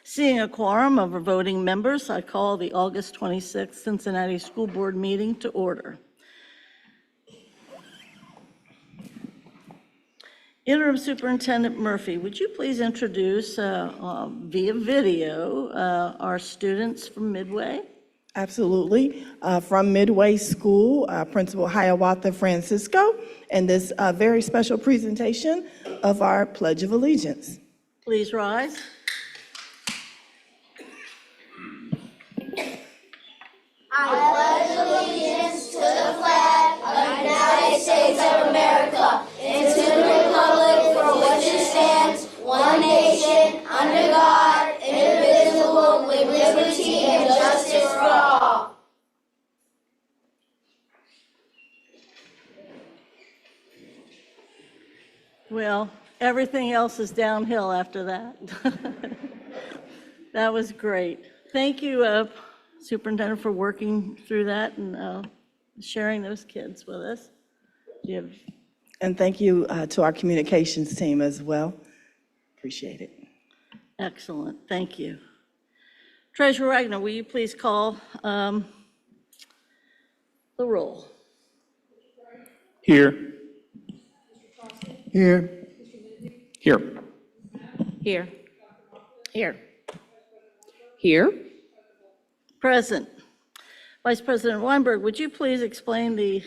Seeing a quorum of voting members, I call the August 26th Cincinnati School Board meeting to order. Interim Superintendent Murphy, would you please introduce via video our students from Midway? Absolutely. From Midway School, Principal Hiawatha Francisco, and this very special presentation of our Pledge of Allegiance. Please rise. I pledge allegiance to the flag of the United States of America and to the republic for which it stands, one nation, under God, indivisible, with liberty and justice for all. Well, everything else is downhill after that. That was great. Thank you, Superintendent, for working through that and sharing those kids with us. And thank you to our communications team as well. Appreciate it. Excellent, thank you. Treasurer Wagner, will you please call the roll? Here. Here. Here. Here. Here. Here. Present. Vice President Weinberg, would you please explain the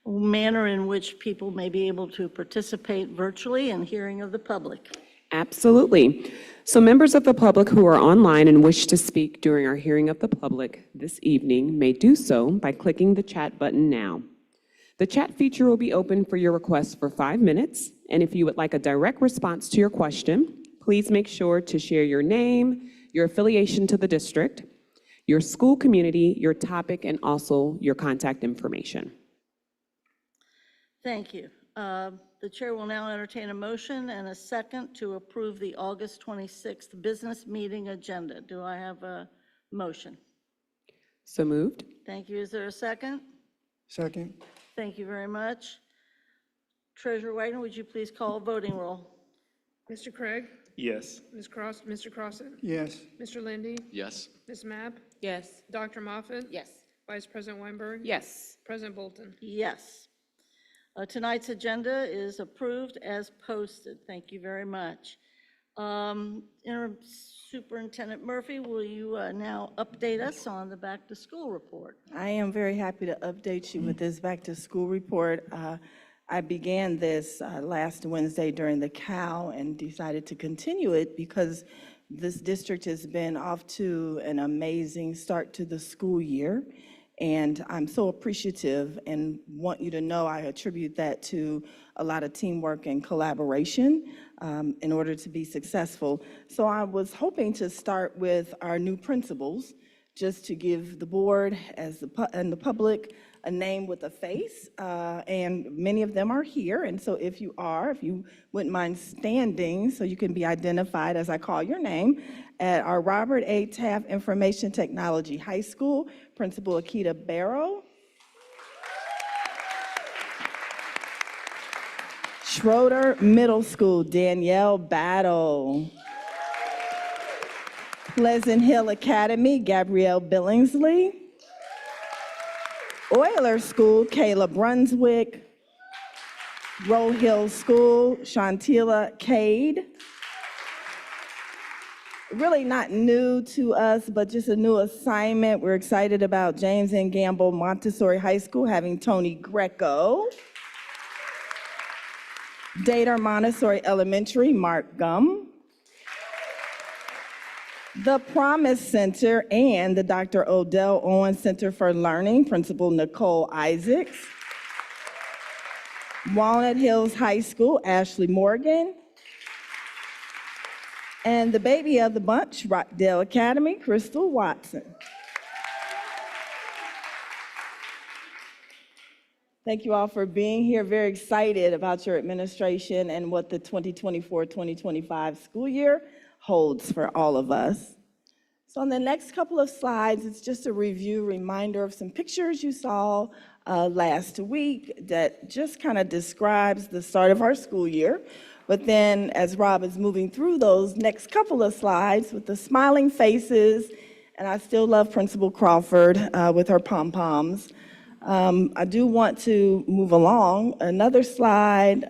manner in which people may be able to participate virtually in hearing of the public? Absolutely. So members of the public who are online and wish to speak during our hearing of the public this evening may do so by clicking the chat button now. The chat feature will be open for your request for 5 minutes, and if you would like a direct response to your question, please make sure to share your name, your affiliation to the district, your school community, your topic, and also your contact information. Thank you. The chair will now entertain a motion and a second to approve the August 26th business meeting agenda. Do I have a motion? So moved. Thank you. Is there a second? Second. Thank you very much. Treasurer Wagner, would you please call a voting roll? Mr. Craig? Yes. Mr. Crossan? Yes. Mr. Lindy? Yes. Ms. Mapp? Yes. Dr. Moffitt? Yes. Vice President Weinberg? Yes. President Bolton? Yes. Tonight's agenda is approved as posted. Thank you very much. Interim Superintendent Murphy, will you now update us on the back to school report? I am very happy to update you with this back to school report. I began this last Wednesday during the COW and decided to continue it because this district has been off to an amazing start to the school year. And I'm so appreciative and want you to know I attribute that to a lot of teamwork and collaboration in order to be successful. So I was hoping to start with our new principals, just to give the board and the public a name with a face, and many of them are here. And so if you wouldn't mind standing so you can be identified as I call your name, at our Robert A. Taft Information Technology High School, Principal Akita Barrow. Schroeder Middle School, Danielle Battle. Pleasant Hill Academy, Gabrielle Billingsley. Euler School, Kayla Brunswick. Roe Hill School, Shantila Cade. Really not new to us, but just a new assignment. We're excited about James N. Gamble Montessori High School having Tony Greco. Dater Montessori Elementary, Mark Gum. The Promise Center and the Dr. Odell Owen Center for Learning, Principal Nicole Isaacs. Walnut Hills High School, Ashley Morgan. And the baby of the bunch, Rockdale Academy, Crystal Watson. Thank you all for being here. Very excited about your administration and what the 2024-2025 school year holds for all of us. So on the next couple of slides, it's just a reminder of some pictures you saw last week that just kind of describes the start of our school year. But then, as Rob is moving through those next couple of slides with the smiling faces, and I still love Principal Crawford with her pom-poms. I do want to move along. Another slide,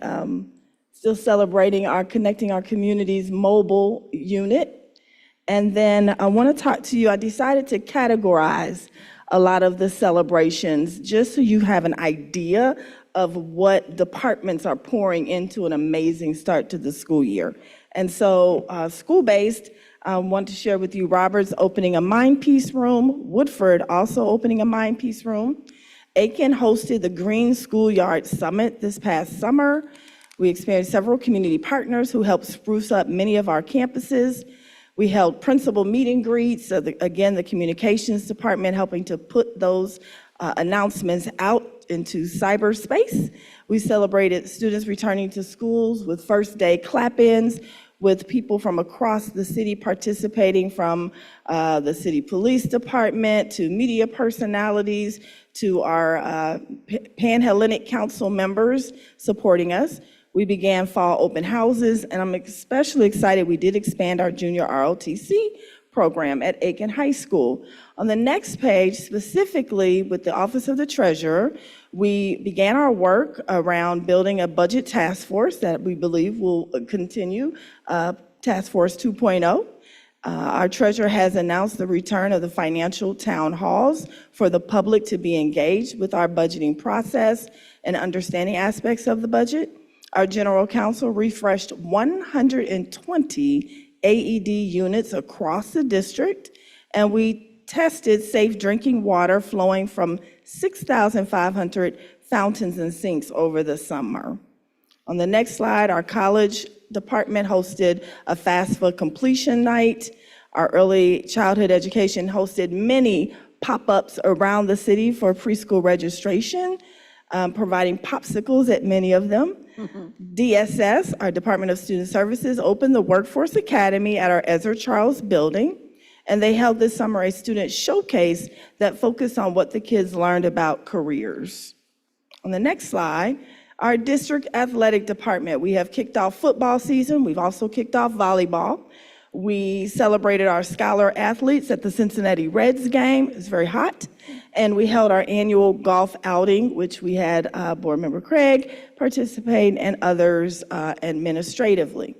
still celebrating our Connecting Our Communities mobile unit. And then I want to talk to you, I decided to categorize a lot of the celebrations just so you have an idea of what departments are pouring into an amazing start to the school year. And so school-based, I want to share with you Roberts opening a Mind Peace Room, Woodford also opening a Mind Peace Room. Aiken hosted the Green Schoolyard Summit this past summer. We experienced several community partners who helped spruce up many of our campuses. We held principal meet and greets, so again, the communications department helping to put those announcements out into cyberspace. We celebrated students returning to schools with first day clap-ins, with people from across the city participating, from the city police department to media personalities to our Pan-Hellenic Council members supporting us. We began fall open houses, and I'm especially excited we did expand our junior ROTC program at Aiken High School. On the next page, specifically with the Office of the Treasurer, we began our work around building a budget task force that we believe will continue, Task Force 2.0. Our treasurer has announced the return of the financial town halls for the public to be engaged with our budgeting process and understanding aspects of the budget. Our general counsel refreshed 120 AED units across the district, and we tested safe drinking water flowing from 6,500 fountains and sinks over the summer. On the next slide, our college department hosted a FAFSA completion night. Our early childhood education hosted many pop-ups around the city for preschool registration, providing popsicles at many of them. DSS, our Department of Student Services, opened the Workforce Academy at our Ezra Charles building, and they held this summer a student showcase that focused on what the kids learned about careers. On the next slide, our district athletic department, we have kicked off football season. We've also kicked off volleyball. We celebrated our scholar athletes at the Cincinnati Reds game. It's very hot. And we held our annual golf outing, which we had Board Member Craig participate and others administratively.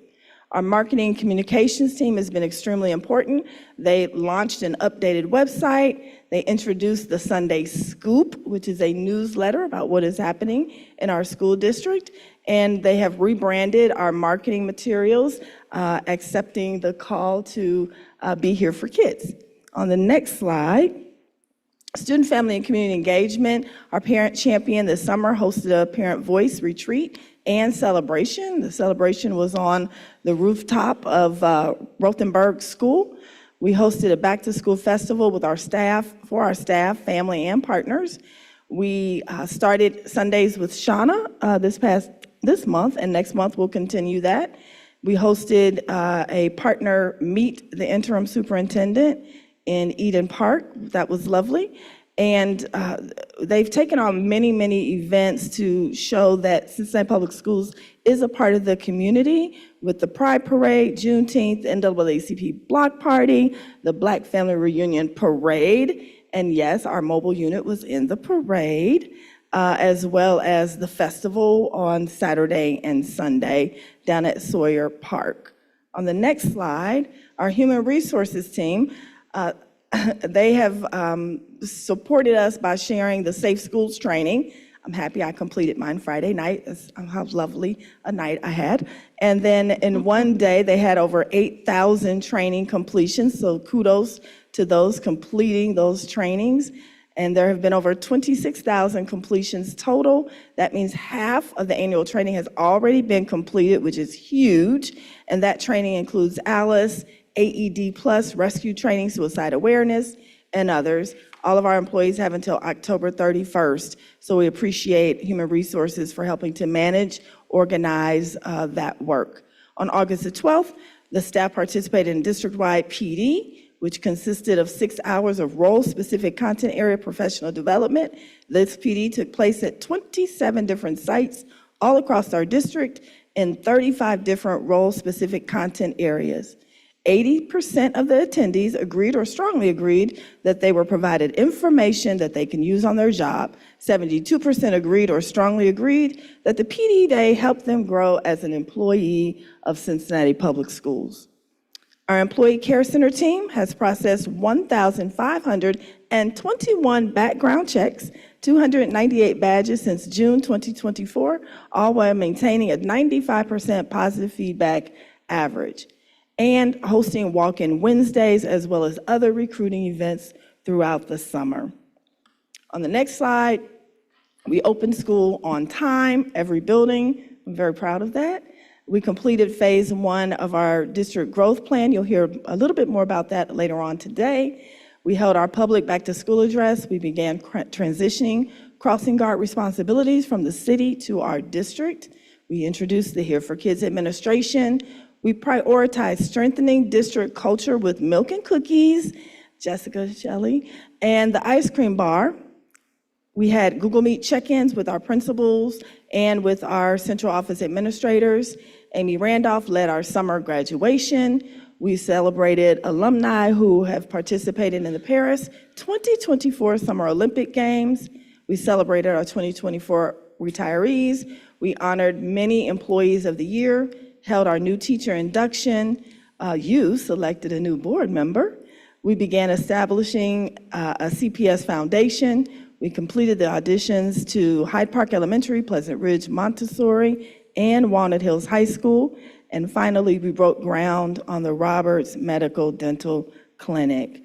Our marketing communications team has been extremely important. They launched an updated website. They introduced the Sunday Scoop, which is a newsletter about what is happening in our school district. And they have rebranded our marketing materials, accepting the call to be here for kids. On the next slide, student, family, and community engagement. Our parent champion this summer hosted a parent voice retreat and celebration. The celebration was on the rooftop of Rothenberg School. We hosted a back-to-school festival with our staff, for our staff, family, and partners. We started Sundays with Shauna this month, and next month we'll continue that. We hosted a partner meet the interim superintendent in Eden Park. That was lovely. And they've taken on many, many events to show that Cincinnati Public Schools is a part of the community, with the Pride Parade, Juneteenth, NAACP Block Party, the Black Family Reunion Parade, and yes, our mobile unit was in the parade, as well as the festival on Saturday and Sunday down at Sawyer Park. On the next slide, our human resources team, they have supported us by sharing the Safe Schools training. I'm happy I completed mine Friday night. That's how lovely a night I had. And then in one day, they had over 8,000 training completions, so kudos to those completing those trainings. And there have been over 26,000 completions total. That means half of the annual training has already been completed, which is huge. And that training includes ALICE, AED Plus, rescue training, suicide awareness, and others. All of our employees have until October 31st, so we appreciate Human Resources for helping to manage, organize that work. On August the 12th, the staff participated in district-wide PD, which consisted of 6 hours of role-specific content area professional development. This PD took place at 27 different sites all across our district, in 35 different role-specific content areas. 80% of the attendees agreed or strongly agreed that they were provided information that they can use on their job. 72% agreed or strongly agreed that the PD Day helped them grow as an employee of Cincinnati Public Schools. Our Employee Care Center team has processed 1,521 background checks, 298 badges since June 2024, all while maintaining a 95% positive feedback average, and hosting walk-in Wednesdays as well as other recruiting events throughout the summer. On the next slide, we opened school on time, every building. I'm very proud of that. We completed phase 1 of our district growth plan. You'll hear a little bit more about that later on today. We held our public back to school address. We began transitioning crossing guard responsibilities from the city to our district. We introduced the Here for Kids administration. We prioritized strengthening district culture with milk and cookies, Jessica Shelley, and the ice cream bar. We had Google Meet check-ins with our principals and with our central office administrators. Amy Randolph led our summer graduation. We celebrated alumni who have participated in the Paris 2024 Summer Olympic Games. We celebrated our 2024 retirees. We honored many employees of the year, held our new teacher induction. You selected a new board member. We began establishing a CPS foundation. We completed the auditions to Hyde Park Elementary, Pleasant Ridge Montessori, and Walnut Hills High School. And finally, we broke ground on the Roberts Medical Dental Clinic.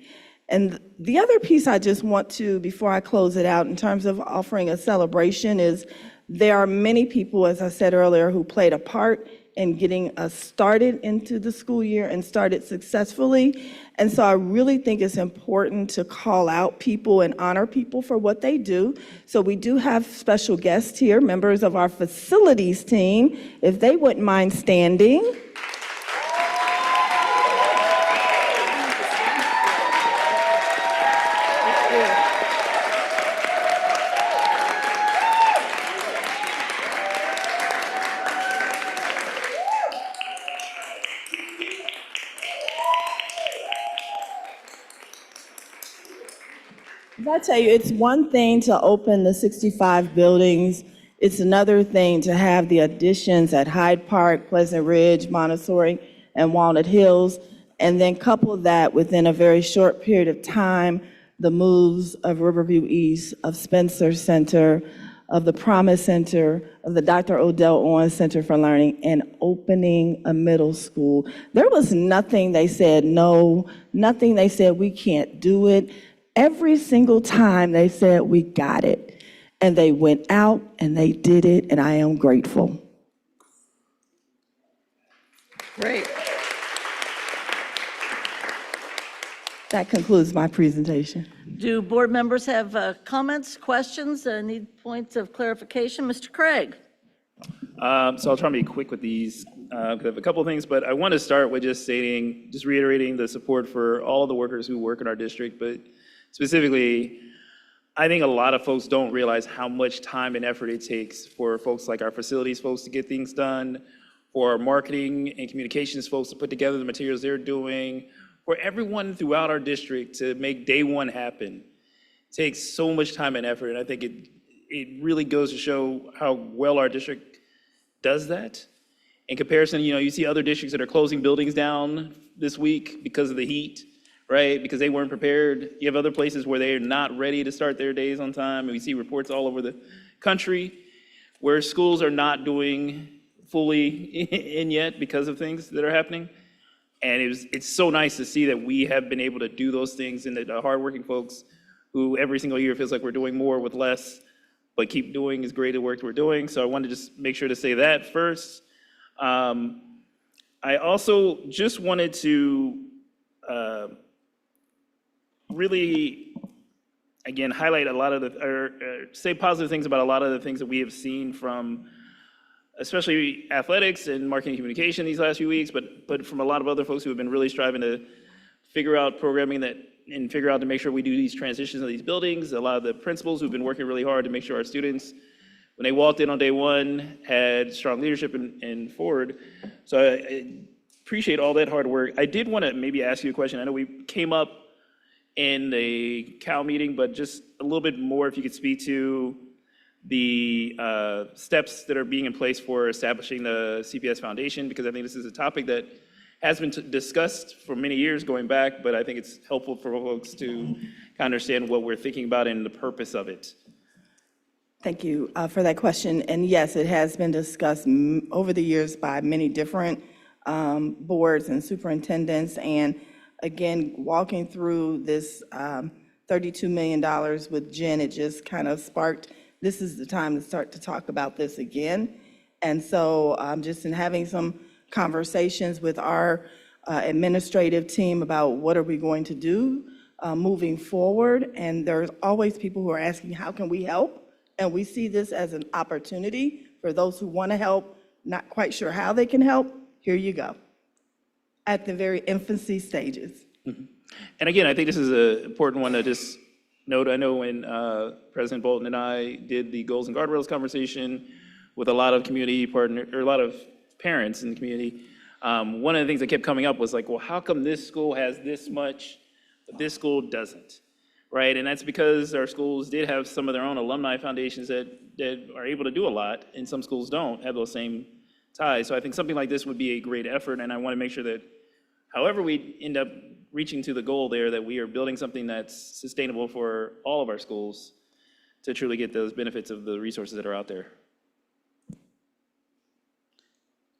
And the other piece I just want to, before I close it out, in terms of offering a celebration, is there are many people, as I said earlier, who played a part in getting us started into the school year and started successfully. And so I really think it's important to call out people and honor people for what they do. So we do have special guests here, members of our facilities team, if they wouldn't mind standing. I tell you, it's one thing to open the 65 buildings. It's another thing to have the additions at Hyde Park, Pleasant Ridge, Montessori, and Walnut Hills, and then couple that within a very short period of time, the moves of Riverview East, of Spencer Center, of the Promise Center, of the Dr. Odell Owens Center for Learning, and opening a middle school. There was nothing they said no, nothing they said we can't do it. Every single time they said, we got it. And they went out and they did it, and I am grateful. Great. That concludes my presentation. Do board members have comments, questions, need points of clarification? Mr. Craig? So I'll try to be quick with these, because I have a couple of things, but I want to start with just reiterating the support for all the workers who work in our district, but specifically, I think a lot of folks don't realize how much time and effort it takes for folks like our facilities folks to get things done, for our marketing and communications folks to put together the materials they're doing, for everyone throughout our district to make day one happen. It takes so much time and effort, and I think it really goes to show how well our district does that. In comparison, you see other districts that are closing buildings down this week because of the heat, right? Because they weren't prepared. You have other places where they're not ready to start their days on time. And we see reports all over the country where schools are not doing fully in yet because of things that are happening. And it's so nice to see that we have been able to do those things, and that the hardworking folks who every single year feels like we're doing more with less, but keep doing as great the work we're doing. So I wanted to just make sure to say that first. I also just wanted to really, again, highlight a lot of say positive things about a lot of the things that we have seen from, especially athletics and marketing communication these last few weeks, but from a lot of other folks who have been really striving to figure out programming and figure out to make sure we do these transitions of these buildings. A lot of the principals who've been working really hard to make sure our students when they walked in on day one, had strong leadership in Ford. So I appreciate all that hard work. I did want to maybe ask you a question. I know we came up in the Cal meeting, but just a little bit more if you could speak to the steps that are being in place for establishing the CPS Foundation, because I think this is a topic that has been discussed for many years going back, but I think it's helpful for folks to kind of understand what we're thinking about and the purpose of it. Thank you for that question. And yes, it has been discussed over the years by many different boards and superintendents. And again, walking through this $32 million with Jen, it just kind of sparked, this is the time to start to talk about this again. And so just in having some conversations with our administrative team about what are we going to do moving forward. And there's always people who are asking, how can we help? And we see this as an opportunity for those who want to help, not quite sure how they can help. Here you go. At the very infancy stages. And again, I think this is an important one to just note. I know when President Bolton and I did the Goals and Guardrails conversation with a lot of community partners, or a lot of parents in the community, one of the things that kept coming up was like, well, how come this school has this much, but this school doesn't? Right, and that's because our schools did have some of their own alumni foundations that are able to do a lot, and some schools don't have those same ties. So I think something like this would be a great effort, and I want to make sure that however we end up reaching to the goal there, that we are building something that's sustainable for all of our schools to truly get those benefits of the resources that are out there.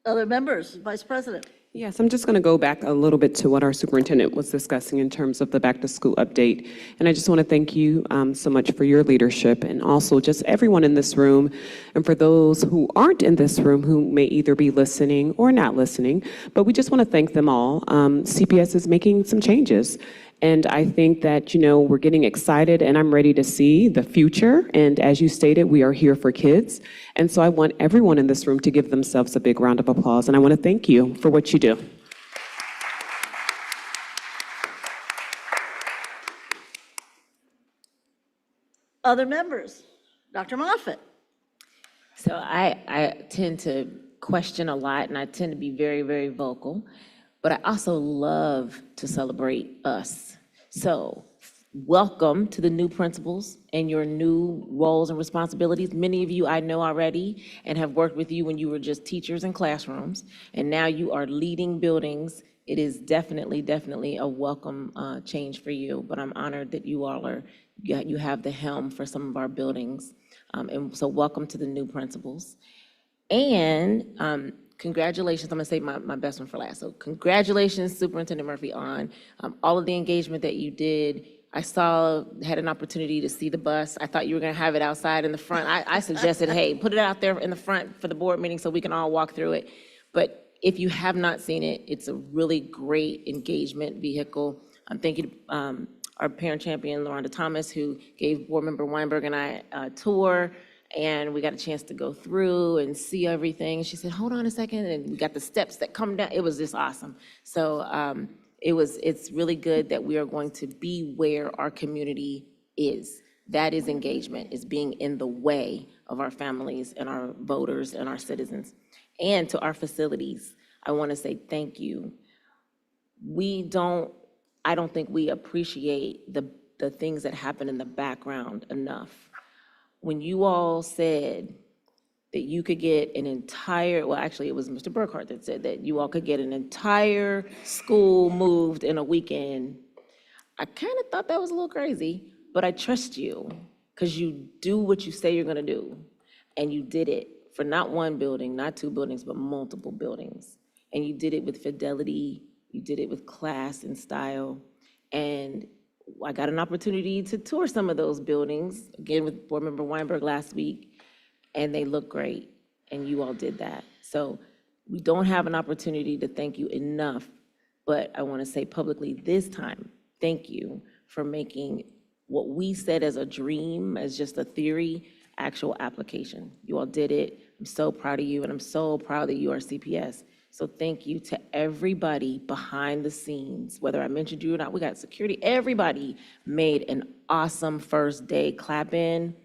Other members, Vice President. Yes, I'm just going to go back a little bit to what our superintendent was discussing in terms of the back-to-school update. And I just want to thank you so much for your leadership, and also just everyone in this room. And for those who aren't in this room who may either be listening or not listening, but we just want to thank them all. CPS is making some changes. And I think that, we're getting excited, and I'm ready to see the future. And as you stated, we are here for kids. And so I want everyone in this room to give themselves a big round of applause. And I want to thank you for what you do. Other members, Dr. Moffitt. So I tend to question a lot, and I tend to be very, very vocal, but I also love to celebrate us. So welcome to the new principals and your new roles and responsibilities. Many of you I know already and have worked with you when you were just teachers in classrooms, and now you are leading buildings. It is definitely, definitely a welcome change for you, but I'm honored that you all you have the helm for some of our buildings. And so welcome to the new principals. And congratulations, I'm gonna save my best one for last. So congratulations, Superintendent Murphy, on all of the engagement that you did. I had an opportunity to see the bus. I thought you were gonna have it outside in the front. I suggested, hey, put it out there in the front for the board meeting so we can all walk through it. But if you have not seen it, it's a really great engagement vehicle. Thank you to our parent champion, Loranda Thomas, who gave Board Member Weinberg and I a tour, and we got a chance to go through and see everything. She said, hold on a second, and we got the steps that come down. It was just awesome. So it's really good that we are going to be where our community is. That is engagement, is being in the way of our families and our voters and our citizens. And to our facilities, I want to say thank you. I don't think we appreciate the things that happen in the background enough. When you all said that you could get an entire, well, actually, it was Mr. Burkhart that said that you all could get an entire school moved in a weekend, I kind of thought that was a little crazy, but I trust you because you do what you say you're going to do. And you did it for not one building, not two buildings, but multiple buildings. And you did it with fidelity. You did it with class and style. And I got an opportunity to tour some of those buildings, again with Board Member Weinberg last week, and they look great, and you all did that. So we don't have an opportunity to thank you enough, but I want to say publicly this time, thank you for making what we said as a dream, as just a theory, actual application. You all did it. I'm so proud of you, and I'm so proud that you are CPS. So thank you to everybody behind the scenes, whether I mentioned you or not. We got security. Everybody made an awesome first day clap in.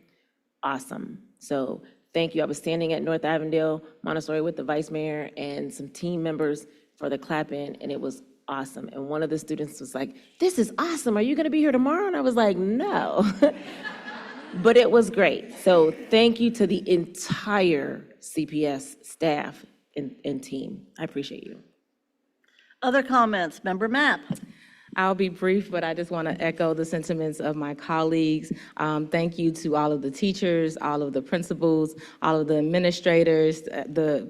Awesome. So thank you. I was standing at North Avondale Montessori with the vice mayor and some team members for the clap-in, and it was awesome. And one of the students was like, "This is awesome. Are you going to be here tomorrow?" And I was like, "No." But it was great. So thank you to the entire CPS staff and team. I appreciate you. Other comments? Member Mapp? I'll be brief, but I just want to echo the sentiments of my colleagues. Thank you to all of the teachers, all of the principals, all of the administrators, the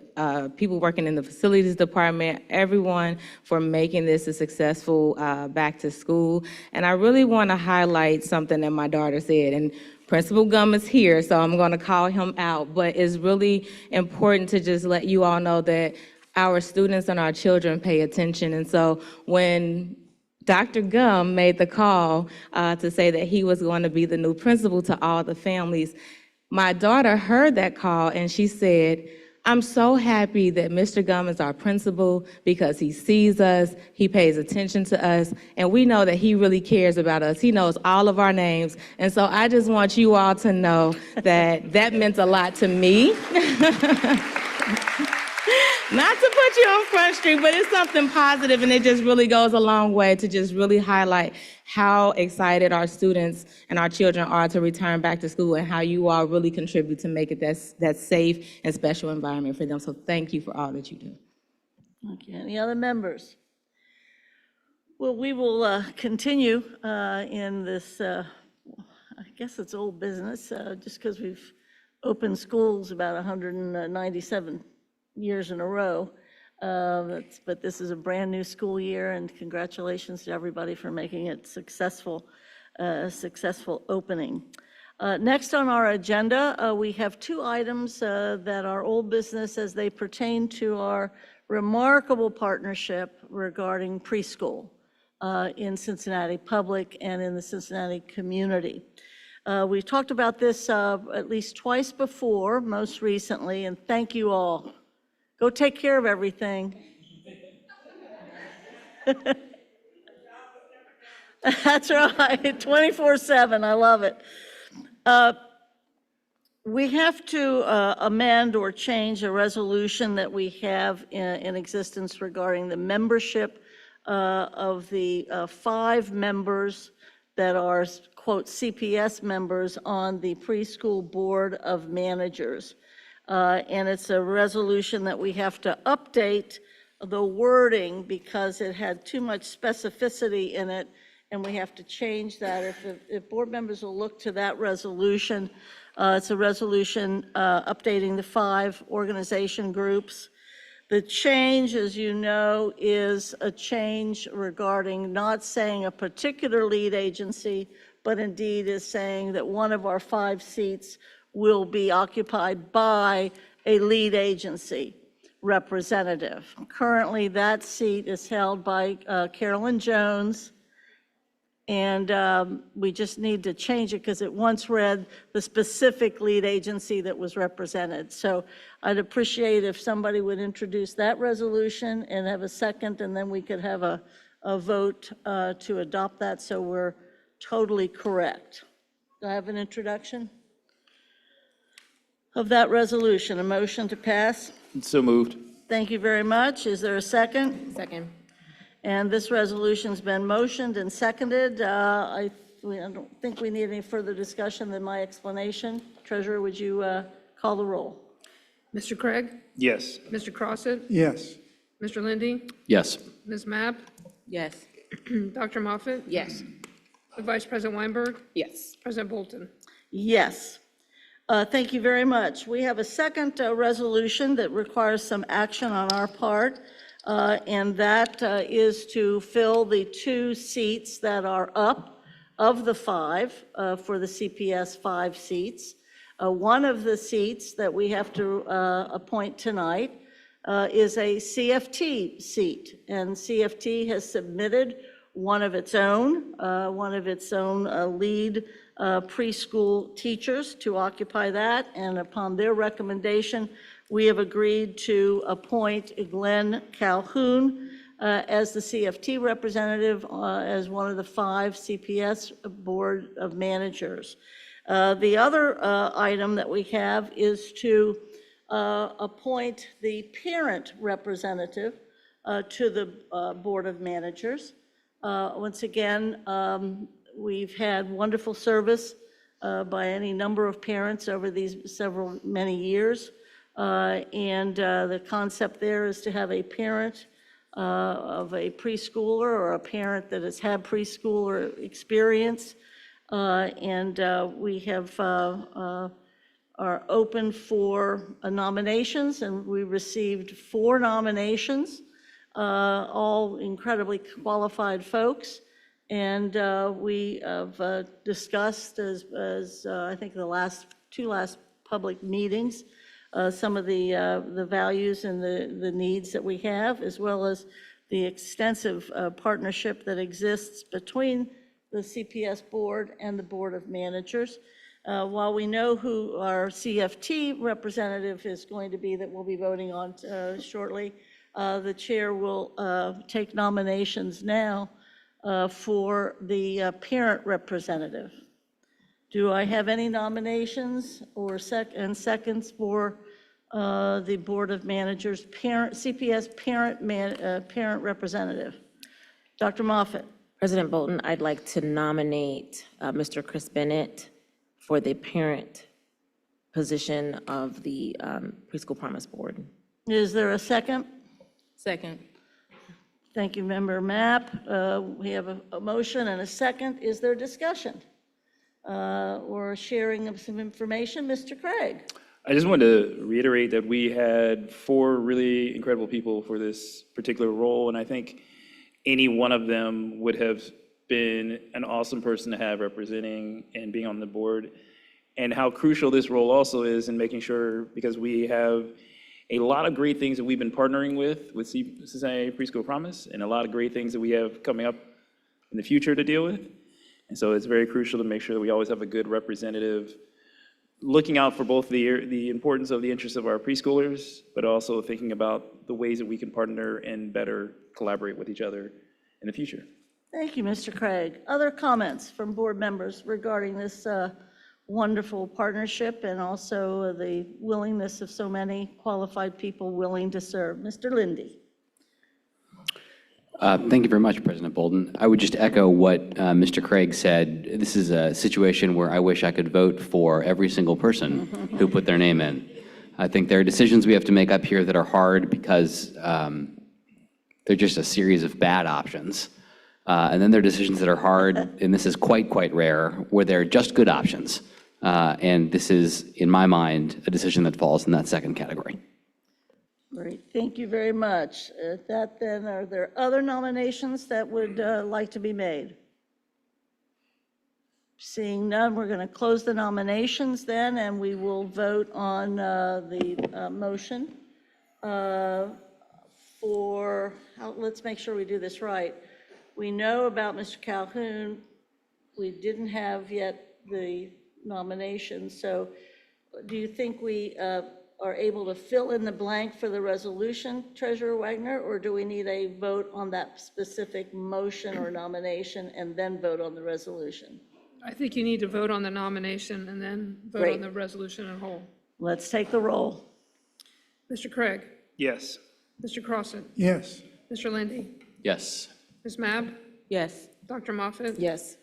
people working in the facilities department, everyone for making this a successful back to school. And I really want to highlight something that my daughter said. And Principal Gum is here, so I'm going to call him out. But it's really important to just let you all know that our students and our children pay attention. And so when Dr. Gum made the call to say that he was going to be the new principal to all the families, my daughter heard that call and she said, "I'm so happy that Mr. Gum is our principal because he sees us, he pays attention to us, and we know that he really cares about us. He knows all of our names." And so I just want you all to know that that meant a lot to me. Not to put you on Front Street, but it's something positive, and it just really goes a long way to just really highlight how excited our students and our children are to return back to school and how you all really contribute to make it that safe and special environment for them. So thank you for all that you do. Okay, any other members? Well, we will continue in this, I guess it's old business, just because we've opened schools about 197 years in a row. But this is a brand-new school year, and congratulations to everybody for making it successful opening. Next on our agenda, we have two items that are old business as they pertain to our remarkable partnership regarding preschool in Cincinnati Public and in the Cincinnati community. We've talked about this at least twice before, most recently, and thank you all. Go take care of everything. That's right, 24/7, I love it. We have to amend or change a resolution that we have in existence regarding the membership of the 5 members that are, quote, CPS members on the Preschool Board of Managers. And it's a resolution that we have to update the wording because it had too much specificity in it, and we have to change that. If board members will look to that resolution, it's a resolution updating the 5 organization groups. The change, as you know, is a change regarding not saying a particular lead agency, but indeed is saying that one of our 5 seats will be occupied by a lead agency representative. Currently, that seat is held by Carolyn Jones, and we just need to change it because it once read the specific lead agency that was represented. So I'd appreciate if somebody would introduce that resolution and have a second, and then we could have a vote to adopt that so we're totally correct. Do I have an introduction of that resolution? A motion to pass? So moved. Thank you very much. Is there a second? Second. And this resolution's been motioned and seconded. I don't think we need any further discussion than my explanation. Treasurer, would you call the roll? Mr. Craig? Yes. Mr. Crossett? Yes. Mr. Lindy? Yes. Ms. Mapp? Yes. Dr. Moffett? Yes. Vice President Weinberg? Yes. President Bolton? Yes. Thank you very much. We have a second resolution that requires some action on our part, and that is to fill the 2 seats that are up of the 5 for the CPS 5 seats. One of the seats that we have to appoint tonight is a CFT seat, and CFT has submitted one of its own lead preschool teachers to occupy that, and upon their recommendation, we have agreed to appoint Glenn Calhoun as the CFT representative as one of the 5 CPS Board of Managers. The other item that we have is to appoint the parent representative to the Board of Managers. Once again, we've had wonderful service by any number of parents over these many years. And the concept there is to have a parent of a preschooler or a parent that has had preschooler experience. And we have are open for nominations, and we received 4 nominations, all incredibly qualified folks. And we have discussed, as I think the two last public meetings, some of the values and the needs that we have, as well as the extensive partnership that exists between the CPS board and the Board of Managers. While we know who our CFT representative is going to be that we'll be voting on shortly, the chair will take nominations now for the parent representative. Do I have any nominations or seconds for the Board of Managers CPS parent representative? Dr. Moffitt. President Bolton, I'd like to nominate Mr. Chris Bennett for the parent position of the Preschool Promise Board. Is there a second? Second. Thank you, Member Mapp. We have a motion and a second. Is there discussion or sharing of some information? Mr. Craig? I just wanted to reiterate that we had 4 really incredible people for this particular role, and I think any one of them would have been an awesome person to have representing and being on the board, and how crucial this role also is in making sure, because we have a lot of great things that we've been partnering with Cincinnati Preschool Promise, and a lot of great things that we have coming up in the future to deal with. And so it's very crucial to make sure that we always have a good representative looking out for both the importance of the interests of our preschoolers, but also thinking about the ways that we can partner and better collaborate with each other in the future. Thank you, Mr. Craig. Other comments from board members regarding this wonderful partnership and also the willingness of so many qualified people willing to serve? Mr. Lindy. Thank you very much, President Bolton. I would just echo what Mr. Craig said. This is a situation where I wish I could vote for every single person who put their name in. I think there are decisions we have to make up here that are hard because they're just a series of bad options. And then there are decisions that are hard, and this is quite rare, where they're just good options. And this is, in my mind, a decision that falls in that second category. Great, thank you very much. At that then, are there other nominations that would like to be made? Seeing none, we're going to close the nominations then, and we will vote on the motion let's make sure we do this right. We know about Mr. Calhoun. We didn't have yet the nomination, so do you think we are able to fill in the blank for the resolution, Treasurer Wagner, or do we need a vote on that specific motion or nomination and then vote on the resolution? I think you need to vote on the nomination and then vote Great. on the resolution in whole. Let's take the roll. Mr. Craig? Yes. Mr. Crossett? Yes. Mr. Lindy? Yes. Ms. Mabb? Yes. Dr. Moffitt? Yes.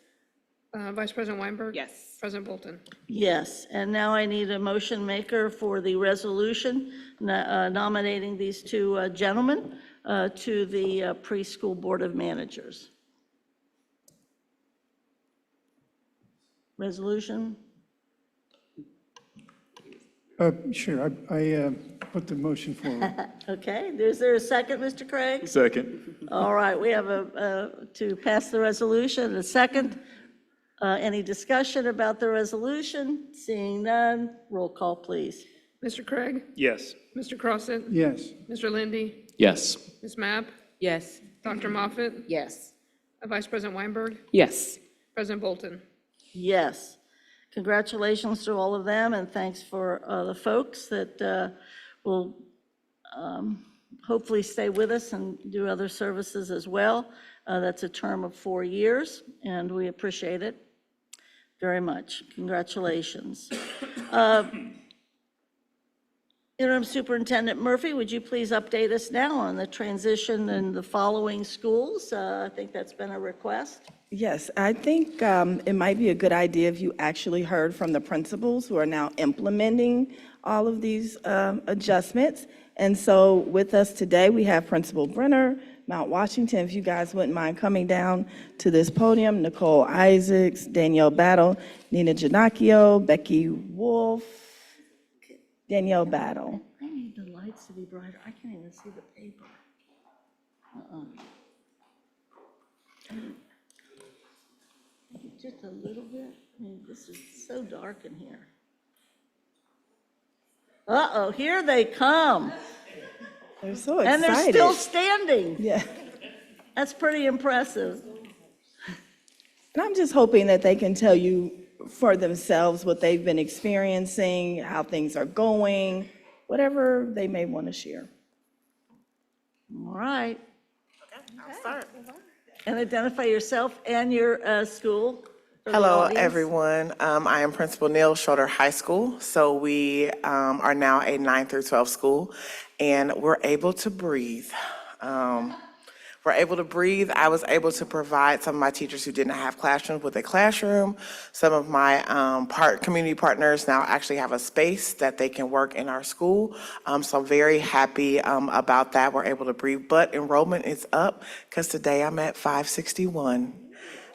Vice President Weinberg? Yes. President Bolton? Yes, and now I need a motion maker for the resolution nominating these 2 gentlemen to the Preschool Board of Managers. Resolution? Sure, I put the motion forward. Okay, is there a second, Mr. Craig? Second. All right, we have to pass the resolution, a second. Any discussion about the resolution? Seeing none, roll call, please. Mr. Craig? Yes. Mr. Crossett? Yes. Mr. Lindy? Yes. Ms. Mabb? Yes. Dr. Moffitt? Yes. Vice President Weinberg? Yes. President Bolton? Yes. Congratulations to all of them, and thanks for the folks that will hopefully stay with us and do other services as well. That's a term of 4 years, and we appreciate it. very much. Congratulations. Interim Superintendent Murphy, would you please update us now on the transition in the following schools? I think that's been a request. Yes, I think it might be a good idea if you actually heard from the principals who are now implementing all of these adjustments. And so with us today, we have Principal Brenner, Mount Washington. If you guys wouldn't mind coming down to this podium, Nicole Isaacs, Danielle Battle, Nina Giannacchio, Becky Wolf, Danielle Battle. I need the lights to be brighter. I can't even see the paper. Just a little bit. I mean, this is so dark in here. Uh-oh, here they come. They're so And excited. they're still standing. Yeah. That's pretty impressive. And I'm just hoping that they can tell you for themselves what they've been experiencing, how things are going, whatever they may want to share. All right. I'll start. And identify yourself and your school. for the Hello, audience. everyone. I am Principal Neil Schroeder High School. So we are now a 9 through 12 school, and we're able to breathe. I was able to provide some of my teachers who didn't have classrooms with a classroom. Some of my community partners now actually have a space that they can work in our school. So I'm very happy about that. We're able to breathe, but enrollment is up because today I'm at 561.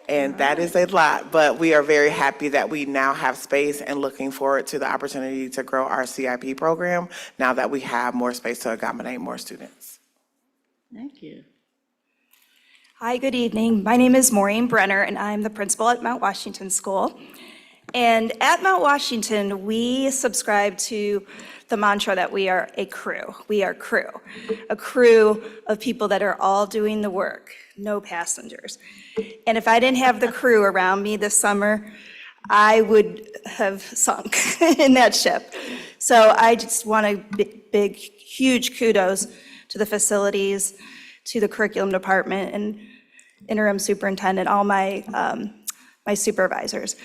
And that is a lot, but we are very happy that we now have space and looking forward to the opportunity to grow our CIP program now that we have more space to accommodate more students. Thank you. Hi, good evening. My name is Maureen Brenner, and I'm the principal at Mount Washington School. And at Mount Washington, we subscribe to the mantra that we are a crew. We are a crew of people that are all doing the work, no passengers. And if I didn't have the crew around me this summer, I would have sunk in that ship. So I just want a big, huge kudos to the facilities, to the curriculum department, and interim superintendent, all my my supervisors.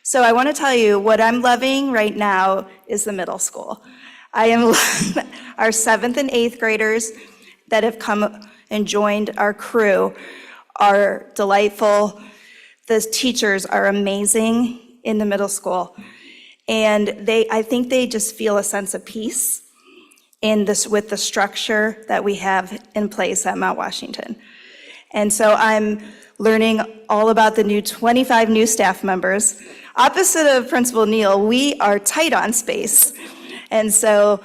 So I want to tell you what I'm loving right now is the middle school. I am our 7th and 8th graders that have come and joined our crew are delightful. The teachers are amazing in the middle school. And I think they just feel a sense of peace in this with the structure that we have in place at Mount Washington. And so I'm learning all about the new 25 new staff members. Opposite of Principal Neal, we are tight on space. And so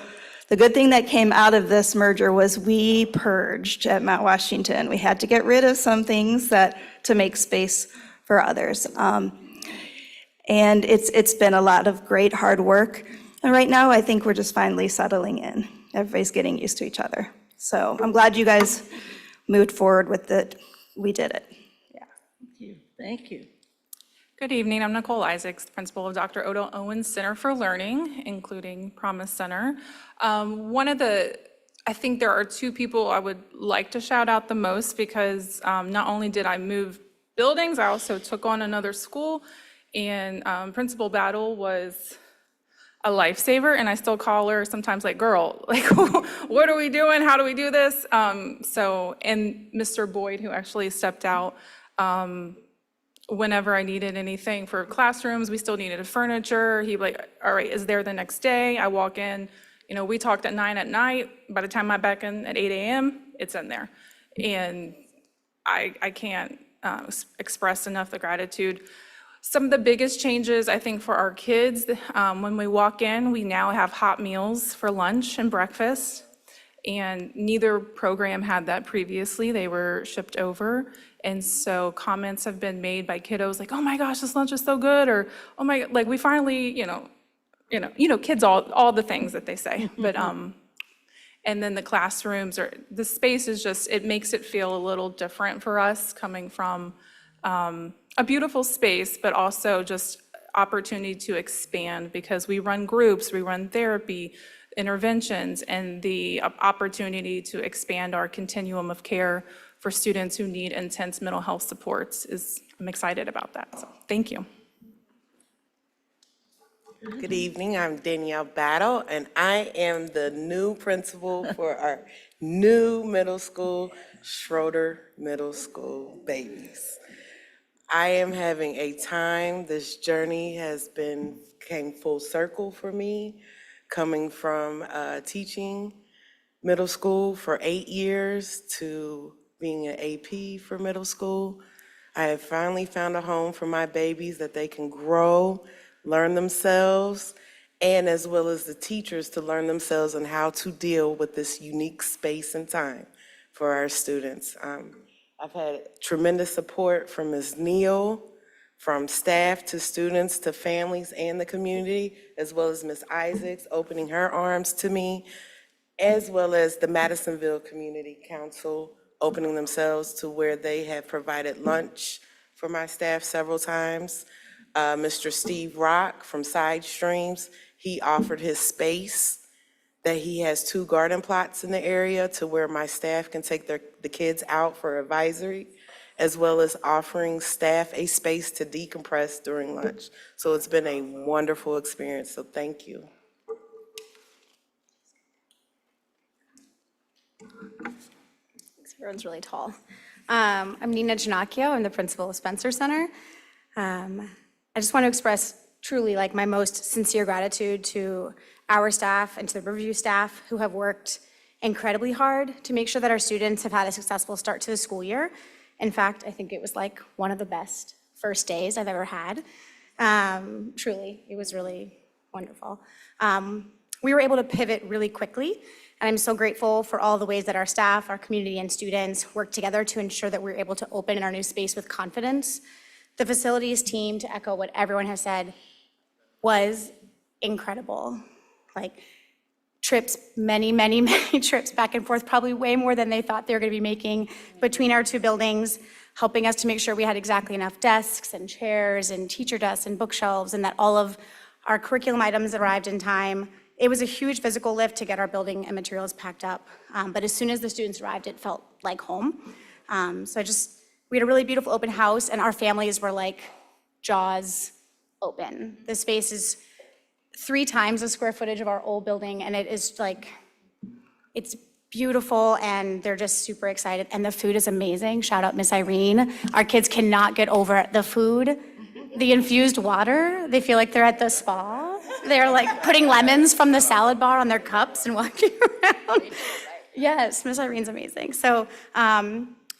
the good thing that came out of this merger was we purged at Mount Washington. We had to get rid of some things to make space for others. And it's been a lot of great hard work. And right now, I think we're just finally settling in. Everybody's getting used to each other. So I'm glad you guys moved forward with it. We did it. Yeah. Thank you. Thank you. Good evening, I'm Nicole Isaacs, principal of Dr. Odell Owens Center for Learning, including Promise Center. I think there are two people I would like to shout out the most because not only did I move buildings, I also took on another school, and Principal Battle was a lifesaver, and I still call her sometimes like, girl, like, what are we doing? How do we do this? And Mr. Boyd, who actually stepped out, whenever I needed anything for classrooms, we still needed furniture. He'd be like, all right, is there the next day? I walk in, we talked at 9 at night. By the time I'm back in at 8 a.m., it's in there. And I can't express enough the gratitude. Some of the biggest changes, I think, for our kids, when we walk in, we now have hot meals for lunch and breakfast. And neither program had that previously. They were shipped over. And so comments have been made by kiddos like, oh my gosh, this lunch is so good, or oh my, like we finally, kids, all the things that they say. But and then the classrooms the space is just, it makes it feel a little different for us coming from a beautiful space, but also just opportunity to expand because we run groups, we run therapy, interventions, and the opportunity to expand our continuum of care for students who need intense mental health supports I'm excited about that, so thank you. Good evening, I'm Danielle Battle, and I am the new principal for our new middle school, Schroeder Middle School babies. I am having a time. This journey came full circle for me, coming from teaching middle school for 8 years to being an AP for middle school. I have finally found a home for my babies that they can grow, learn themselves, and as well as the teachers to learn themselves on how to deal with this unique space and time for our students. I've had tremendous support from Ms. Neal, from staff to students to families and the community, as well as Ms. Isaacs opening her arms to me, as well as the Madisonville Community Council opening themselves to where they have provided lunch for my staff several times. Mr. Steve Rock from Side Streams, he offered his space, that he has 2 garden plots in the area to where my staff can take the kids out for advisory, as well as offering staff a space to decompress during lunch. So it's been a wonderful experience, so thank you. Everyone's really tall. I'm Nina Ginocchio. I'm the principal of Spencer Center. I just want to express truly like my most sincere gratitude to our staff and to the Riverview staff who have worked incredibly hard to make sure that our students have had a successful start to the school year. In fact, I think it was like one of the best first days I've ever had. Truly, it was really wonderful. We were able to pivot really quickly, and I'm so grateful for all the ways that our staff, our community, and students worked together to ensure that we were able to open in our new space with confidence. The facilities team, to echo what everyone has said, was incredible. Like trips, many, many, many trips back and forth, probably way more than they thought they were going to be making between our 2 buildings, helping us to make sure we had exactly enough desks and chairs and teacher desks and bookshelves, and that all of our curriculum items arrived in time. It was a huge physical lift to get our building and materials packed up, but as soon as the students arrived, it felt like home. We had a really beautiful open house, and our families were like jaws open. The space is 3 times the square footage of our old building, and it is like, it's beautiful, and they're just super excited, and the food is amazing. Shout out Miss Irene. Our kids cannot get over the food. The infused water, they feel like they're at the spa. They're like putting lemons from the salad bar on their cups and walking around. Yes, Miss Irene's amazing. So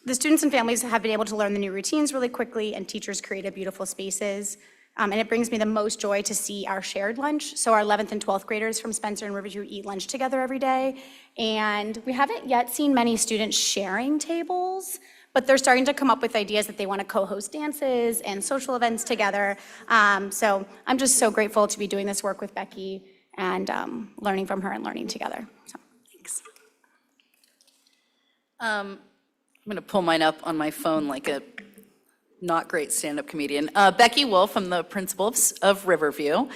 the students and families have been able to learn the new routines really quickly, and teachers created beautiful spaces. And it brings me the most joy to see our shared lunch. So our 11th and 12th graders from Spencer and Riverview eat lunch together every day. And we haven't yet seen many students sharing tables, but they're starting to come up with ideas that they want to co-host dances and social events together. So I'm just so grateful to be doing this work with Becky and learning from her and learning together. So thanks. I'm going to pull mine up on my phone like a not great stand-up comedian. Becky Wolf, I'm the principal of Riverview.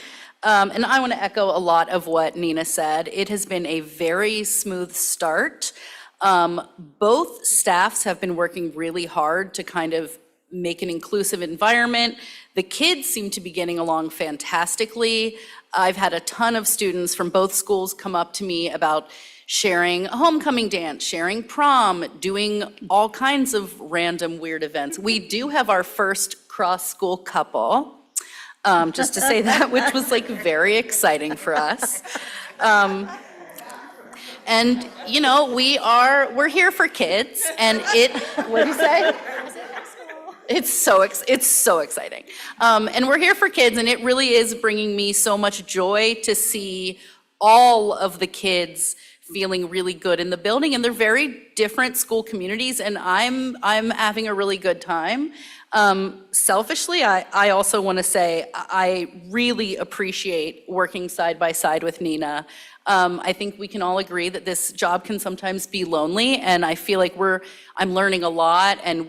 And I want to echo a lot of what Nina said. It has been a very smooth start. Both staffs have been working really hard to kind of make an inclusive environment. The kids seem to be getting along fantastically. I've had a ton of students from both schools come up to me about sharing a homecoming dance, sharing prom, doing all kinds of random weird events. We do have our first cross-school couple, just to say that, which was like very exciting for us. And you know, we're here for kids, and what do you say? It's so exciting. And we're here for kids, and it really is bringing me so much joy to see all of the kids feeling really good in the building, and they're very different school communities, and I'm having a really good time. Selfishly, I also want to say I really appreciate working side by side with Nina. I think we can all agree that this job can sometimes be lonely, and I feel like I'm learning a lot, and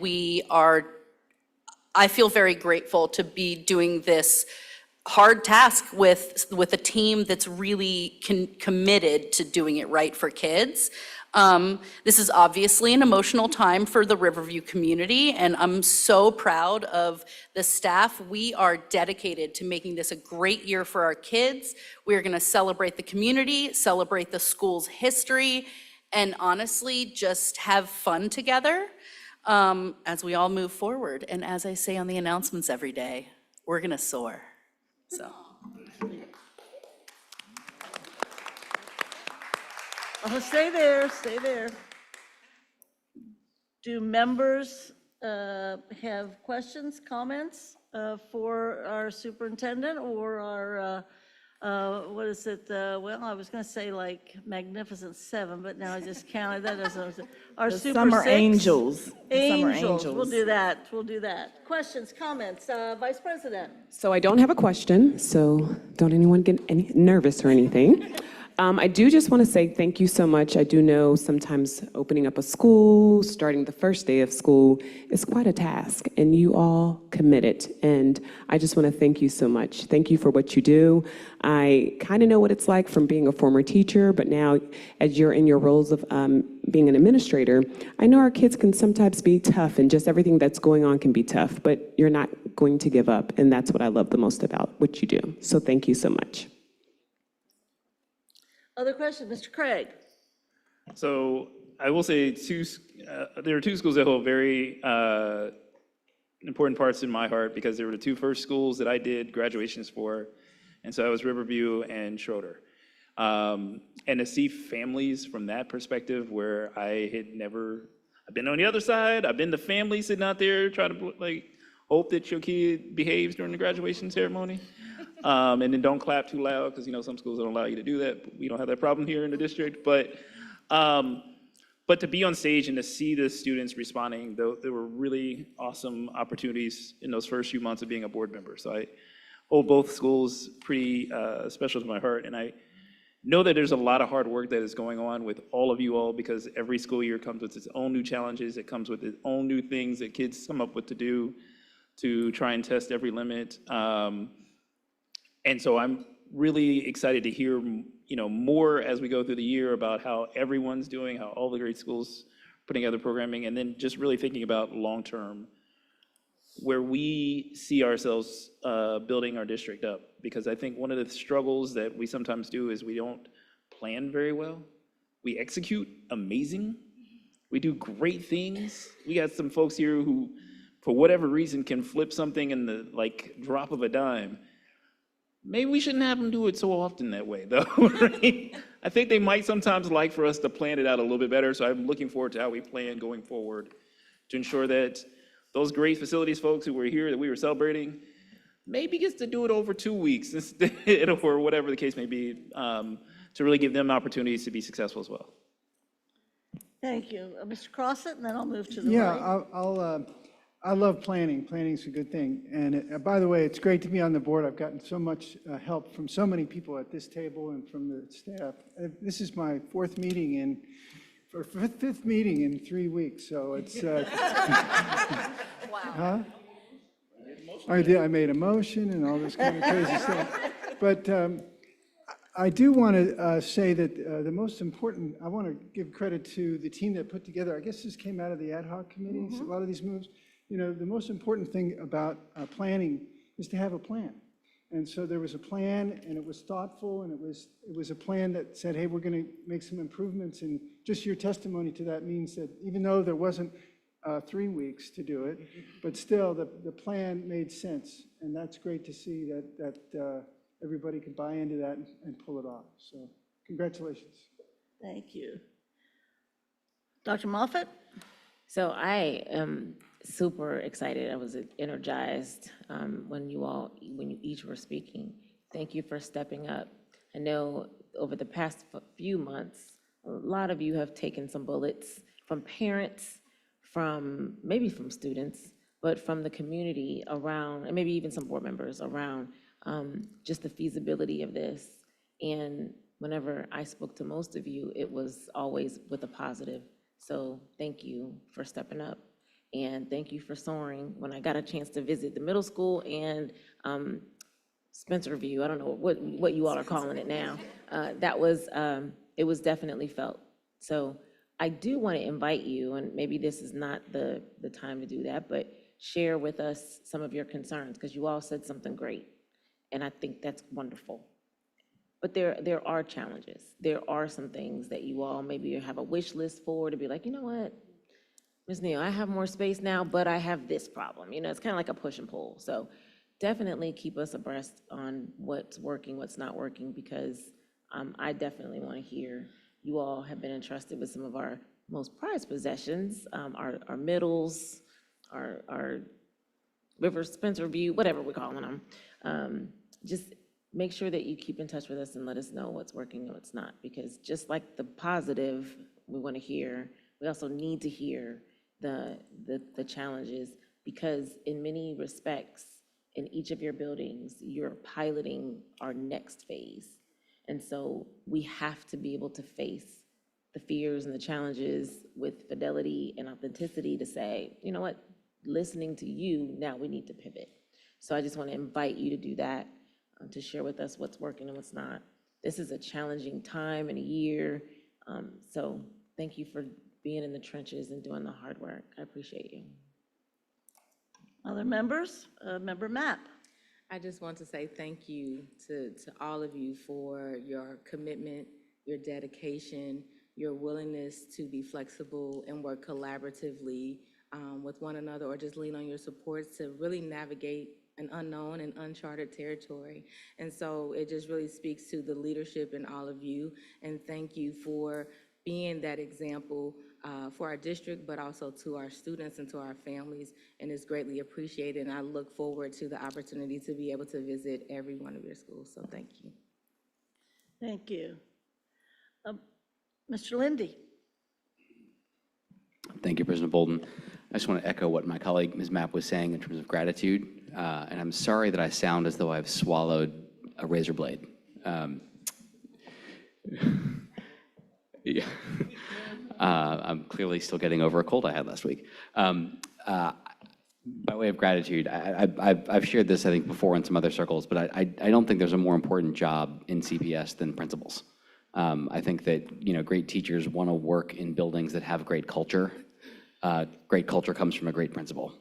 I feel very grateful to be doing this hard task with a team that's really committed to doing it right for kids. This is obviously an emotional time for the Riverview community, and I'm so proud of the staff. We are dedicated to making this a great year for our kids. We are going to celebrate the community, celebrate the school's history, and honestly, just have fun together as we all move forward. And as I say on the announcements every day, we're going to soar. So. Oh, stay there, stay there. Do members have questions, comments for our superintendent or our, what is it? Well, I was going to say like Magnificent Seven, but now I just counted that as our The Super Summer Six. Angels. The Summer Angels, we'll Angels. do that, we'll do that. Questions, comments, Vice President? So I don't have a question, so don't anyone get nervous or anything. I do just want to say thank you so much. I do know sometimes opening up a school, starting the first day of school is quite a task, and you all committed. And I just want to thank you so much. Thank you for what you do. I kind of know what it's like from being a former teacher, but now as you're in your roles of being an administrator, I know our kids can sometimes be tough, and just everything that's going on can be tough, but you're not going to give up, and that's what I love the most about what you do. So thank you so much. Other question, Mr. Craig? So I will say there are two schools that hold very important parts in my heart because they were the two first schools that I did graduations for. And so I was Riverview and Schroeder. And to see families from that perspective where I've been on the other side, I've been the family sitting out there trying to like hope that your kid behaves during the graduation ceremony. And then don't clap too loud because some schools don't allow you to do that. We don't have that problem here in the district. But to be on stage and to see the students responding, there were really awesome opportunities in those first few months of being a board member. So I hold both schools pretty special to my heart. And I know that there's a lot of hard work that is going on with all of you all because every school year comes with its own new challenges. It comes with its own new things that kids come up with to do to try and test every limit. And so I'm really excited to hear, more as we go through the year about how everyone's doing, how all the great schools putting together programming, and then just really thinking about long-term, where we see ourselves building our district up. Because I think one of the struggles that we sometimes do is we don't plan very well. We execute amazing. We do great things. We got some folks here who, for whatever reason, can flip something in the drop of a dime. Maybe we shouldn't have them do it so often that way, though, right? I think they might sometimes like for us to plan it out a little bit better, so I'm looking forward to how we plan going forward to ensure that those great facilities folks who were here that we were celebrating maybe gets to do it over 2 weeks instead, or whatever the case may be, to really give them opportunities to be successful as well. Thank you. Mr. Crossett, and then I'll move to the Yeah, right. I love planning. Planning's a good thing. And by the way, it's great to be on the board. I've gotten so much help from so many people at this table and from the staff. This is my fifth meeting in 3 weeks, so it's. Wow. Huh? I made a motion and all this kind of crazy stuff. But I do want to say that the most important, I want to give credit to the team that put together, I guess this came out of the ad hoc committees, a lot of these moves. The most important thing about planning is to have a plan. And so there was a plan, and it was thoughtful, and it was a plan that said, hey, we're going to make some improvements. And just your testimony to that means that even though there wasn't 3 weeks to do it, but still the plan made sense. And that's great to see that everybody could buy into that and pull it off. So congratulations. Thank you. Dr. Moffett? So I am super excited. I was energized when you each were speaking. Thank you for stepping up. I know over the past few months, a lot of you have taken some bullets from parents, maybe from students, but from the community around, and maybe even some board members around just the feasibility of this. And whenever I spoke to most of you, it was always with a positive. So thank you for stepping up. And thank you for soaring. When I got a chance to visit the middle school and Spencerview, I don't know what you all are calling it now, it was definitely felt. So I do want to invite you, and maybe this is not the time to do that, but share with us some of your concerns, because you all said something great, and I think that's wonderful. But there are challenges. There are some things that you all maybe have a wish list for, to be like, you know what, Ms. Neal, I have more space now, but I have this problem. You know, it's kind of like a push and pull. So definitely keep us abreast on what's working, what's not working, because I definitely want to hear. You all have been entrusted with some of our most prized possessions, our middles, our River Spencer View, whatever we're calling them. Just make sure that you keep in touch with us and let us know what's working and what's not, because just like the positive we want to hear, we also need to hear the challenges, because in many respects, in each of your buildings, you're piloting our next phase. And so we have to be able to face the fears and the challenges with fidelity and authenticity to say, you know what, listening to you, now we need to pivot. So I just want to invite you to do that, to share with us what's working and what's not. This is a challenging time and a year, so thank you for being in the trenches and doing the hard work. I appreciate you. Other members? Member Mapp. I just want to say thank you to all of you for your commitment, your dedication, your willingness to be flexible and work collaboratively with one another, or just lean on your supports to really navigate an unknown and uncharted territory. And so it just really speaks to the leadership in all of you. And thank you for being that example for our district, but also to our students and to our families. And it's greatly appreciated. And I look forward to the opportunity to be able to visit every one of your schools. So thank you. Thank you. Mr. Lindy. Thank you, President Bolden. I just want to echo what my colleague, Ms. Mapp, was saying in terms of gratitude. And I'm sorry that I sound as though I've swallowed a razor blade. Yeah. I'm clearly still getting over a cold I had last week. By way of gratitude, I've shared this, I think, before in some other circles, but I don't think there's a more important job in CPS than principals. I think that, great teachers want to work in buildings that have great culture. Great culture comes from a great principal.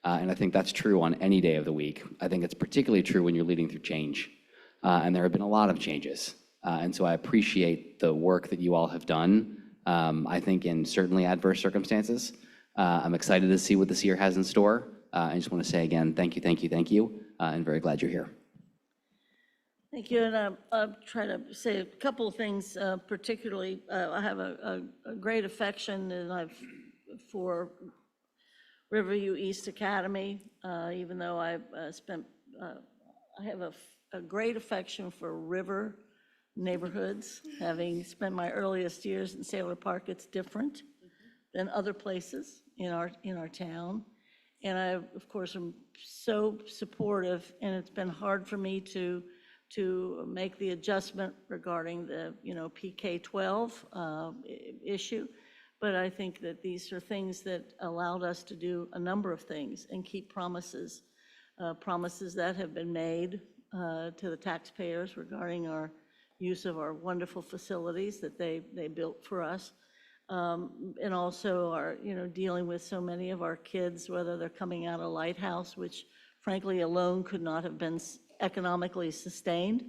And I think that's true on any day of the week. I think it's particularly true when you're leading through change. And there have been a lot of changes. And so I appreciate the work that you all have done, I think in certainly adverse circumstances. I'm excited to see what this year has in store. I just want to say again, thank you, thank you, thank you, and very glad you're here. Thank you, and I'll try to say a couple of things, particularly, I have a great affection for Riverview East Academy, even though I have a great affection for river neighborhoods. Having spent my earliest years in Sailor Park, it's different than other places in our town. And I, of course, am so supportive, and it's been hard for me to make the adjustment regarding the, PK-12 issue. But I think that these are things that allowed us to do a number of things and keep promises that have been made to the taxpayers regarding our use of our wonderful facilities that they built for us. And also are, dealing with so many of our kids, whether they're coming out of Lighthouse, which frankly alone could not have been economically sustained,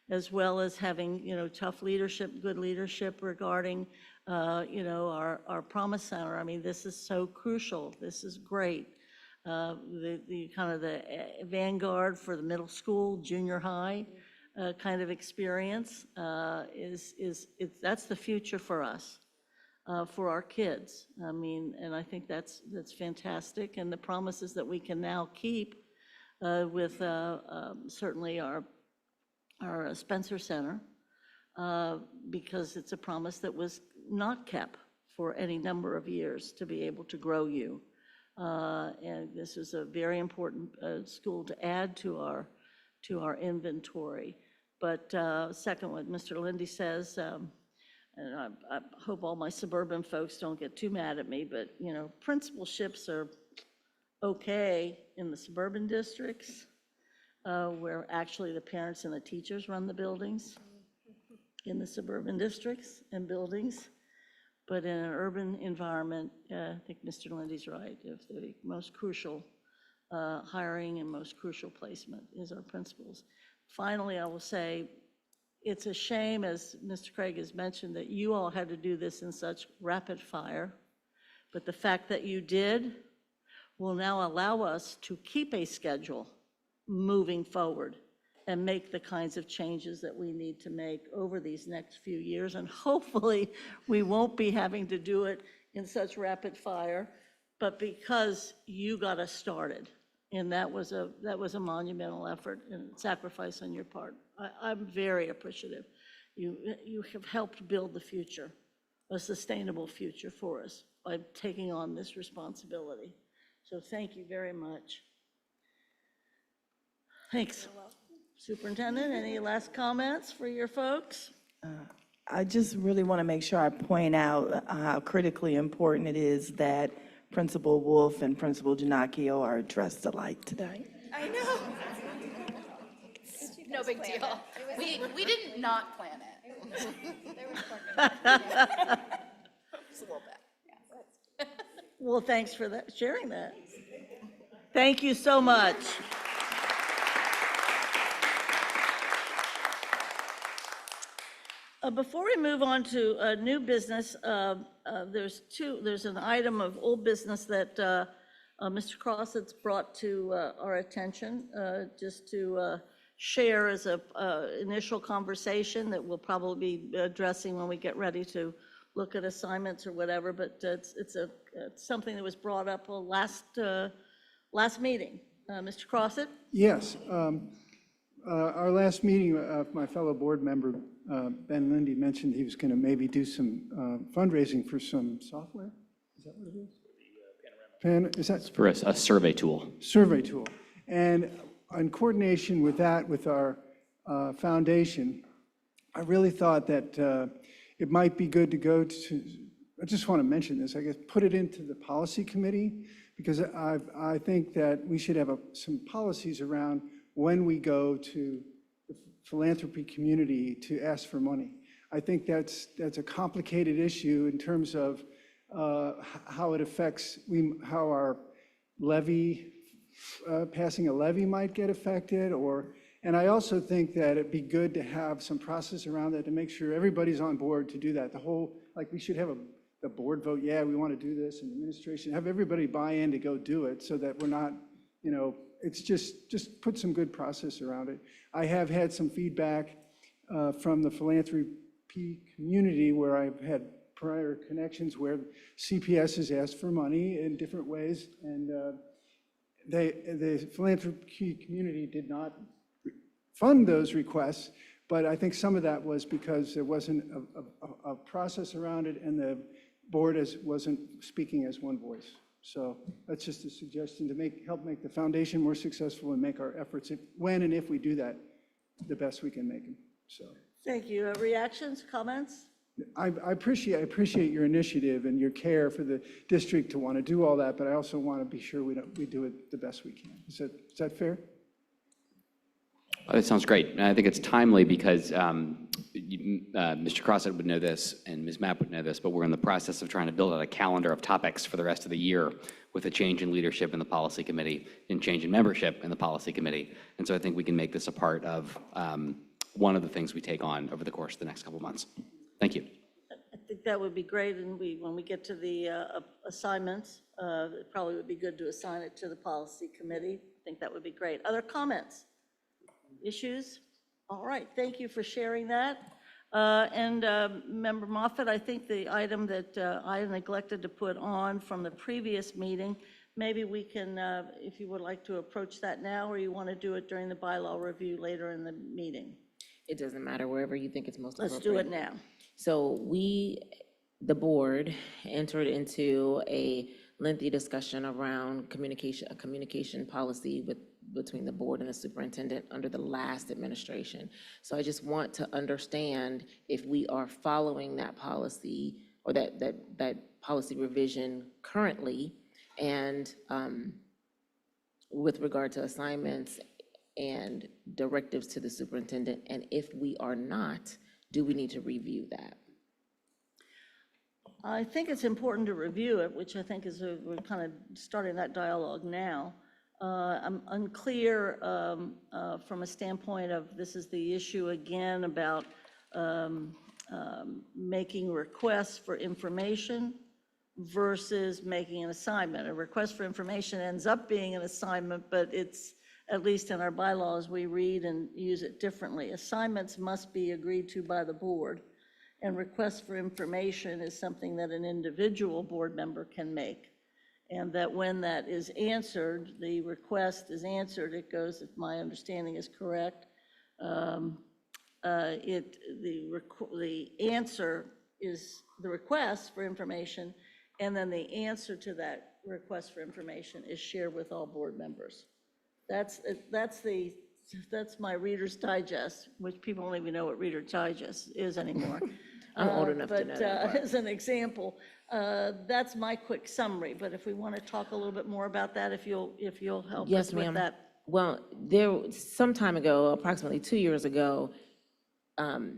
as well as having, tough leadership, good leadership regarding, our Promise Center. I mean, this is so crucial. This is great. The kind of the vanguard for the middle school, junior high kind of experience that's the future for us. For our kids. I mean, and I think that's fantastic. And the promises that we can now keep with certainly our Spencer Center, because it's a promise that was not kept for any number of years to be able to grow you. And this is a very important school to add to our inventory. But second, what Mr. Lindy says, and I hope all my suburban folks don't get too mad at me, but, principalships are okay in the suburban districts, where actually the parents and the teachers run the buildings in the suburban districts and buildings. but in an urban environment, I think Mr. Lindy's right, if the most crucial hiring and most crucial placement is our principals. Finally, I will say, it's a shame, as Mr. Craig has mentioned, that you all had to do this in such rapid fire, but the fact that you did will now allow us to keep a schedule moving forward and make the kinds of changes that we need to make over these next few years. And hopefully, we won't be having to do it in such rapid fire, but because you got us started. And that was a monumental effort and sacrifice on your part. I'm very appreciative. You have helped build the future, a sustainable future for us by taking on this responsibility. So thank you very much. Thanks. Superintendent, any last comments for your folks? I just really want to make sure I point out how critically important it is that Principal Wolf and Principal Ginocchio are dressed alike today. I know. No big deal. We did not plan it. Just a little bit. Well, thanks for that, sharing that. Thank you so much. Before we move on to new business, there's an item of old business that Mr. Crossett's brought to our attention, just to share as a initial conversation that we'll probably be addressing when we get ready to look at assignments or whatever, but it's something that was brought up last meeting. Mr. Crossett? Yes. Our last meeting, my fellow board member, Ben Lindy, mentioned he was going to maybe do some fundraising for some software. Is that what it is? Is that For a survey tool. survey tool? And in coordination with that, with our foundation, I really thought that it might be good to go to, I just want to mention this, I guess, put it into the policy committee, because I think that we should have some policies around when we go to the philanthropy community to ask for money. I think that's a complicated issue in terms of how it affects, how our levy, passing a levy might get affected, and I also think that it'd be good to have some process around that to make sure everybody's on board to do that. Like we should have the board vote, yeah, we want to do this, and administration, have everybody buy in to go do it so that we're not, it's just put some good process around it. I have had some feedback from the philanthropy community where I've had prior connections where CPS has asked for money in different ways, and the philanthropy community did not fund those requests, but I think some of that was because there wasn't a process around it, and the board wasn't speaking as one voice. So that's just a suggestion to help make the foundation more successful and make our efforts, when and if we do that, the best we can make them. So Thank you. Reactions, comments? I appreciate your initiative and your care for the district to want to do all that, but I also want to be sure we do it the best we can. Is that fair? Oh, that sounds great. And I think it's timely because Mr. Crossett would know this and Ms. Mapp would know this, but we're in the process of trying to build out a calendar of topics for the rest of the year with a change in leadership in the policy committee and change in membership in the policy committee. And so I think we can make this a part of one of the things we take on over the course of the next couple of months. Thank you. I think that would be great, and when we get to the assignments, it probably would be good to assign it to the policy committee. I think that would be great. Other comments? Issues? All right, thank you for sharing that. And Member Moffett, I think the item that I neglected to put on from the previous meeting, maybe we can, if you would like to approach that now, or you want to do it during the bylaw review later in the meeting. It doesn't matter, wherever you think it's most appropriate. Let's do it now. So the board, entered into a lengthy discussion around a communication policy between the board and the superintendent under the last administration. So I just want to understand if we are following that policy or that policy revision currently, and with regard to assignments and directives to the superintendent, and if we are not, do we need to review that? I think it's important to review it, which I think is, we're kind of starting that dialogue now. I'm unclear from a standpoint of, this is the issue again about making requests for information versus making an assignment. A request for information ends up being an assignment, but it's, at least in our bylaws, we read and use it differently. Assignments must be agreed to by the board, and requests for information is something that an individual board member can make. And that when that is answered, the request is answered, it goes, if my understanding is correct, the answer is the request for information, and then the answer to that request for information is shared with all board members. That's my Reader's Digest, which people don't even know what Reader's Digest is anymore. I'm old enough to know that But part. as an example, that's my quick summary, but if we want to talk a little bit more about that, if you'll help us Yes, with ma'am. that. Well, some time ago, approximately 2 years ago,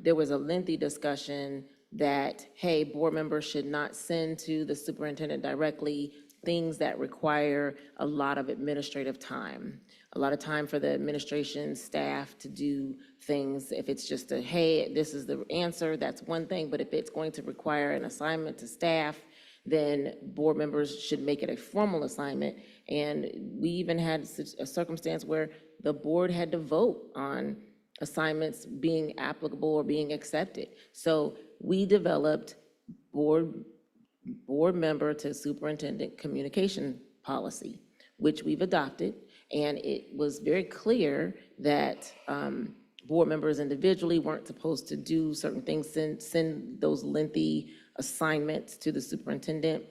there was a lengthy discussion that, hey, board members should not send to the superintendent directly things that require a lot of administrative time, a lot of time for the administration staff to do things. If it's just a, hey, this is the answer, that's one thing, but if it's going to require an assignment to staff, then board members should make it a formal assignment. And we even had a circumstance where the board had to vote on assignments being applicable or being accepted. So we developed board member to superintendent communication policy, which we've adopted. And it was very clear that board members individually weren't supposed to do certain things, send those lengthy assignments to the superintendent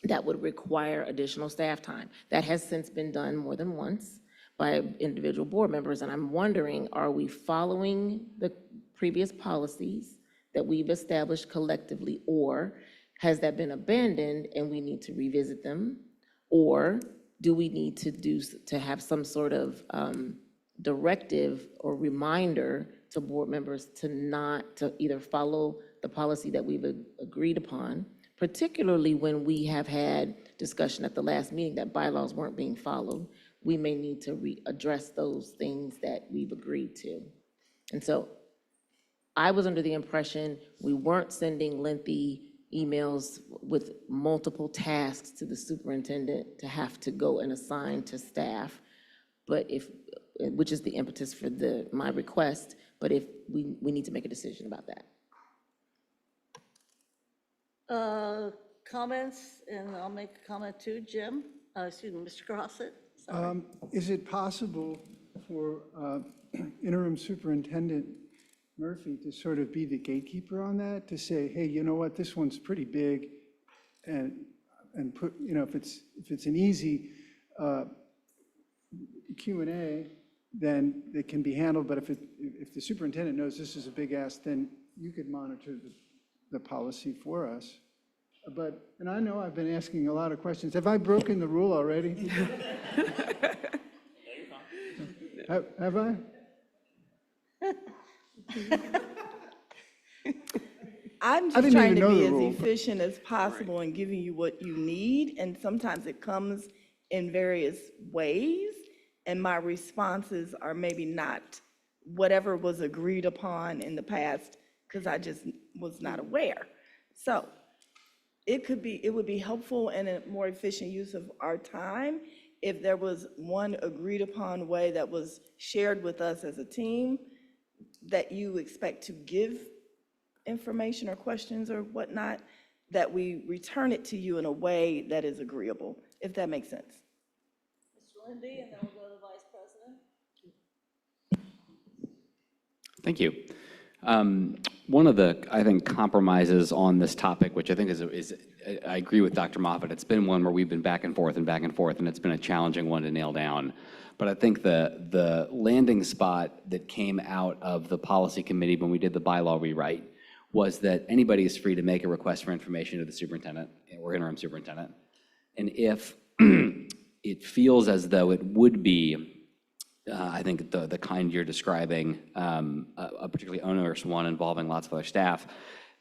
that would require additional staff time. That has since been done more than once by individual board members. And I'm wondering, are we following the previous policies that we've established collectively, or has that been abandoned and we need to revisit them? Or do we need to have some sort of directive or reminder to board members to either follow the policy that we've agreed upon, particularly when we have had discussion at the last meeting that bylaws weren't being followed? We may need to address those things that we've agreed to. And so I was under the impression we weren't sending lengthy emails with multiple tasks to the superintendent to have to go and assign to staff, which is the impetus for my request, but if we need to make a decision about that. Comments, and I'll make a comment too, Jim, excuse me, Mr. Crossett, sorry. Is it possible for interim superintendent Murphy to sort of be the gatekeeper on that, to say, hey, you know what, this one's pretty big, and put, you know, if it's an easy Q&A, then it can be handled, but if the superintendent knows this is a big ask, then you could monitor the policy for us. And I know I've been asking a lot of questions. Have I broken the rule already? Have I? I'm just trying to be as efficient as possible in giving you what you need, and sometimes it comes in various ways, and my responses are maybe not whatever was agreed upon in the past, because I just was not aware. So it would be helpful and a more efficient use of our time if there was one agreed upon way that was shared with us as a team that you expect to give information or questions or whatnot, that we return it to you in a way that is agreeable, if that makes sense. Mr. Lindy, and then we'll go to the Vice President. Thank you. One of the, I think, compromises on this topic, which I think is I agree with Dr. Moffitt, it's been one where we've been back and forth, and it's been a challenging one to nail down. But I think the landing spot that came out of the policy committee when we did the bylaw rewrite was that anybody is free to make a request for information to the superintendent or interim superintendent. And if it feels as though it would be, I think the kind you're describing, a particularly onerous one involving lots of other staff,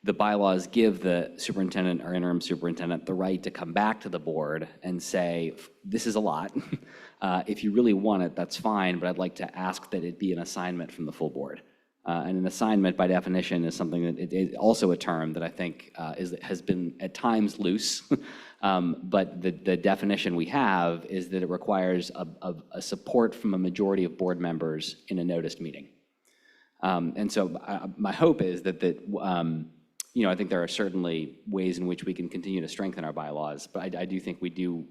the bylaws give the superintendent or interim superintendent the right to come back to the board and say, this is a lot. If you really want it, that's fine, but I'd like to ask that it be an assignment from the full board. And an assignment, by definition, is something that it is also a term that I think has been at times loose. But the definition we have is that it requires a support from a majority of board members in a noticed meeting. And so my hope is that I think there are certainly ways in which we can continue to strengthen our bylaws, but I do think we do,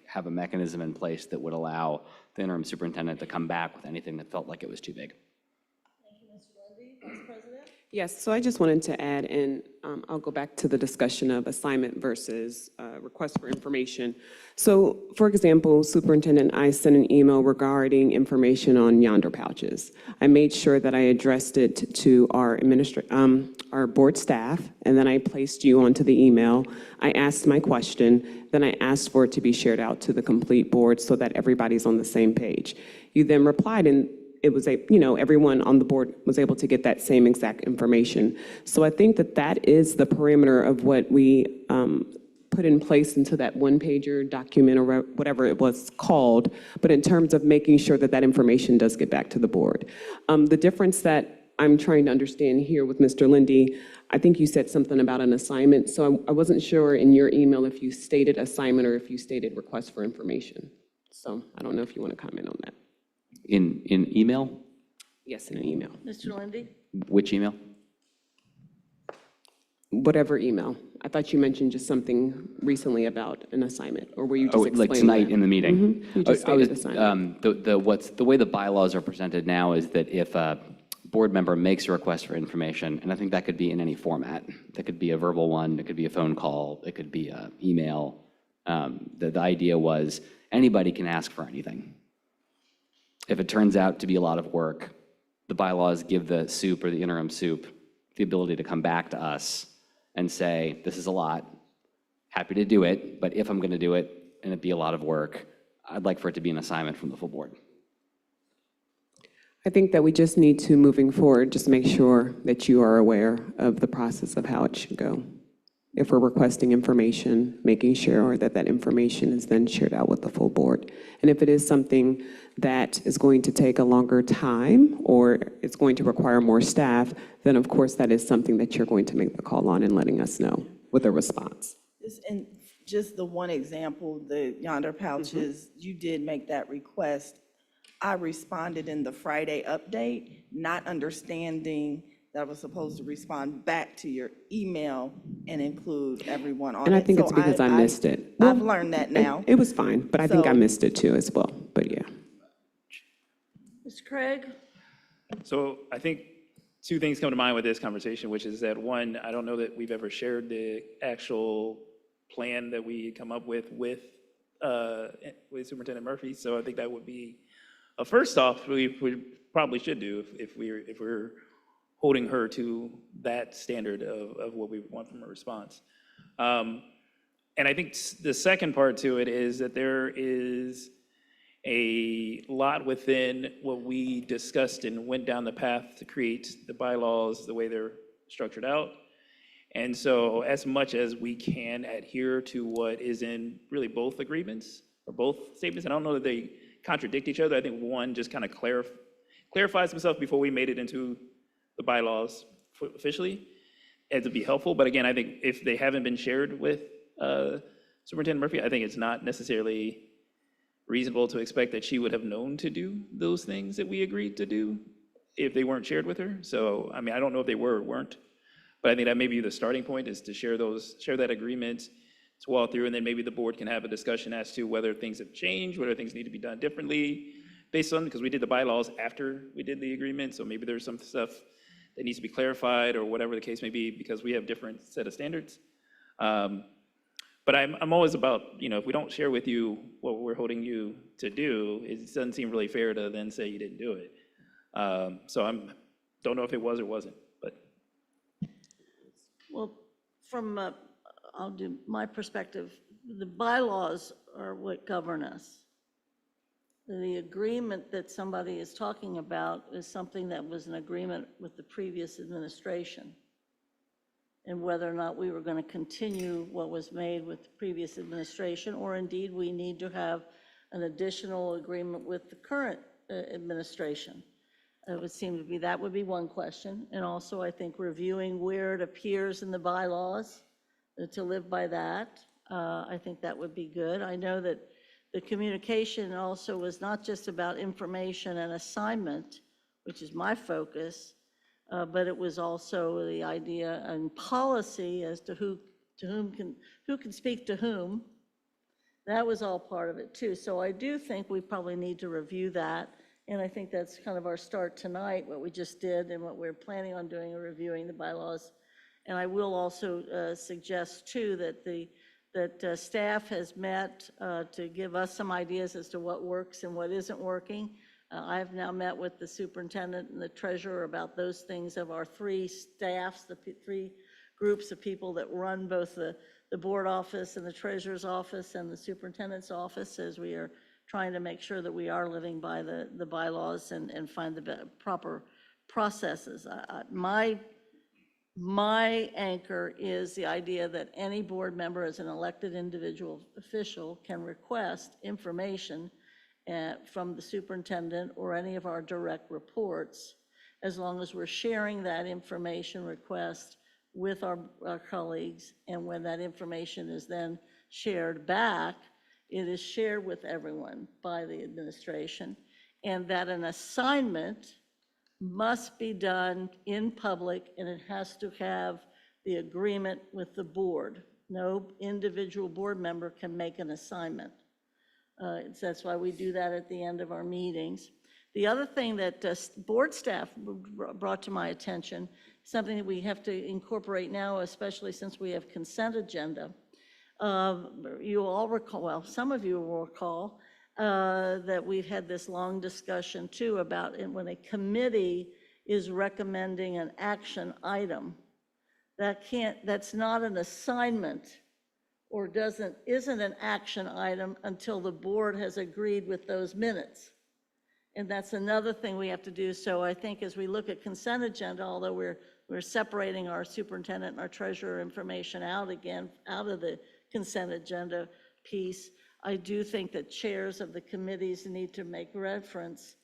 have a mechanism in place that would allow the interim superintendent to come back with anything that felt like it was too big. Thank you, Mr. Lundy. Vice President? Yes, so I just wanted to add, and I'll go back to the discussion of assignment versus request for information. So, for example, Superintendent, I sent an email regarding information on yonder pouches. I made sure that I addressed it to our our board staff, and then I placed you onto the email. I asked my question, then I asked for it to be shared out to the complete board so that everybody's on the same page. You then replied, and it was everyone on the board was able to get that same exact information. So I think that is the parameter of what we put in place into that one-pager document or whatever it was called, but in terms of making sure that information does get back to the board. The difference that I'm trying to understand here with Mr. Lindy, I think you said something about an assignment, so I wasn't sure in your email if you stated assignment or if you stated request for information. So I don't know if you want to comment on that. In email? Yes, in an email. Mr. Lundy. Which email? Whatever email. I thought you mentioned just something recently about an assignment, or were you just explaining Like tonight that? in the meeting? You just stated assignment. The way the bylaws are presented now is that if a board member makes a request for information, and I think that could be in any format. That could be a verbal one, it could be a phone call, it could be an email. The idea was anybody can ask for anything. If it turns out to be a lot of work, the bylaws give the soup or the interim soup the ability to come back to us and say, this is a lot, happy to do it, but if I'm going to do it and it be a lot of work, I'd like for it to be an assignment from the full board. I think that we just need to, moving forward, just make sure that you are aware of the process of how it should go. If we're requesting information, making sure that information is then shared out with the full board. And if it is something that is going to take a longer time or it's going to require more staff, then of course that is something that you're going to make the call on and letting us know with a response. And just the one example, the yonder pouches, you did make that request. I responded in the Friday update, not understanding that I was supposed to respond back to your email and include everyone on it. And I think it's So because I missed it. I've learned that now. It was fine, but I think I So- missed it too as well, but yeah. Mr. Craig? So I think two things come to mind with this conversation, which is that one, I don't know that we've ever shared the actual plan that we come up with Superintendent Murphy. So I think that would be first off, we probably should do if we're holding her to that standard of what we want from a response. And I think the second part to it is that there is a lot within what we discussed and went down the path to create the bylaws the way they're structured out. And so as much as we can adhere to what is in really both agreements or both statements, I don't know that they contradict each other. I think one just kind of clarifies himself before we made it into the bylaws officially, and to be helpful. But again, I think if they haven't been shared with Superintendent Murphy, I think it's not necessarily reasonable to expect that she would have known to do those things that we agreed to do if they weren't shared with her. So, I mean, I don't know if they were or weren't, but I think that may be the starting point is to share that agreement, to walk through, and then maybe the board can have a discussion as to whether things have changed, whether things need to be done differently based on, because we did the bylaws after we did the agreement, so maybe there's some stuff that needs to be clarified or whatever the case may be because we have different set of standards. But I'm always about, if we don't share with you what we're holding you to do, it doesn't seem really fair to then say you didn't do it. So don't know if it was or wasn't, but. Well, from, I'll do my perspective, the bylaws are what govern us. The agreement that somebody is talking about is something that was an agreement with the previous administration. and whether or not we were going to continue what was made with the previous administration, or indeed we need to have an additional agreement with the current administration. It would seem to be, that would be one question. And also, I think reviewing where it appears in the bylaws, to live by that. I think that would be good. I know that the communication also was not just about information and assignment, which is my focus, but it was also the idea and policy as to who can speak to whom. That was all part of it too. So I do think we probably need to review that. And I think that's kind of our start tonight, what we just did and what we're planning on doing, reviewing the bylaws. And I will also suggest too that staff has met to give us some ideas as to what works and what isn't working. I have now met with the superintendent and the treasurer about those things of our three staffs, the three groups of people that run both the board office and the treasurer's office and the superintendent's office, as we are trying to make sure that we are living by the bylaws and find the proper processes. My anchor is the idea that any board member as an elected individual official can request information from the superintendent or any of our direct reports, as long as we're sharing that information request with our colleagues. And when that information is then shared back, it is shared with everyone by the administration, and that an assignment must be done in public, and it has to have the agreement with the board. No individual board member can make an assignment. That's why we do that at the end of our meetings. The other thing that board staff brought to my attention, something that we have to incorporate now, especially since we have consent agenda. You all recall, well, some of you will recall, that we've had this long discussion too about when a committee is recommending an action item, that's not an assignment or isn't an action item until the board has agreed with those minutes. And that's another thing we have to do. So I think as we look at consent agenda, although we're separating our superintendent and our treasurer information out again, out of the consent agenda piece, I do think that chairs of the committees need to make reference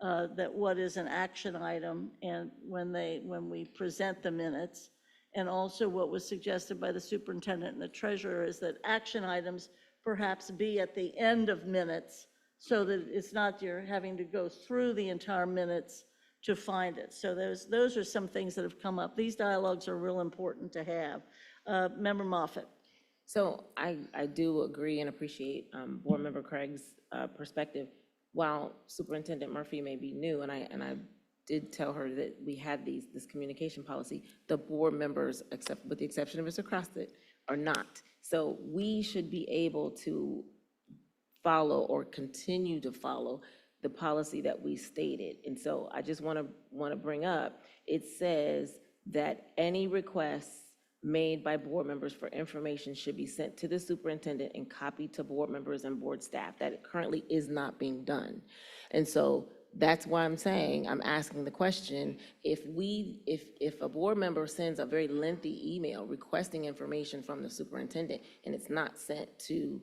that what is an action item and when we present the minutes. And also what was suggested by the superintendent and the treasurer is that action items perhaps be at the end of minutes, so that it's not you're having to go through the entire minutes to find it. So those are some things that have come up. These dialogues are real important to have. Member Moffett. So I do agree and appreciate Board Member Craig's perspective. While Superintendent Murphy may be new, and I did tell her that we had this communication policy, the board members, except with the exception of Mr. Crosset, are not. So we should be able to follow or continue to follow the policy that we stated. And so I just want to bring up, it says that any requests made by board members for information should be sent to the superintendent and copied to board members and board staff. That currently is not being done. And so that's why I'm asking the question, if a board member sends a very lengthy email requesting information from the superintendent and it's not sent to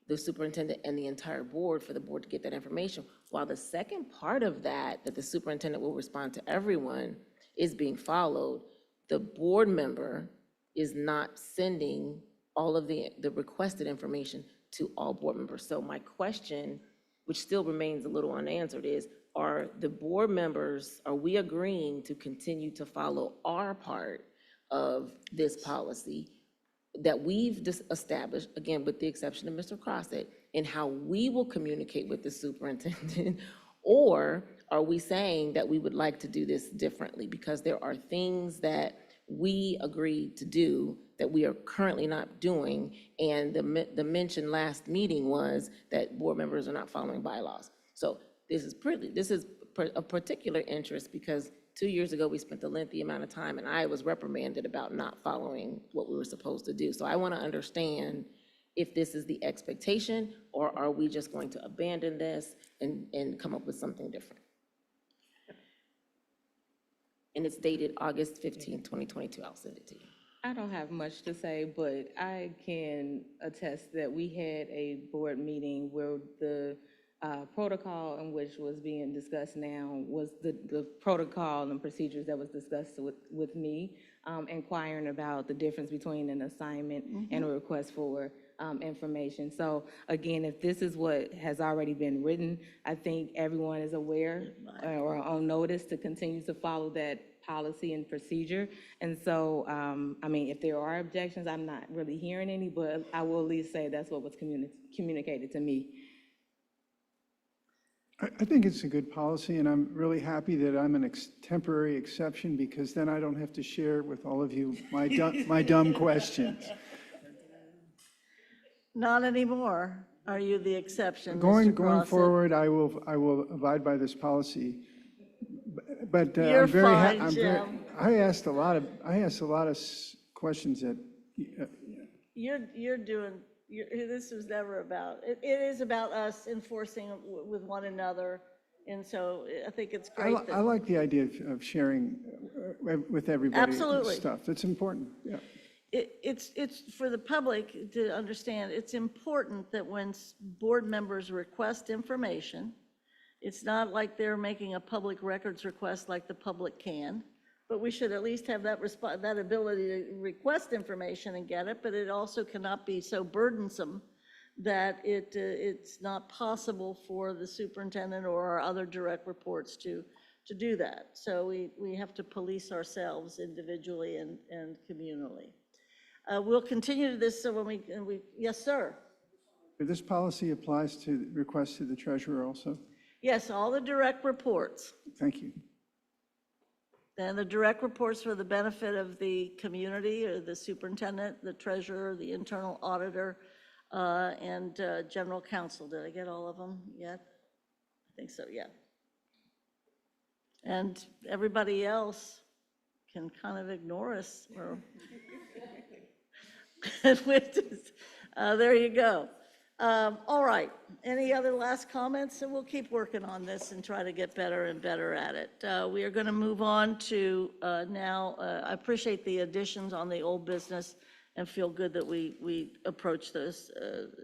the superintendent and the entire board for the board to get that information, while the second part of that the superintendent will respond to everyone, is being followed, the board member is not sending all of the requested information to all board members. So my question, which still remains a little unanswered, is, are the board members, are we agreeing to continue to follow our part of this policy that we've just established, again, with the exception of Mr. Crosset, in how we will communicate with the superintendent? Or are we saying that we would like to do this differently because there are things that we agreed to do that we are currently not doing, and the mention last meeting was that board members are not following bylaws? So this is of particular interest because 2 years ago we spent a lengthy amount of time and I was reprimanded about not following what we were supposed to do. So I want to understand if this is the expectation, or are we just going to abandon this and come up with something different? And it's dated August 15, 2022. I'll send it to you. I don't have much to say, but I can attest that we had a board meeting where the protocol in which was being discussed now was the protocol and procedures that was discussed with me, inquiring about the difference between an assignment and a request for information. So again, if this is what has already been written, I think everyone is aware or on notice to continue to follow that policy and procedure. And so, I mean, if there are objections, I'm not really hearing any, but I will at least say that's what was communicated to me. I think it's a good policy, and I'm really happy that I'm an temporary exception, because then I don't have to share with all of you my dumb questions. Not anymore. Are you the exception, Going Mr. Crossett? forward, I will abide by this policy. But You're I'm very fine, Jim. I asked a lot of questions that You're doing, this was never about, it is about us enforcing with one another, and so I think it's great I that, like the idea of sharing with everybody. Absolutely. Stuff. That's important. Yeah. it's for the public to understand, it's important that when board members request information, it's not like they're making a public records request like the public can, but we should at least have that ability to request information and get it, but it also cannot be so burdensome that it's not possible for the superintendent or our other direct reports to do that. So we have to police ourselves individually and communally. We'll continue this, so when we yes, sir. This policy applies to requests to the treasurer also? Yes, all the direct reports. Thank you. And the direct reports for the benefit of the community, or the superintendent, the treasurer, the internal auditor, and general counsel. Did I get all of them yet? I think so, yeah. And everybody else can kind of ignore us. Or there you go. All right, any other last comments? And we'll keep working on this and try to get better and better at it. We are going to move on to now, I appreciate the additions on the old business and feel good that we approach this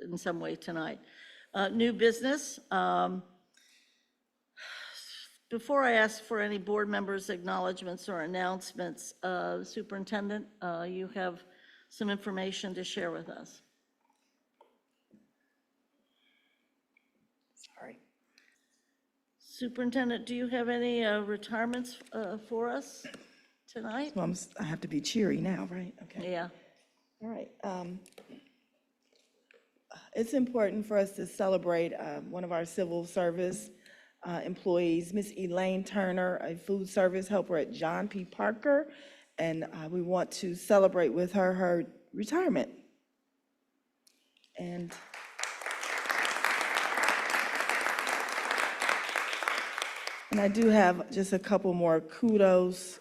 in some way tonight. New business. Before I ask for any board members' acknowledgements or announcements, Superintendent, you have some information to share with us. Superintendent, do you have any retirements for us tonight? Well, I have to be cheery now, right? Okay. Yeah. All right. It's important for us to celebrate one of our civil service employees, Miss Elaine Turner, a food service helper at John P. Parker, and we want to celebrate with her retirement. And I do have just a couple more kudos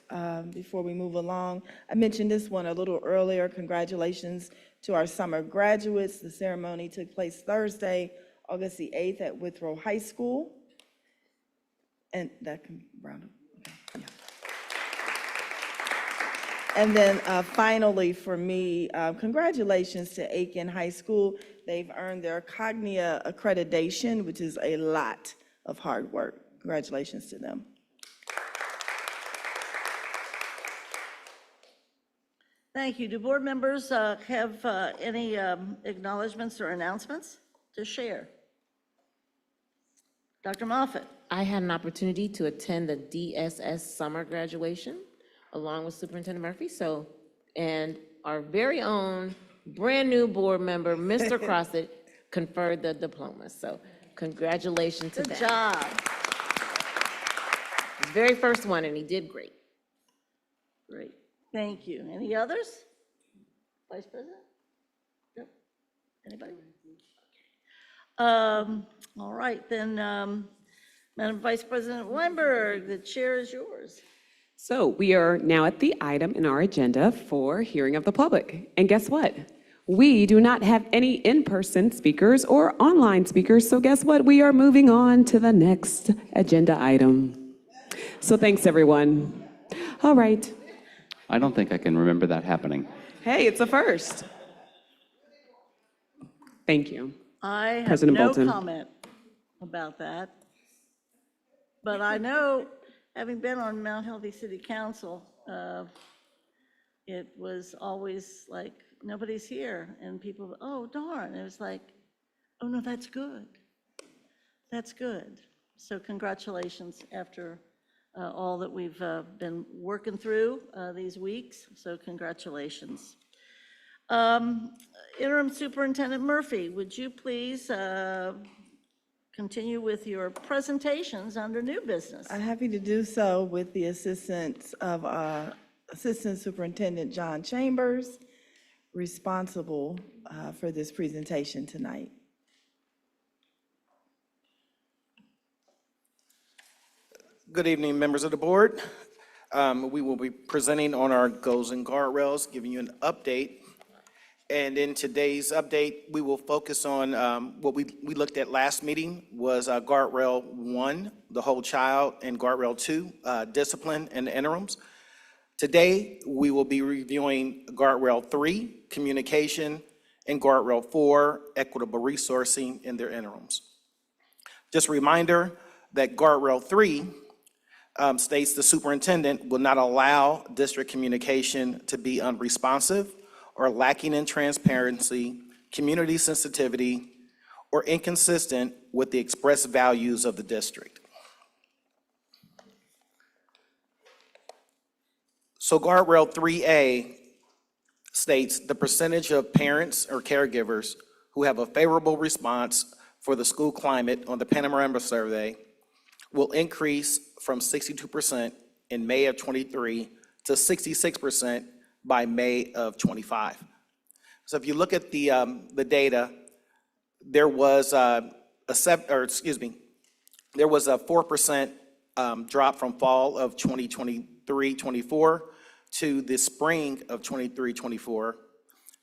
before we move along. I mentioned this one a little earlier. Congratulations to our summer graduates. The ceremony took place Thursday, August the 8th at Withrow High School. And that can round up. Okay. Yeah. And then finally for me, congratulations to Aiken High School. They've earned their Cognia accreditation, which is a lot of hard work. Congratulations to them. Thank you. Do board members have any acknowledgements or announcements to share? Dr. Moffitt. I had an opportunity to attend the DSS summer graduation along with Superintendent Murphy. And our very own brand new board member, Mr. Crossett, conferred the diploma. So congratulations to them. Good job. His very first one, and he did great. Great. Thank you. Any others? Vice President? Yep. Anybody? All right, then, Madam Vice President Weinberg, the chair is yours. So we are now at the item in our agenda for hearing of the public. And guess what? We do not have any in-person speakers or online speakers, so guess what? We are moving on to the next agenda item. So thanks, everyone. All right. I don't think I can remember that happening. Hey, it's a first. Thank you. I have President no Bolton. comment about that. But I know, having been on Mount Healthy City Council, it was always like, nobody's here, and people, oh darn, it was like, oh no, that's good. That's good. So congratulations after all that we've been working through these weeks, so congratulations. Interim Superintendent Murphy, would you please continue with your presentations under new business? I'm happy to do so with the assistance of Assistant Superintendent John Chambers, responsible for this presentation tonight. Good evening, members of the board. We will be presenting on our goals and guardrails, giving you an update. And in today's update, we will focus on what we looked at last meeting was guardrail 1, the whole child, and guardrail 2, discipline and interims. Today, we will be reviewing guardrail 3, communication, and guardrail 4, equitable resourcing in their interims. Just a reminder that guardrail 3 states the superintendent will not allow district communication to be unresponsive or lacking in transparency, community sensitivity, or inconsistent with the expressed values of the district. So guardrail 3A states the percentage of parents or caregivers who have a favorable response for the school climate on the Panorama survey will increase from 62% in May of 23 to 66% by May of 25. So if you look at the data, there was a 4% drop from fall of 2023-24 to the spring of 23-24.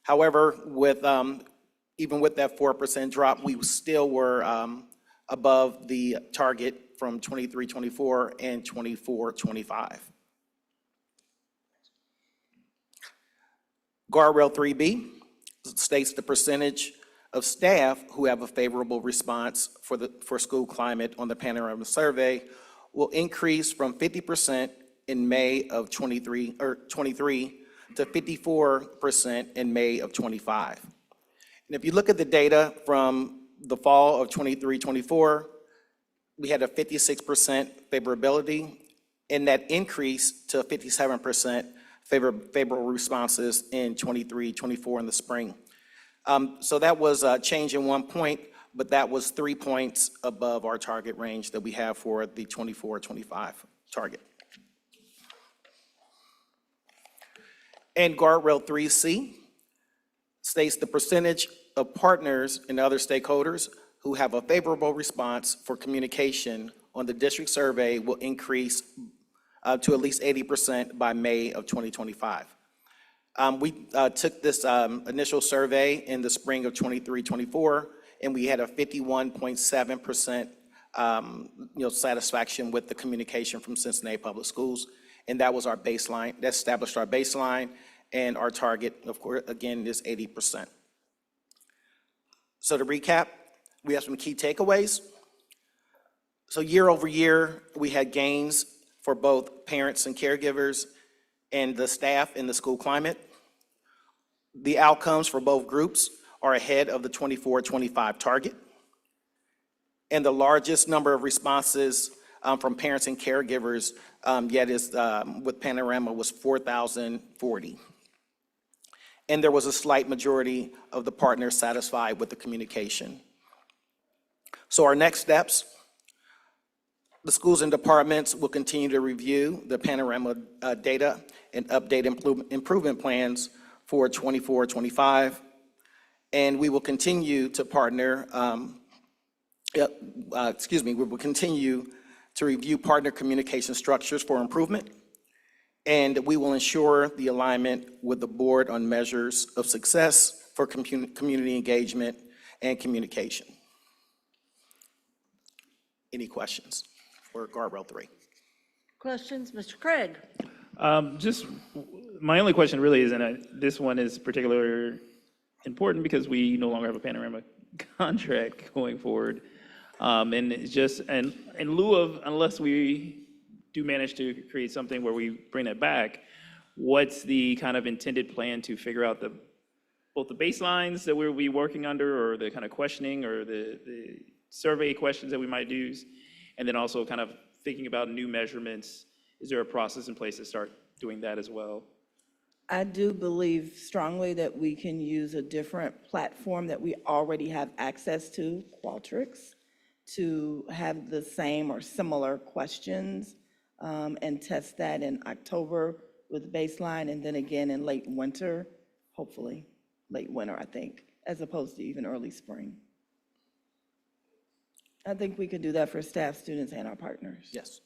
However, even with that 4% drop, we still were above the target from 23-24 and 24-25. Guardrail 3B states the percentage of staff who have a favorable response for school climate on the Panorama survey will increase from 50% in May of 23 to 54% in May of 25. And if you look at the data from the fall of 23-24, we had a 56% favorability, and that increased to 57% favorable responses in 23-24 in the spring. So that was a change in 1 point, but that was 3 points above our target range that we have for the 24-25 target. And guardrail 3C states the percentage of partners and other stakeholders who have a favorable response for communication on the district survey will increase to at least 80% by May of 2025. We took this initial survey in the spring of 23-24, and we had a 51.7% satisfaction with the communication from Cincinnati Public Schools, and that was our baseline. That established our baseline, and our target, of course, again, is 80%. So to recap, we have some key takeaways. So year over year, we had gains for both parents and caregivers and the staff in the school climate. The outcomes for both groups are ahead of the 24-25 target. And the largest number of responses from parents and caregivers yet is with Panorama was 4,040. And there was a slight majority of the partners satisfied with the communication. So our next steps, the schools and departments will continue to review the Panorama data and update improvement plans for 24-25. And we will continue to partner, we will continue to review partner communication structures for improvement. And we will ensure the alignment with the board on measures of success for community engagement and communication. Any questions for guardrail 3? Questions, Mr. Craig? Just my only question really is, and this one is particularly important because we no longer have a Panorama contract going forward. And it's just, and in lieu of, unless we do manage to create something where we bring it back, what's the kind of intended plan to figure out both the baselines that we'll be working under, or the kind of questioning, or the survey questions that we might use, and then also kind of thinking about new measurements? Is there a process in place to start doing that as well? I do believe strongly that we can use a different platform that we already have access to, Qualtrics, to have the same or similar questions, and test that in October with baseline, and then again in late winter, hopefully, late winter, I think, as opposed to even early spring. I think we could do that for staff, students, and our partners. Yes.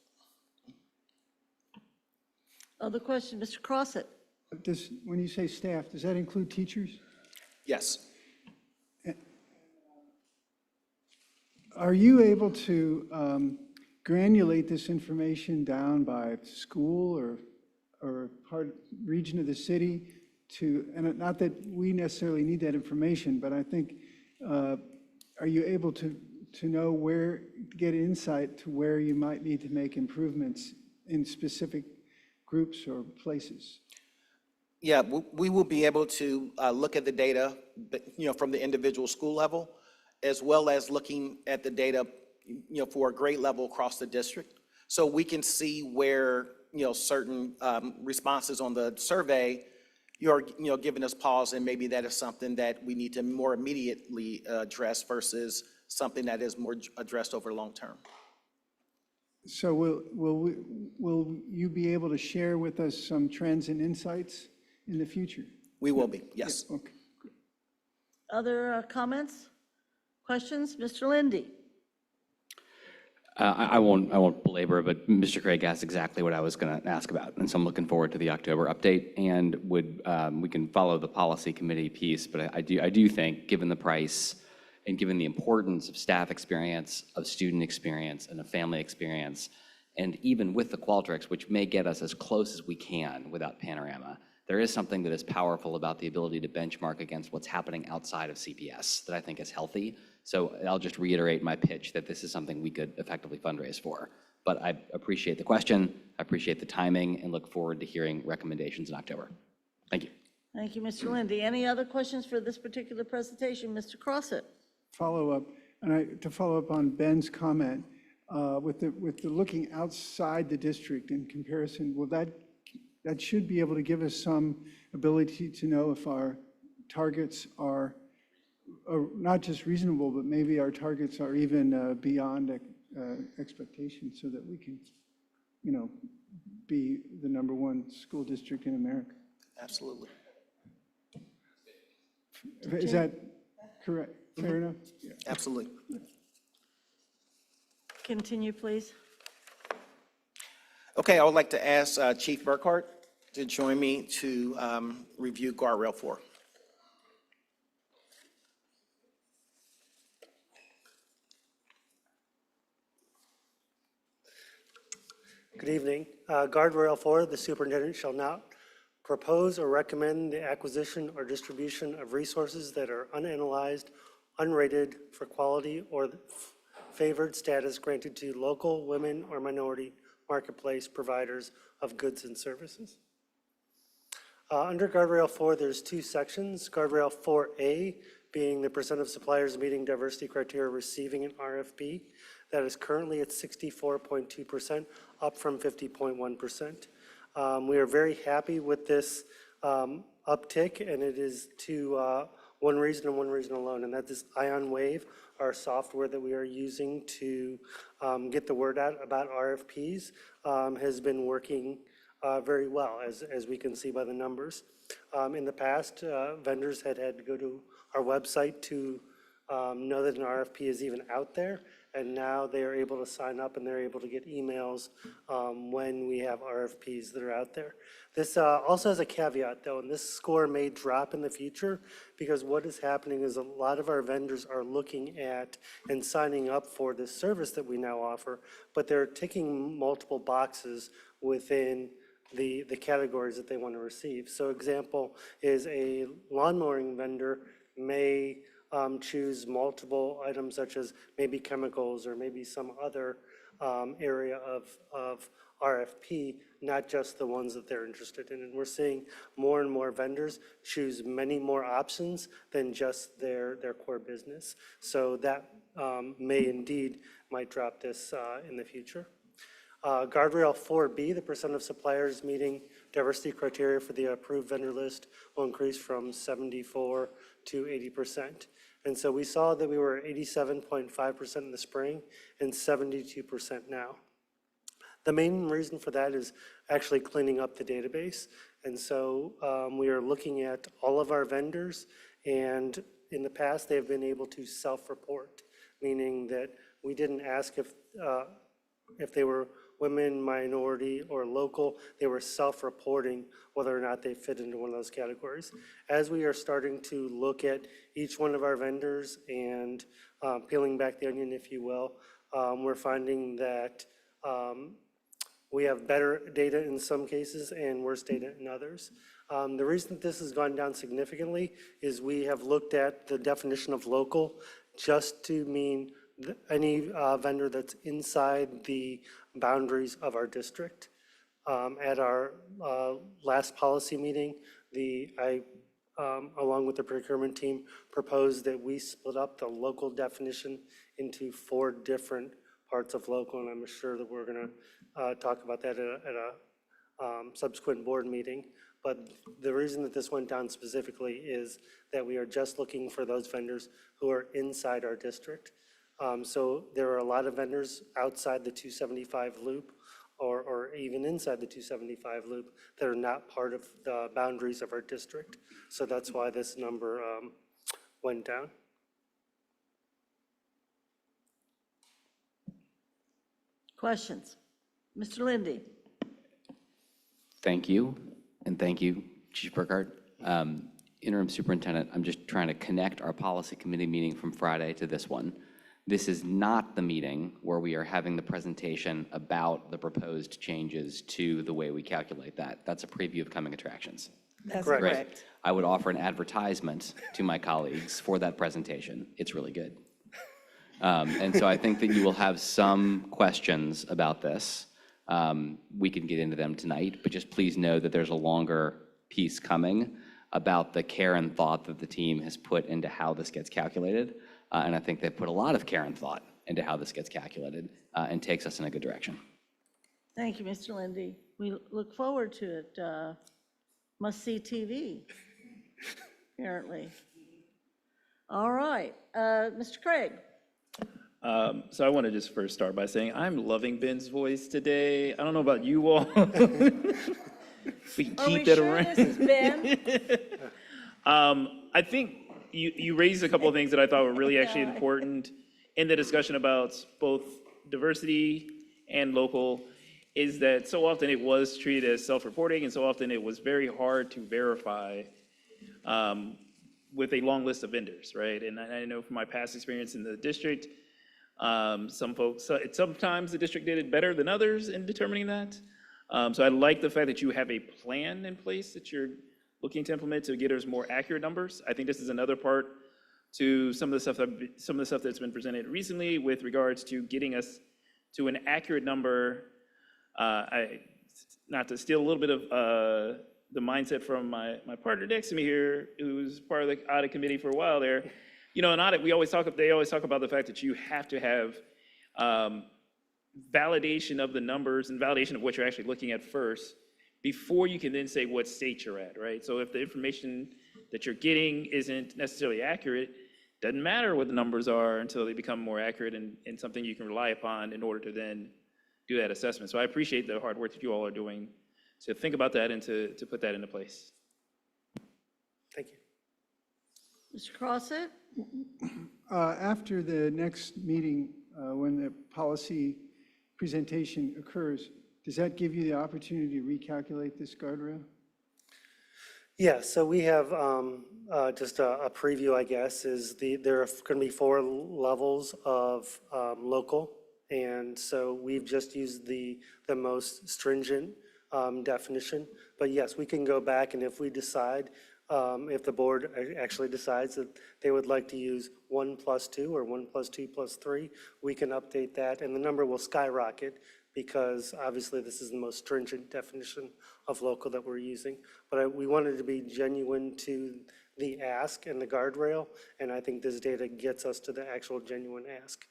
Other question, Mr. Crossett? When you say staff, does that include teachers? Yes. Are you able to granulate this information down by school or region of the city to, and not that we necessarily need that information, but I think, are you able to know where, get insight to where you might need to make improvements in specific groups or places? Yeah, we will be able to look at the data, from the individual school level, as well as looking at the data, for a grade level across the district. So we can see where, certain responses on the survey, you're, giving us pause, and maybe that is something that we need to more immediately address versus something that is more addressed over long term. So will you be able to share with us some trends and insights in the future? We will be, yes. Okay. Other comments, questions? Mr. Lindy? I won't belabor, but Mr. Craig asked exactly what I was going to ask about, and so I'm looking forward to the October update, and we can follow the policy committee piece, but I do think, given the price and given the importance of staff experience, of student experience, and of family experience, and even with the Qualtrics, which may get us as close as we can without Panorama, there is something that is powerful about the ability to benchmark against what's happening outside of CPS that I think is healthy. So I'll just reiterate my pitch that this is something we could effectively fundraise for. But I appreciate the question, I appreciate the timing, and look forward to hearing recommendations in October. Thank you. Thank you, Mr. Lindy. Any other questions for this particular presentation? Mr. Crossett? Follow up, and to follow up on Ben's comment, with the looking outside the district in comparison, will that should be able to give us some ability to know if our targets are not just reasonable, but maybe our targets are even beyond expectations, so that we can, be the #1 school district in America. Absolutely. Is that correct? Fair enough? Yeah. Absolutely. Continue, please. Okay, I would like to ask Chief Burkhart to join me to review Guardrail 4. Good evening. Guardrail 4, the superintendent shall not propose or recommend the acquisition or distribution of resources that are unanalyzed, unrated for quality, or favored status granted to local, women, or minority marketplace providers of goods and services. Under Guardrail 4, there's 2 sections. Guardrail 4A being the percent of suppliers meeting diversity criteria receiving an RFP. That is currently at 64.2%, up from 50.1%. We are very happy with this uptick, and it is to one reason and one reason alone, and that is Ion Wave, our software that we are using to get the word out about RFPs, has been working very well, as we can see by the numbers. In the past, vendors had to go to our website to know that an RFP is even out there, and now they are able to sign up and they're able to get emails when we have RFPs that are out there. This also has a caveat though, and this score may drop in the future because what is happening is a lot of our vendors are looking at and signing up for this service that we now offer, but they're ticking multiple boxes within the categories that they want to receive. So example is a lawn mowing vendor may choose multiple items such as maybe chemicals or maybe some other area of RFP, not just the ones that they're interested in. And we're seeing more and more vendors choose many more options than just their core business. So that may indeed might drop this in the future. Guardrail 4B, the percent of suppliers meeting diversity criteria for the approved vendor list will increase from 74 to 80%. And so we saw that we were 87.5% in the spring and 72% now. The main reason for that is actually cleaning up the database. And so we are looking at all of our vendors, and in the past, they've been able to self-report, meaning that we didn't ask if they were women, minority, or local. They were self-reporting whether or not they fit into one of those categories. As we are starting to look at each one of our vendors and peeling back the onion, if you will, we're finding that we have better data in some cases and worse data in others. The reason that this has gone down significantly is we have looked at the definition of local just to mean any vendor that's inside the boundaries of our district. At our last policy meeting, I, along with the procurement team, proposed that we split up the local definition into 4 different parts of local, and I'm sure that we're going to talk about that at a subsequent board meeting. But the reason that this went down specifically is that we are just looking for those vendors who are inside our district. So there are a lot of vendors outside the 275 loop or even inside the 275 loop that are not part of the boundaries of our district. So that's why this number went down. Questions? Mr. Lindy? Thank you, and thank you, Chief Burkhardt. Interim Superintendent, I'm just trying to connect our policy committee meeting from Friday to this one. This is not the meeting where we are having the presentation about the proposed changes to the way we calculate that. That's a preview of coming attractions. That's Correct. correct. I would offer an advertisement to my colleagues for that presentation. It's really good. And so I think that you will have some questions about this. We can get into them tonight, but just please know that there's a longer piece coming about the care and thought that the team has put into how this gets calculated. And I think they've put a lot of care and thought into how this gets calculated and takes us in a good direction. Thank you, Mr. Lindy. We look forward to it. Must-see TV, apparently. All right, Mr. Craig. So I want to just first start by saying I'm loving Ben's voice today. I don't know about you all. We can keep that around. This is Ben? I think you raised a couple of things that I thought were really actually important in the discussion about both diversity and local, is that so often it was treated as self-reporting, and so often it was very hard to verify with a long list of vendors, right? And I know from my past experience in the district, sometimes the district did it better than others in determining that. So I like the fact that you have a plan in place that you're looking to implement to get us more accurate numbers. I think this is another part to some of the stuff that's been presented recently with regards to getting us to an accurate number. Not to steal a little bit of the mindset from my partner next to me here, who's part of the audit committee for a while there. You know, in audit, they always talk about the fact that you have to have validation of the numbers and validation of what you're actually looking at first before you can then say what state you're at, right? So if the information that you're getting isn't necessarily accurate, doesn't matter what the numbers are until they become more accurate and something you can rely upon in order to then do that assessment. So I appreciate the hard work that you all are doing to think about that and to put that into place. Thank you. Mr. Crossett? After the next meeting, when the policy presentation occurs, does that give you the opportunity to recalculate this guardrail? Yeah, so we have just a preview, I guess, there are going to be 4 levels of local. And so we've just used the most stringent definition. But yes, we can go back, and if we decide, if the board actually decides that they would like to use 1+2 or 1+2+3, we can update that, and the number will skyrocket because obviously this is the most stringent definition of local that we're using. But we wanted to be genuine to the ask and the guardrail, and I think this data gets us to the actual genuine ask.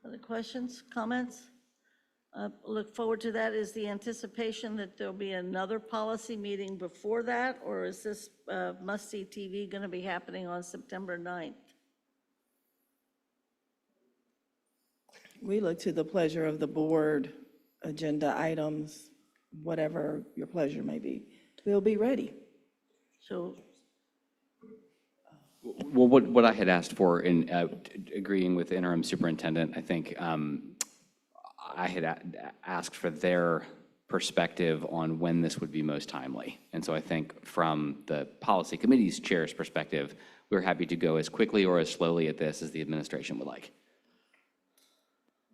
Other questions, comments? Look forward to that. Is the anticipation that there'll be another policy meeting before that, or is this must-see TV going to be happening on September 9th? We look to the pleasure of the board, agenda items, whatever your pleasure may be. We'll be ready. So, Well, what I had asked for in agreeing with the interim superintendent, I think I had asked for their perspective on when this would be most timely. And so I think from the policy committee's chair's perspective, we're happy to go as quickly or as slowly at this as the administration would like.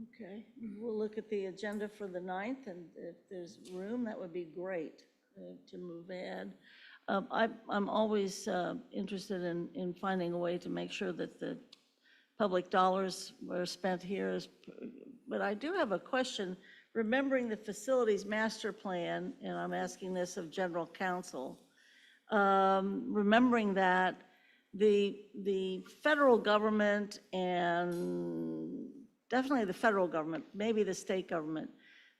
okay, we'll look at the agenda for the 9th, and if there's room, that would be great to move ahead. I'm always interested in finding a way to make sure that the public dollars were spent here. But I do have a question. Remembering the facilities master plan, and I'm asking this of general counsel, remembering that the federal government and definitely the federal government, maybe the state government,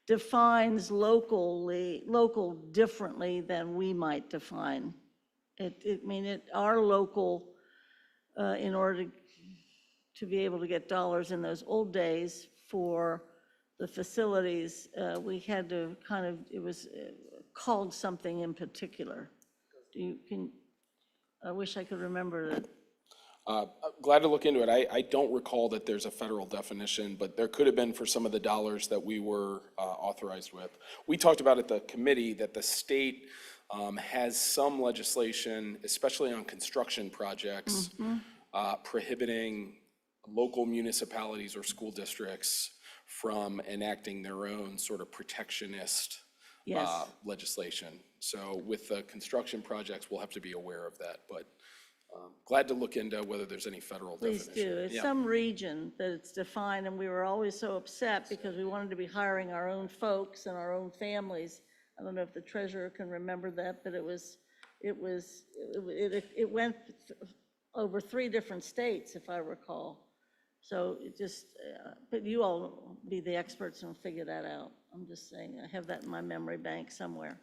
defines local differently than we might define. Our local, in order to be able to get dollars in those old days for the facilities, we had to it was called something in particular. I wish I could remember that. Glad to look into it. I don't recall that there's a federal definition, but there could have been for some of the dollars that we were authorized with. We talked about at the committee that the state has some legislation, especially on construction projects, prohibiting local municipalities or school districts from enacting their own sort of protectionist legislation. So with the construction projects, we'll have to be aware of that, but glad to look into whether there's any federal definition. Please do. It's some region that it's defined, and we were always so upset because we wanted to be hiring our own folks and our own families. I don't know if the treasurer can remember that, but it went over 3 different states, if I recall. So it just, but you all be the experts and figure that out. I'm just saying, I have that in my memory bank somewhere.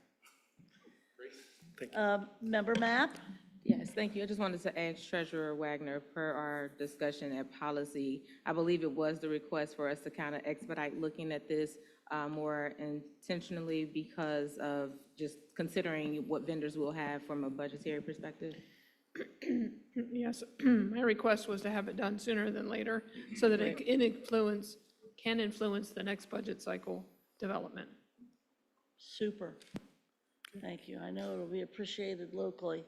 Thank you. Member Mapp? Yes, thank you. I just wanted to ask Treasurer Wagner, per our discussion at policy, I believe it was the request for us to kind of expedite looking at this more intentionally because of just considering what vendors we'll have from a budgetary perspective. Yes, my request was to have it done sooner than later so that it can influence the next budget cycle development. Super. Thank you. I know it'll be appreciated locally.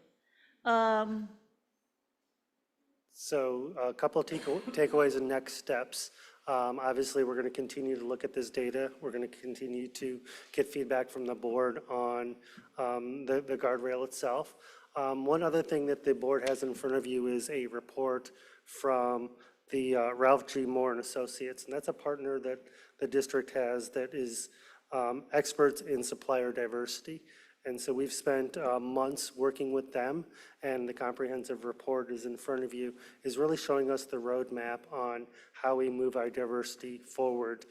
So a couple of takeaways and next steps. Obviously, we're going to continue to look at this data. We're going to continue to get feedback from the board on the guardrail itself. One other thing that the board has in front of you is a report from the Ralph G. Moore and Associates, and that's a partner that the district has that is experts in supplier diversity. And so we've spent months working with them, and the comprehensive report is in front of you, is really showing us the roadmap on how we move our diversity forward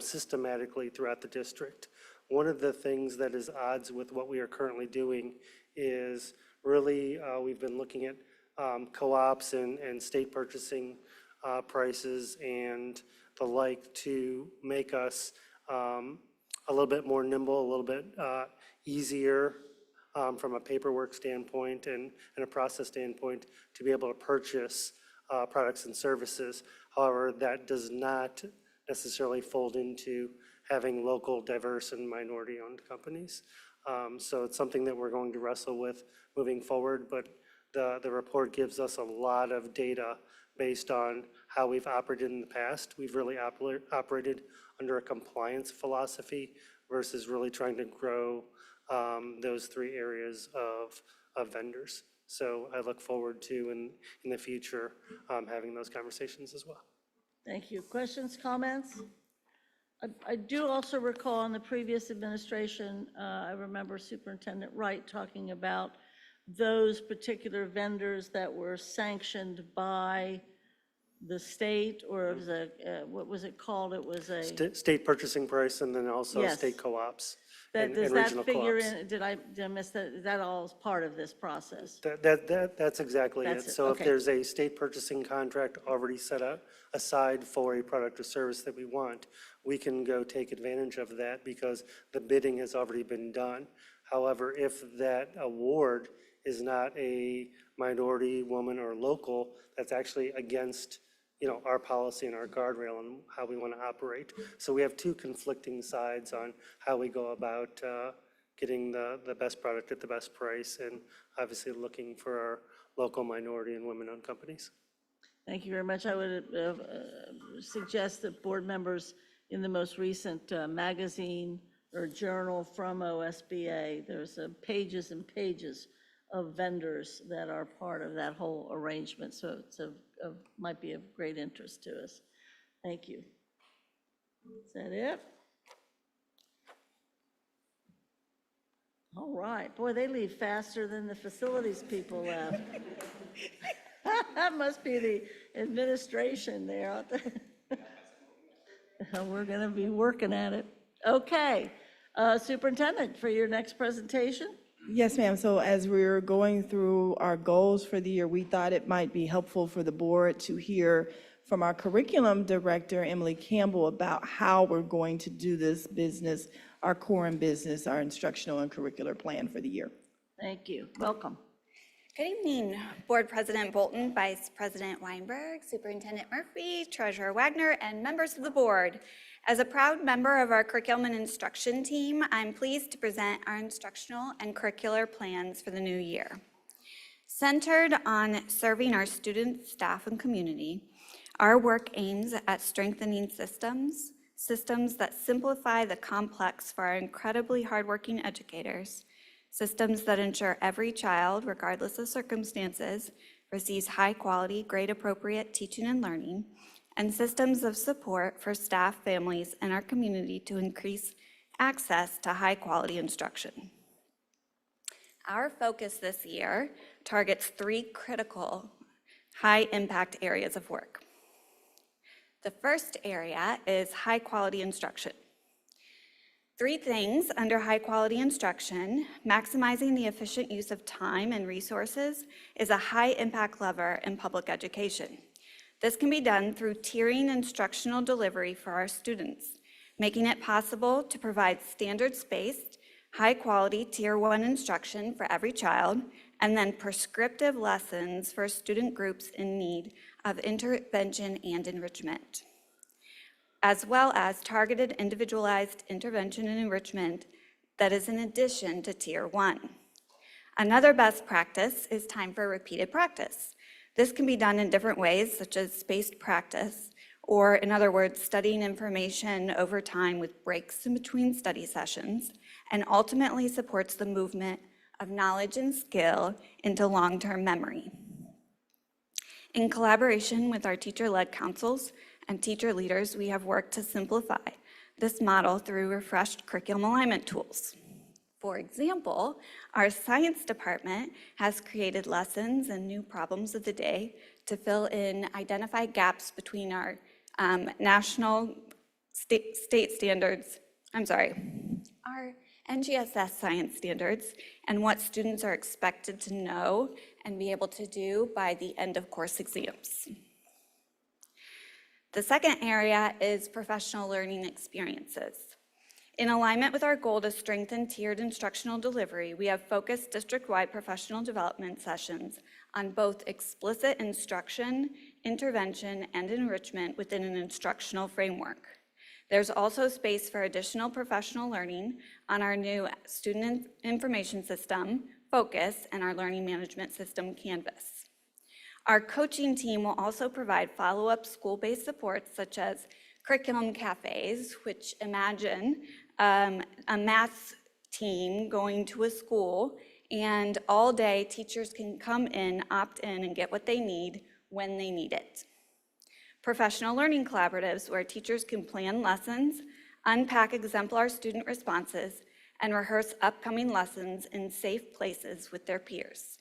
systematically throughout the district. One of the things that is odds with what we are currently doing is really, we've been looking at co-ops and state purchasing prices and the like to make us a little bit more nimble, a little bit easier from a paperwork standpoint and a process standpoint to be able to purchase products and services. However, that does not necessarily fold into having local, diverse, and minority-owned companies. So it's something that we're going to wrestle with moving forward, but the report gives us a lot of data based on how we've operated in the past. We've really operated under a compliance philosophy versus really trying to grow those 3 areas of vendors. So I look forward to, in the future, having those conversations as well. Thank you. Questions, comments? I do also recall in the previous administration, I remember Superintendent Wright talking about those particular vendors that were sanctioned by the state, or it was what was it called? It was a. State purchasing price, and then also Yes. state co-ops That, and does regional that figure co-ops. in, did I miss that? Is that all as part of this process? That's exactly it. That's it, So if okay. there's a state purchasing contract already set up aside for a product or service that we want, we can go take advantage of that because the bidding has already been done. However, if that award is not a minority, woman, or local, that's actually against, our policy and our guardrail and how we want to operate. So we have 2 conflicting sides on how we go about getting the best product at the best price, and obviously looking for our local minority and women-owned companies. Thank you very much. I would suggest that board members in the most recent magazine or journal from OSBA, there's pages and pages of vendors that are part of that whole arrangement. So it's might be of great interest to us. Thank you. Is that it? All right. Boy, they leave faster than the facilities people left. That must be the administration there out there. We're going to be working at it. Okay. Superintendent, for your next presentation. Yes, ma'am. So as we're going through our goals for the year, we thought it might be helpful for the board to hear from our curriculum director, Emily Campbell, about how we're going to do this business, our core and business, our instructional and curricular plan for the year. Thank you. Welcome. Good evening, Board President Bolton, Vice President Weinberg, Superintendent Murphy, Treasurer Wagner, and members of the board. As a proud member of our curriculum and instruction team, I'm pleased to present our instructional and curricular plans for the new year. Centered on serving our students, staff, and community, our work aims at strengthening systems that simplify the complex for our incredibly hardworking educators, systems that ensure every child, regardless of circumstances, receives high-quality, grade-appropriate teaching and learning, and systems of support for staff, families, and our community to increase access to high-quality instruction. Our focus this year targets 3 critical high-impact areas of work. The first area is high-quality instruction. 3 things under high-quality instruction: maximizing the efficient use of time and resources is a high-impact lever in public education. This can be done through tiering instructional delivery for our students, making it possible to provide standards-based, high-quality Tier 1 instruction for every child, and then prescriptive lessons for student groups in need of intervention and enrichment, as well as targeted individualized intervention and enrichment that is in addition to Tier 1. Another best practice is time for repeated practice. This can be done in different ways, such as spaced practice, or in other words, studying information over time with breaks in between study sessions, and ultimately supports the movement of knowledge and skill into long-term memory. In collaboration with our teacher-led councils and teacher leaders, we have worked to simplify this model through refreshed curriculum alignment tools. For example, our science department has created lessons and new problems of the day to fill in identified gaps between our national state standards, our NGSS science standards, and what students are expected to know and be able to do by the end of course exams. The second area is professional learning experiences. In alignment with our goal to strengthen tiered instructional delivery, we have focused district-wide professional development sessions on both explicit instruction, intervention, and enrichment within an instructional framework. There's also space for additional professional learning on our new student information system, Focus, and our learning management system, Canvas. Our coaching team will also provide follow-up school-based supports such as curriculum cafes, which imagine a math team going to a school, and all day teachers can come in, opt in, and get what they need when they need it. Professional learning collaboratives where teachers can plan lessons, unpack exemplar student responses, and rehearse upcoming lessons in safe places with their peers.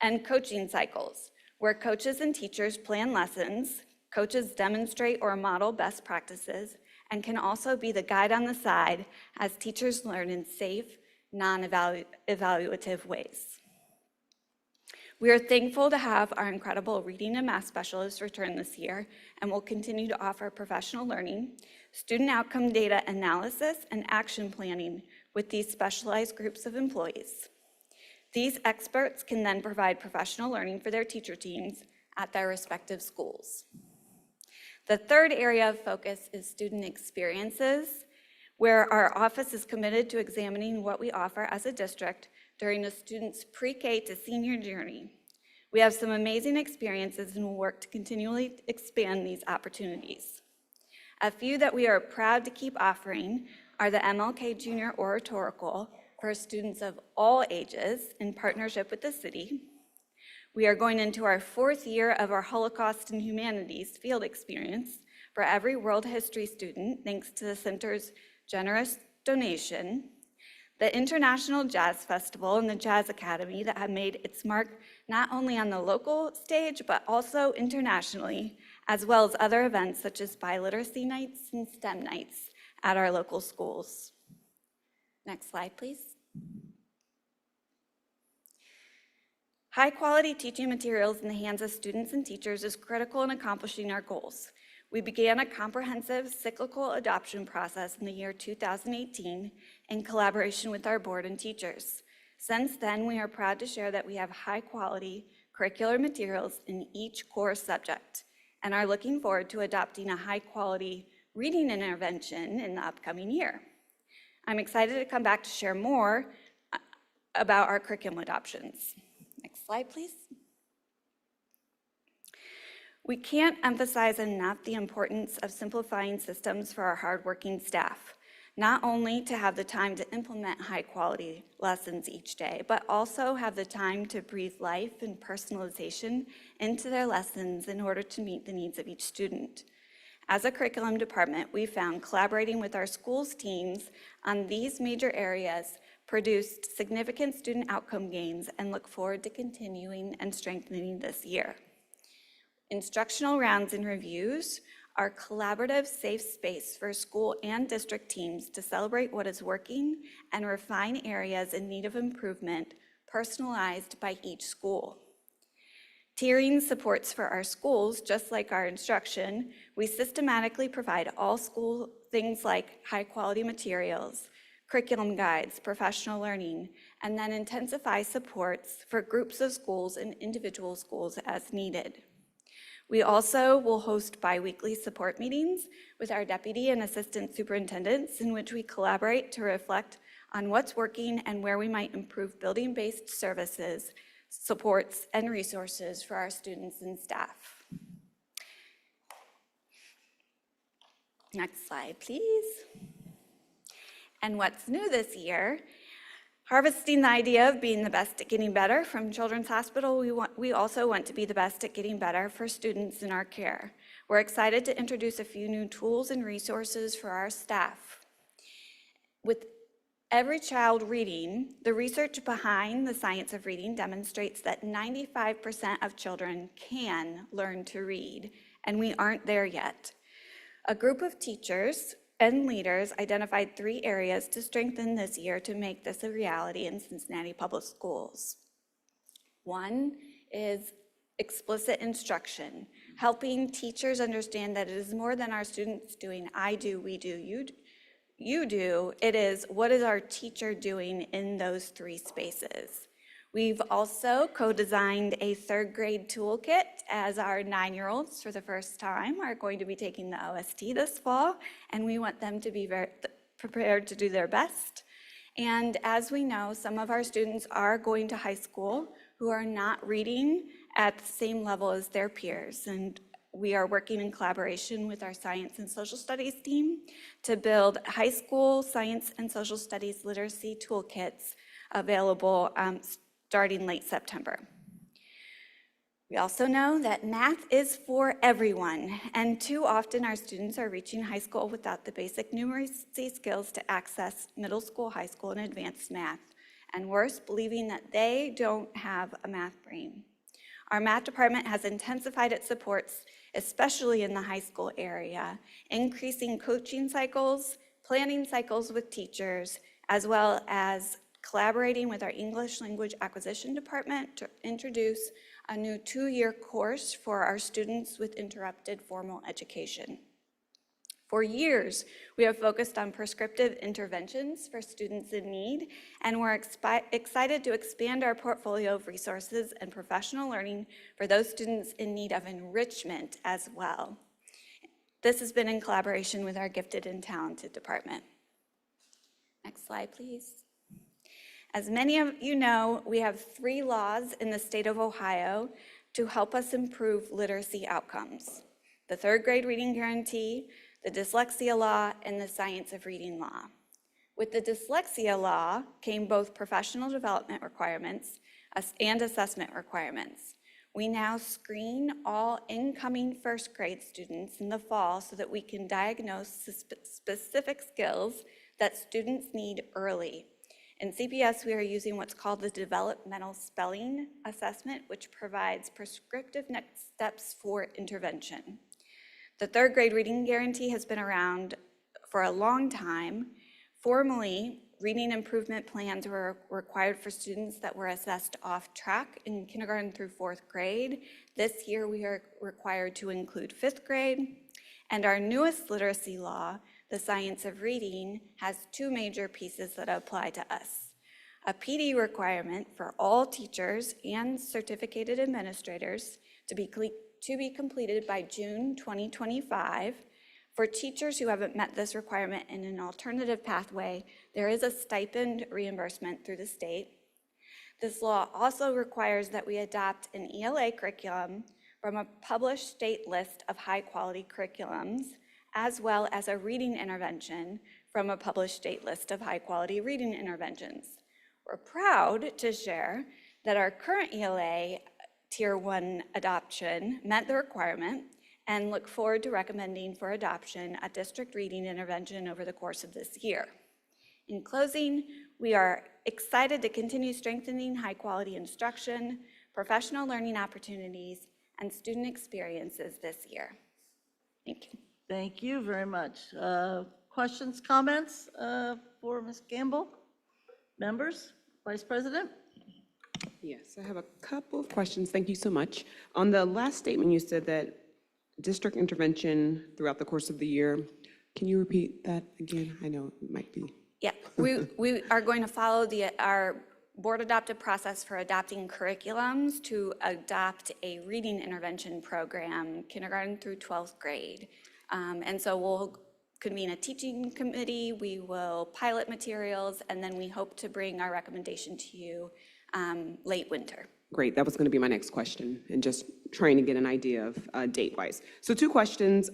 And coaching cycles, where coaches and teachers plan lessons, coaches demonstrate or model best practices, and can also be the guide on the side as teachers learn in safe, non-evaluative ways. We are thankful to have our incredible reading and math specialists return this year, and will continue to offer professional learning, student outcome data analysis, and action planning with these specialized groups of employees. These experts can then provide professional learning for their teacher teams at their respective schools. The third area of focus is student experiences, where our office is committed to examining what we offer as a district during a student's pre-K to senior journey. We have some amazing experiences and will work to continually expand these opportunities. A few that we are proud to keep offering are the MLK Junior Oratorical for students of all ages in partnership with the city. We are going into our 4th year of our Holocaust and Humanities field experience for every world history student, thanks to the center's generous donation. The International Jazz Festival and the Jazz Academy that have made its mark not only on the local stage, but also internationally, as well as other events such as biliteracy nights and STEM nights at our local schools. Next slide, please. High-quality teaching materials in the hands of students and teachers is critical in accomplishing our goals. We began a comprehensive cyclical adoption process in the year 2018 in collaboration with our board and teachers. Since then, we are proud to share that we have high-quality curricular materials in each core subject and are looking forward to adopting a high-quality reading intervention in the upcoming year. I'm excited to come back to share more about our curriculum adoptions. Next slide, please. We can't emphasize enough the importance of simplifying systems for our hardworking staff, not only to have the time to implement high-quality lessons each day, but also have the time to breathe life and personalization into their lessons in order to meet the needs of each student. As a curriculum department, we found collaborating with our schools teams on these major areas produced significant student outcome gains and look forward to continuing and strengthening this year. Instructional rounds and reviews are collaborative, safe space for school and district teams to celebrate what is working and refine areas in need of improvement, personalized by each school. Tiering supports for our schools, just like our instruction, we systematically provide all school things like high-quality materials, curriculum guides, professional learning, and then intensify supports for groups of schools and individual schools as needed. We also will host bi-weekly support meetings with our deputy and assistant superintendents in which we collaborate to reflect on what's working and where we might improve building-based services, supports, and resources for our students and staff. Next slide, please. And what's new this year? Harvesting the idea of being the best at getting better from Children's Hospital, we also want to be the best at getting better for students in our care. We're excited to introduce a few new tools and resources for our staff. With every child reading, the research behind the science of reading demonstrates that 95% of children can learn to read, and we aren't there yet. A group of teachers and leaders identified 3 areas to strengthen this year to make this a reality in Cincinnati Public Schools. One is explicit instruction, helping teachers understand that it is more than our students doing I do, we do, you do. It is what is our teacher doing in those 3 spaces. We've also co-designed a 3rd grade toolkit as our 9-year-olds for the first time are going to be taking the OST this fall, and we want them to be very prepared to do their best. And as we know, some of our students are going to high school who are not reading at the same level as their peers, and we are working in collaboration with our science and social studies team to build high school science and social studies literacy toolkits available starting late September. We also know that math is for everyone, and too often our students are reaching high school without the basic numeracy skills to access middle school, high school, and advanced math, and worse, believing that they don't have a math brain. Our math department has intensified its supports, especially in the high school area, increasing coaching cycles, planning cycles with teachers, as well as collaborating with our English language acquisition department to introduce a new 2-year course for our students with interrupted formal education. For years, we have focused on prescriptive interventions for students in need, and we're excited to expand our portfolio of resources and professional learning for those students in need of enrichment as well. This has been in collaboration with our gifted and talented department. Next slide, please. As many of you know, we have 3 laws in the state of Ohio to help us improve literacy outcomes: the 3rd grade reading guarantee, the dyslexia law, and the science of reading law. With the dyslexia law came both professional development requirements and assessment requirements. We now screen all incoming 1st grade students in the fall so that we can diagnose specific skills that students need early. In CPS, we are using what's called the developmental spelling assessment, which provides prescriptive next steps for intervention. The 3rd grade reading guarantee has been around for a long time. Formally, reading improvement plans were required for students that were assessed off track in kindergarten through 4th grade. This year, we are required to include 5th grade. And our newest literacy law, the science of reading, has 2 major pieces that apply to us: a PD requirement for all teachers and certificated administrators to be completed by June 2025. For teachers who haven't met this requirement in an alternative pathway, there is a stipend reimbursement through the state. This law also requires that we adopt an ELA curriculum from a published state list of high-quality curriculums, as well as a reading intervention from a published state list of high-quality reading interventions. We're proud to share that our current ELA Tier 1 adoption met the requirement and look forward to recommending for adoption a district reading intervention over the course of this year. In closing, we are excited to continue strengthening high-quality instruction, professional learning opportunities, and student experiences this year. Thank you. Thank you very much. Questions, comments for Ms. Gamble? Members, Vice President? Yes, I have a couple of questions. Thank you so much. On the last statement, you said that district intervention throughout the course of the year. Can you repeat that again? I know it might be. Yeah, we are going to follow our board-adopted process for adopting curriculums to adopt a reading intervention program, kindergarten through 12th grade. And so we'll convene a teaching committee, we will pilot materials, and then we hope to bring our recommendation to you late winter. Great, that was going to be my next question, and just trying to get an idea of date-wise. So 2 questions.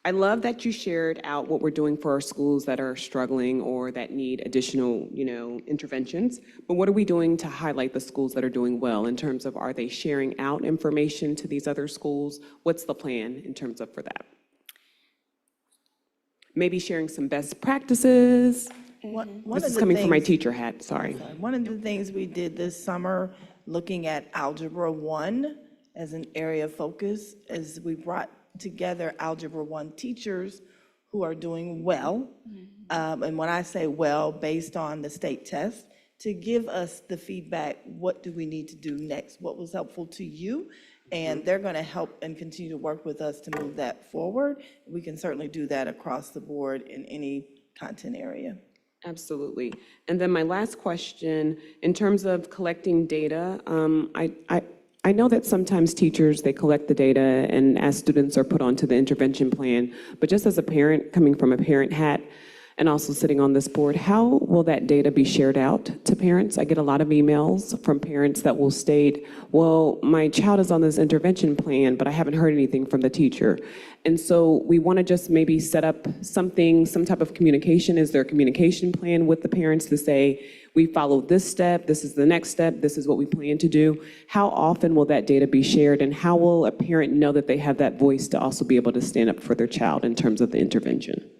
I love that you shared out what we're doing for our schools that are struggling or that need additional, interventions. But what are we doing to highlight the schools that are doing well in terms of, are they sharing out information to these other schools? What's the plan in terms of for that? Maybe sharing some best practices. This is coming from my teacher hat, sorry. One of the things we did this summer, looking at Algebra 1 as an area of focus, is we brought together Algebra 1 teachers who are doing well, and when I say well, based on the state test, to give us the feedback, what do we need to do next? What was helpful to you? And they're going to help and continue to work with us to move that forward. We can certainly do that across the board in any content area. Absolutely. And then my last question, in terms of collecting data, I know that sometimes teachers, they collect the data and as students are put onto the intervention plan, but just as a parent, coming from a parent hat, and also sitting on this board, how will that data be shared out to parents? I get a lot of emails from parents that will state, well, my child is on this intervention plan, but I haven't heard anything from the teacher. And so we want to just maybe set up something, some type of communication. Is there a communication plan with the parents to say, we follow this step, this is the next step, this is what we plan to do? How often will that data be shared, and how will a parent know that they have that voice to also be able to stand up for their child in terms of the intervention?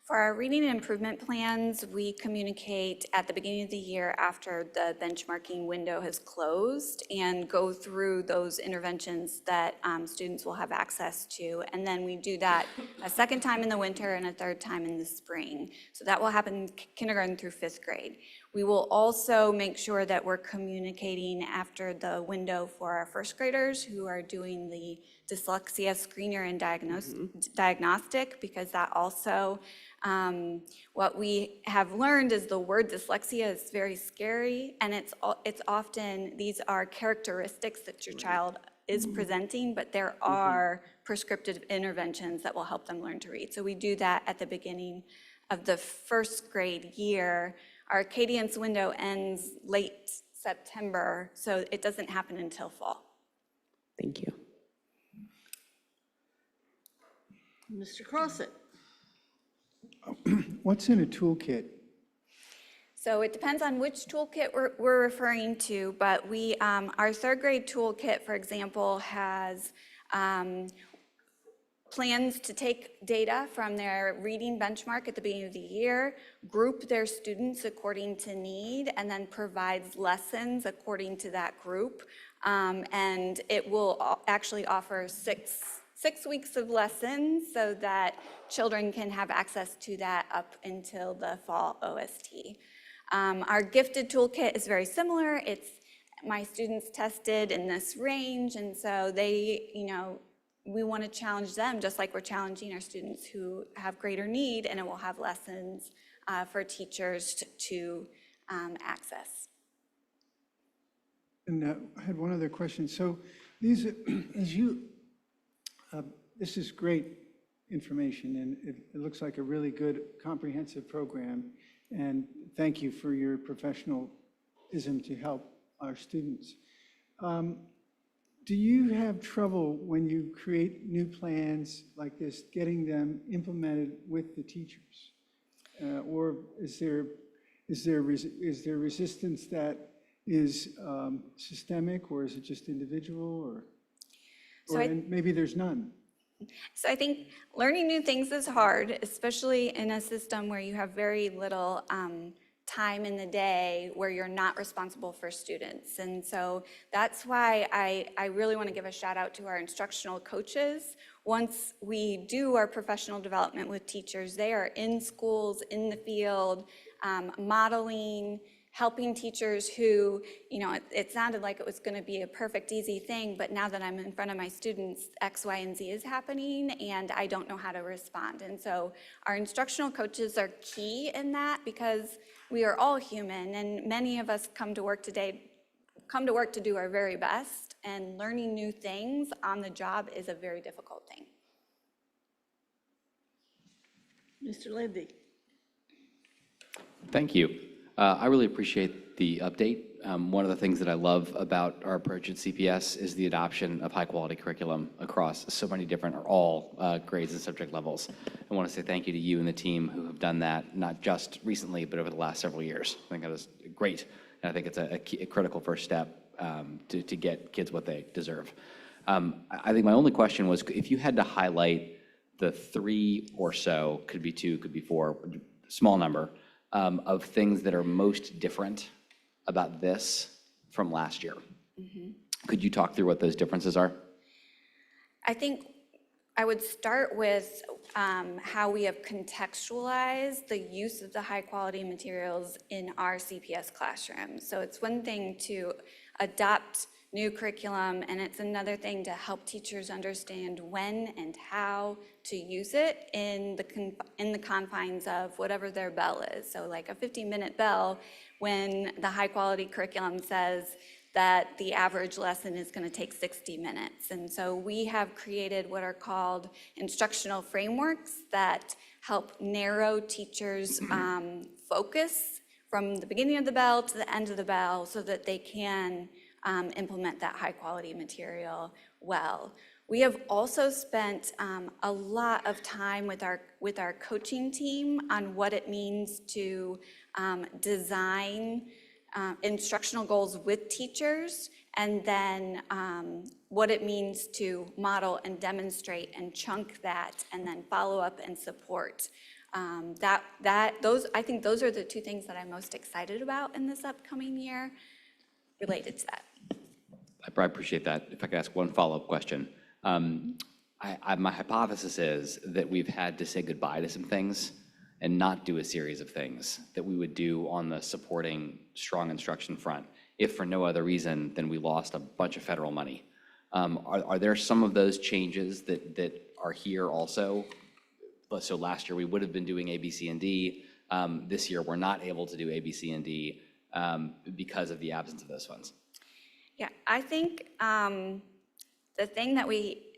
For our reading and improvement plans, we communicate at the beginning of the year after the benchmarking window has closed and go through those interventions that students will have access to. And then we do that a second time in the winter and a third time in the spring. So that will happen kindergarten through 5th grade. We will also make sure that we're communicating after the window for our 1st graders who are doing the dyslexia screener and diagnostic, because that also, what we have learned is the word dyslexia is very scary, and it's often, these are characteristics that your child is presenting, but there are prescriptive interventions that will help them learn to read. So we do that at the beginning of the 1st grade year. Our Acadience window ends late September, so it doesn't happen until fall. Thank you. Mr. Crossett. What's in a toolkit? So it depends on which toolkit we're referring to, but we, our 3rd grade toolkit, for example, has plans to take data from their reading benchmark at the beginning of the year, group their students according to need, and then provides lessons according to that group. And it will actually offer six weeks of lessons so that children can have access to that up until the fall OST. Our gifted toolkit is very similar. It's my students tested in this range, and so they, we want to challenge them just like we're challenging our students who have greater need, and it will have lessons for teachers to access. And I had one other question. So these, as you, this is great information, and it looks like a really good comprehensive program. And thank you for your professionalism to help our students. Do you have trouble when you create new plans like this, getting them implemented with the teachers? Or is there resistance that is systemic, or is it just individual, and maybe there's none? So I think learning new things is hard, especially in a system where you have very little time in the day where you're not responsible for students. And so that's why I really want to give a shout out to our instructional coaches. Once we do our professional development with teachers, they are in schools, in the field, modeling, helping teachers who, it sounded like it was going to be a perfect, easy thing, but now that I'm in front of my students, X, Y, and Z is happening, and I don't know how to respond. And so our instructional coaches are key in that, because we are all human, and many of us come to work to do our very best, and learning new things on the job is a very difficult thing. Mr. Lindy. Thank you. I really appreciate the update. One of the things that I love about our approach at CPS is the adoption of high-quality curriculum across so many different, or all grades and subject levels. I want to say thank you to you and the team who have done that, not just recently, but over the last several years. I think that is great, and I think it's a critical first step to get kids what they deserve. I think my only question was, if you had to highlight the 3 or so, could be 2, could be 4, small number, of things that are most different about this from last year. Could you talk through what those differences are? I think I would start with how we have contextualized the use of the high quality materials in our CPS classrooms. So it's one thing to adopt new curriculum, and it's another thing to help teachers understand when and how to use it in the confines of whatever their bell is. So like a 15-minute bell, when the high quality curriculum says that the average lesson is going to take 60 minutes. And so we have created what are called instructional frameworks that help narrow teachers' focus from the beginning of the bell to the end of the bell so that they can implement that high-quality material well. We have also spent a lot of time with our coaching team on what it means to design instructional goals with teachers, and then what it means to model and demonstrate and chunk that, and then follow up and support. I think those are the two things that I'm most excited about in this upcoming year related to that. I appreciate that. If I could ask one follow-up question. My hypothesis is that we've had to say goodbye to some things and not do a series of things that we would do on the supporting strong instruction front, if for no other reason than we lost a bunch of federal money. Are there some of those changes that are here also? So last year we would have been doing A, B, C, and D. This year we're not able to do A, B, C, and D because of the absence of those funds. Yeah, I think the thing that we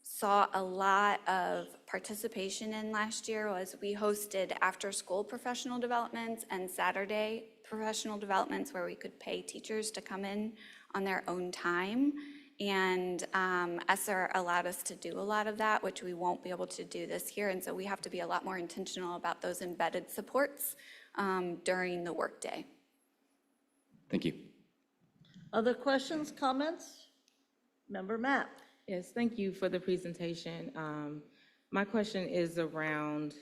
saw a lot of participation in last year was we hosted after-school professional developments and Saturday professional developments where we could pay teachers to come in on their own time. And ESSER allowed us to do a lot of that, which we won't be able to do this year. And so we have to be a lot more intentional about those embedded supports during the workday. Thank you. Other questions, comments? Member Mapp. Yes, thank you for the presentation. My question is around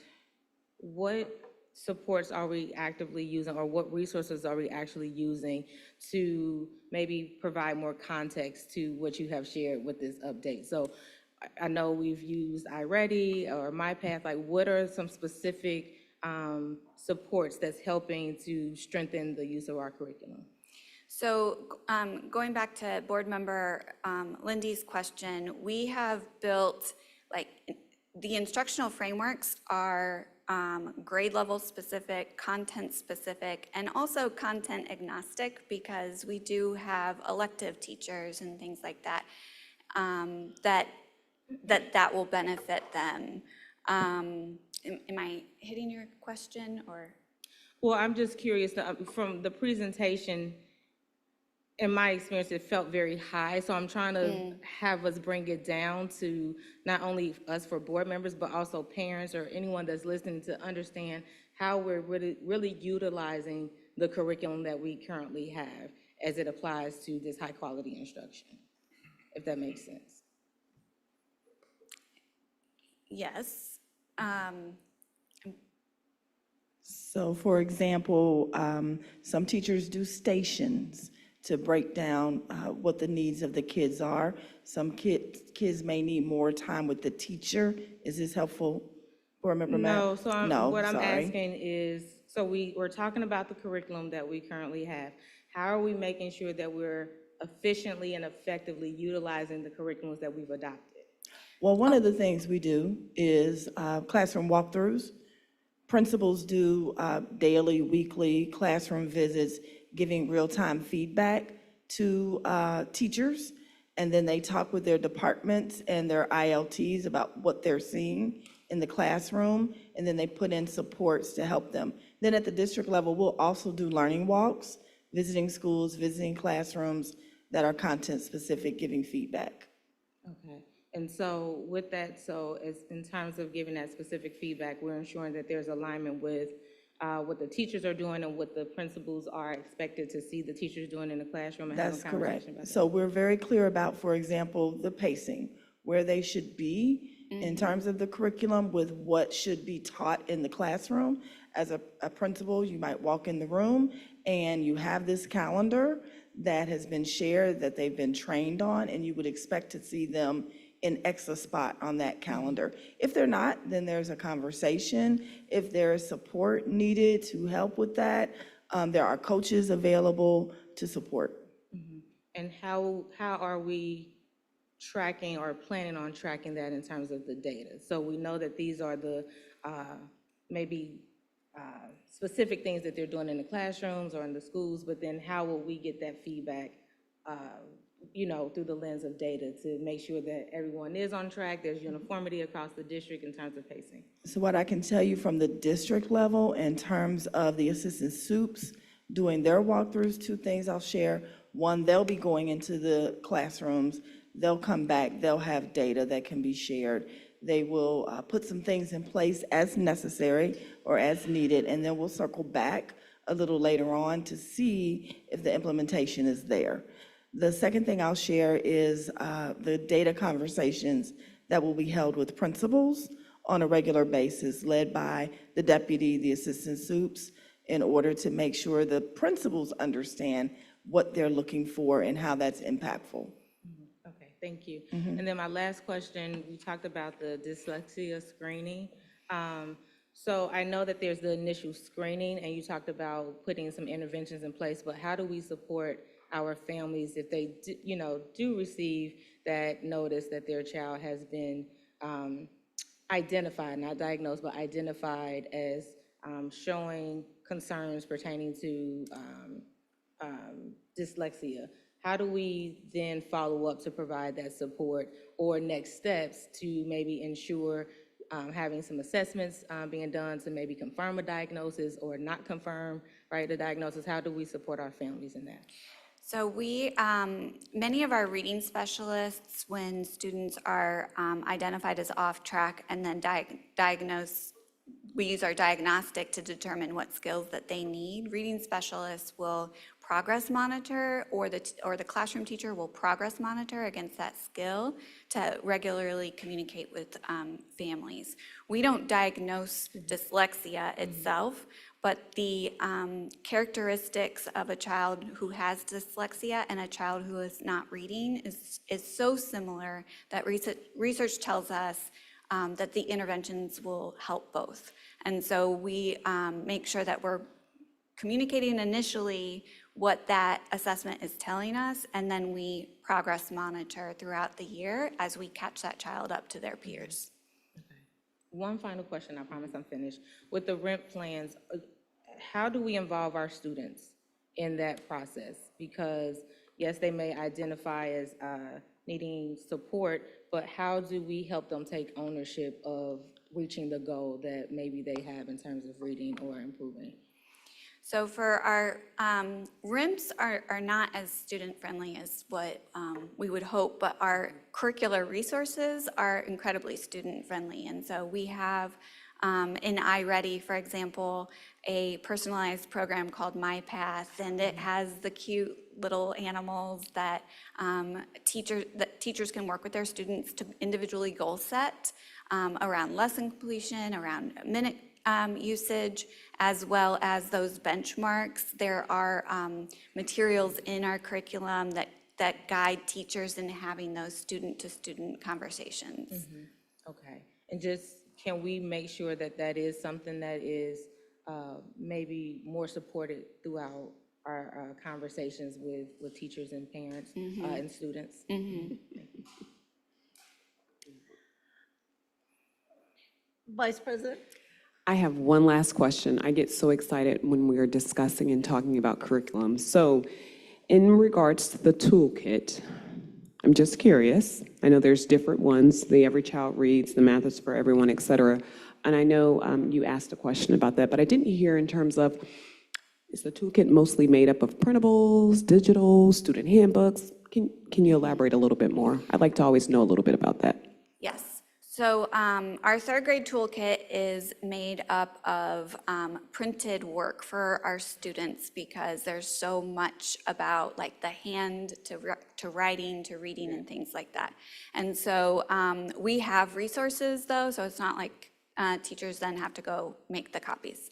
what supports are we actively using, or what resources are we actually using to maybe provide more context to what you have shared with this update? So I know we've used iReady or MyPath. Like, what are some specific supports that's helping to strengthen the use of our curriculum? So going back to board member Lindy's question, we have built, like, the instructional frameworks are grade level specific, content specific, and also content agnostic, because we do have elective teachers and things like that that will benefit them. Am I hitting your question, or? Well, I'm just curious, from the presentation, in my experience, it felt very high, so I'm trying to have us bring it down to not only us for board members, but also parents or anyone that's listening to understand how we're really utilizing the curriculum that we currently have as it applies to this high-quality instruction, if that makes sense. Yes. So for example, some teachers do stations to break down what the needs of the kids are. Some kids may need more time with the teacher. Is this helpful, Board Member Mapp? No, so what I'm sorry. asking is, so we're talking about the curriculum that we currently have. How are we making sure that we're efficiently and effectively utilizing the curriculums that we've adopted? Well, one of the things we do is classroom walkthroughs. Principals do daily, weekly classroom visits, giving real-time feedback to teachers, and then they talk with their departments and their ILTs about what they're seeing in the classroom, and then they put in supports to help them. Then at the district level, we'll also do learning walks, visiting schools, visiting classrooms that are content-specific, giving feedback. Okay. And so with that, so as in terms of giving that specific feedback, we're ensuring that there's alignment with what the teachers are doing and what the principals are expected to see the teachers doing in the classroom and having a That's conversation correct. about that. So we're very clear about, for example, the pacing, where they should be in terms of the curriculum with what should be taught in the classroom. As a principal, you might walk in the room and you have this calendar that has been shared, that they've been trained on, and you would expect to see them in X spot on that calendar. If they're not, then there's a conversation. If there is support needed to help with that, there are coaches available to support. And how are we tracking or planning on tracking that in terms of the data? So we know that these are the maybe specific things that they're doing in the classrooms or in the schools, but then how will we get that feedback through the lens of data to make sure that everyone is on track, there's uniformity across the district in terms of pacing? So what I can tell you from the district level, in terms of the assistant soups doing their walkthroughs, two things I'll share. One, they'll be going into the classrooms, they'll come back, they'll have data that can be shared. They will put some things in place as necessary or as needed, and then we'll circle back a little later on to see if the implementation is there. The second thing I'll share is the data conversations that will be held with principals on a regular basis, led by the deputy, the assistant soups, in order to make sure the principals understand what they're looking for and how that's impactful. Okay, thank you. And then my last question, we talked about the dyslexia screening. So I know that there's the initial screening, and you talked about putting some interventions in place, but how do we support our families if they do receive that notice that their child has been identified, not diagnosed, but identified as showing concerns pertaining to dyslexia? How do we then follow up to provide that support or next steps to maybe ensure having some assessments being done to maybe confirm a diagnosis or not confirm, right, the diagnosis? How do we support our families in that? So we, many of our reading specialists, when students are identified as off track and then diagnosed, we use our diagnostic to determine what skills that they need. Reading specialists will progress monitor, or the classroom teacher will progress monitor against that skill to regularly communicate with families. We don't diagnose dyslexia itself, but the characteristics of a child who has dyslexia and a child who is not reading is so similar that research tells us that the interventions will help both. And so we make sure that we're communicating initially what that assessment is telling us, and then we progress monitor throughout the year as we catch that child up to their peers. One final question, I promise I'm finished. With the REMP plans, how do we involve our students in that process? Because yes, they may identify as needing support, but how do we help them take ownership of reaching the goal that maybe they have in terms of reading or improving? So for our RIMPs are not as student-friendly as what we would hope, but our curricular resources are incredibly student-friendly. And so we have in iReady, for example, a personalized program called My Path, and it has the cute little animals that teachers can work with their students to individually goal set around lesson completion, around minute usage, as well as those benchmarks. There are materials in our curriculum that guide teachers in having those student-to-student conversations. Okay, and just can we make sure that that is something that is maybe more supported throughout our conversations with teachers and parents and students? Vice President? I have one last question. I get so excited when we are discussing and talking about curriculum. So in regards to the toolkit, I'm just curious. I know there's different ones, the Every Child Reads, the Math is for Everyone, et cetera. And I know you asked a question about that, but I didn't hear in terms of, is the toolkit mostly made up of printables, digital, student handbooks? Can you elaborate a little bit more? I'd like to always know a little bit about that. Yes. So our third grade toolkit is made up of printed work for our students because there's so much about like the hand to writing to reading and things like that. And so we have resources though, so it's not like teachers then have to go make the copies.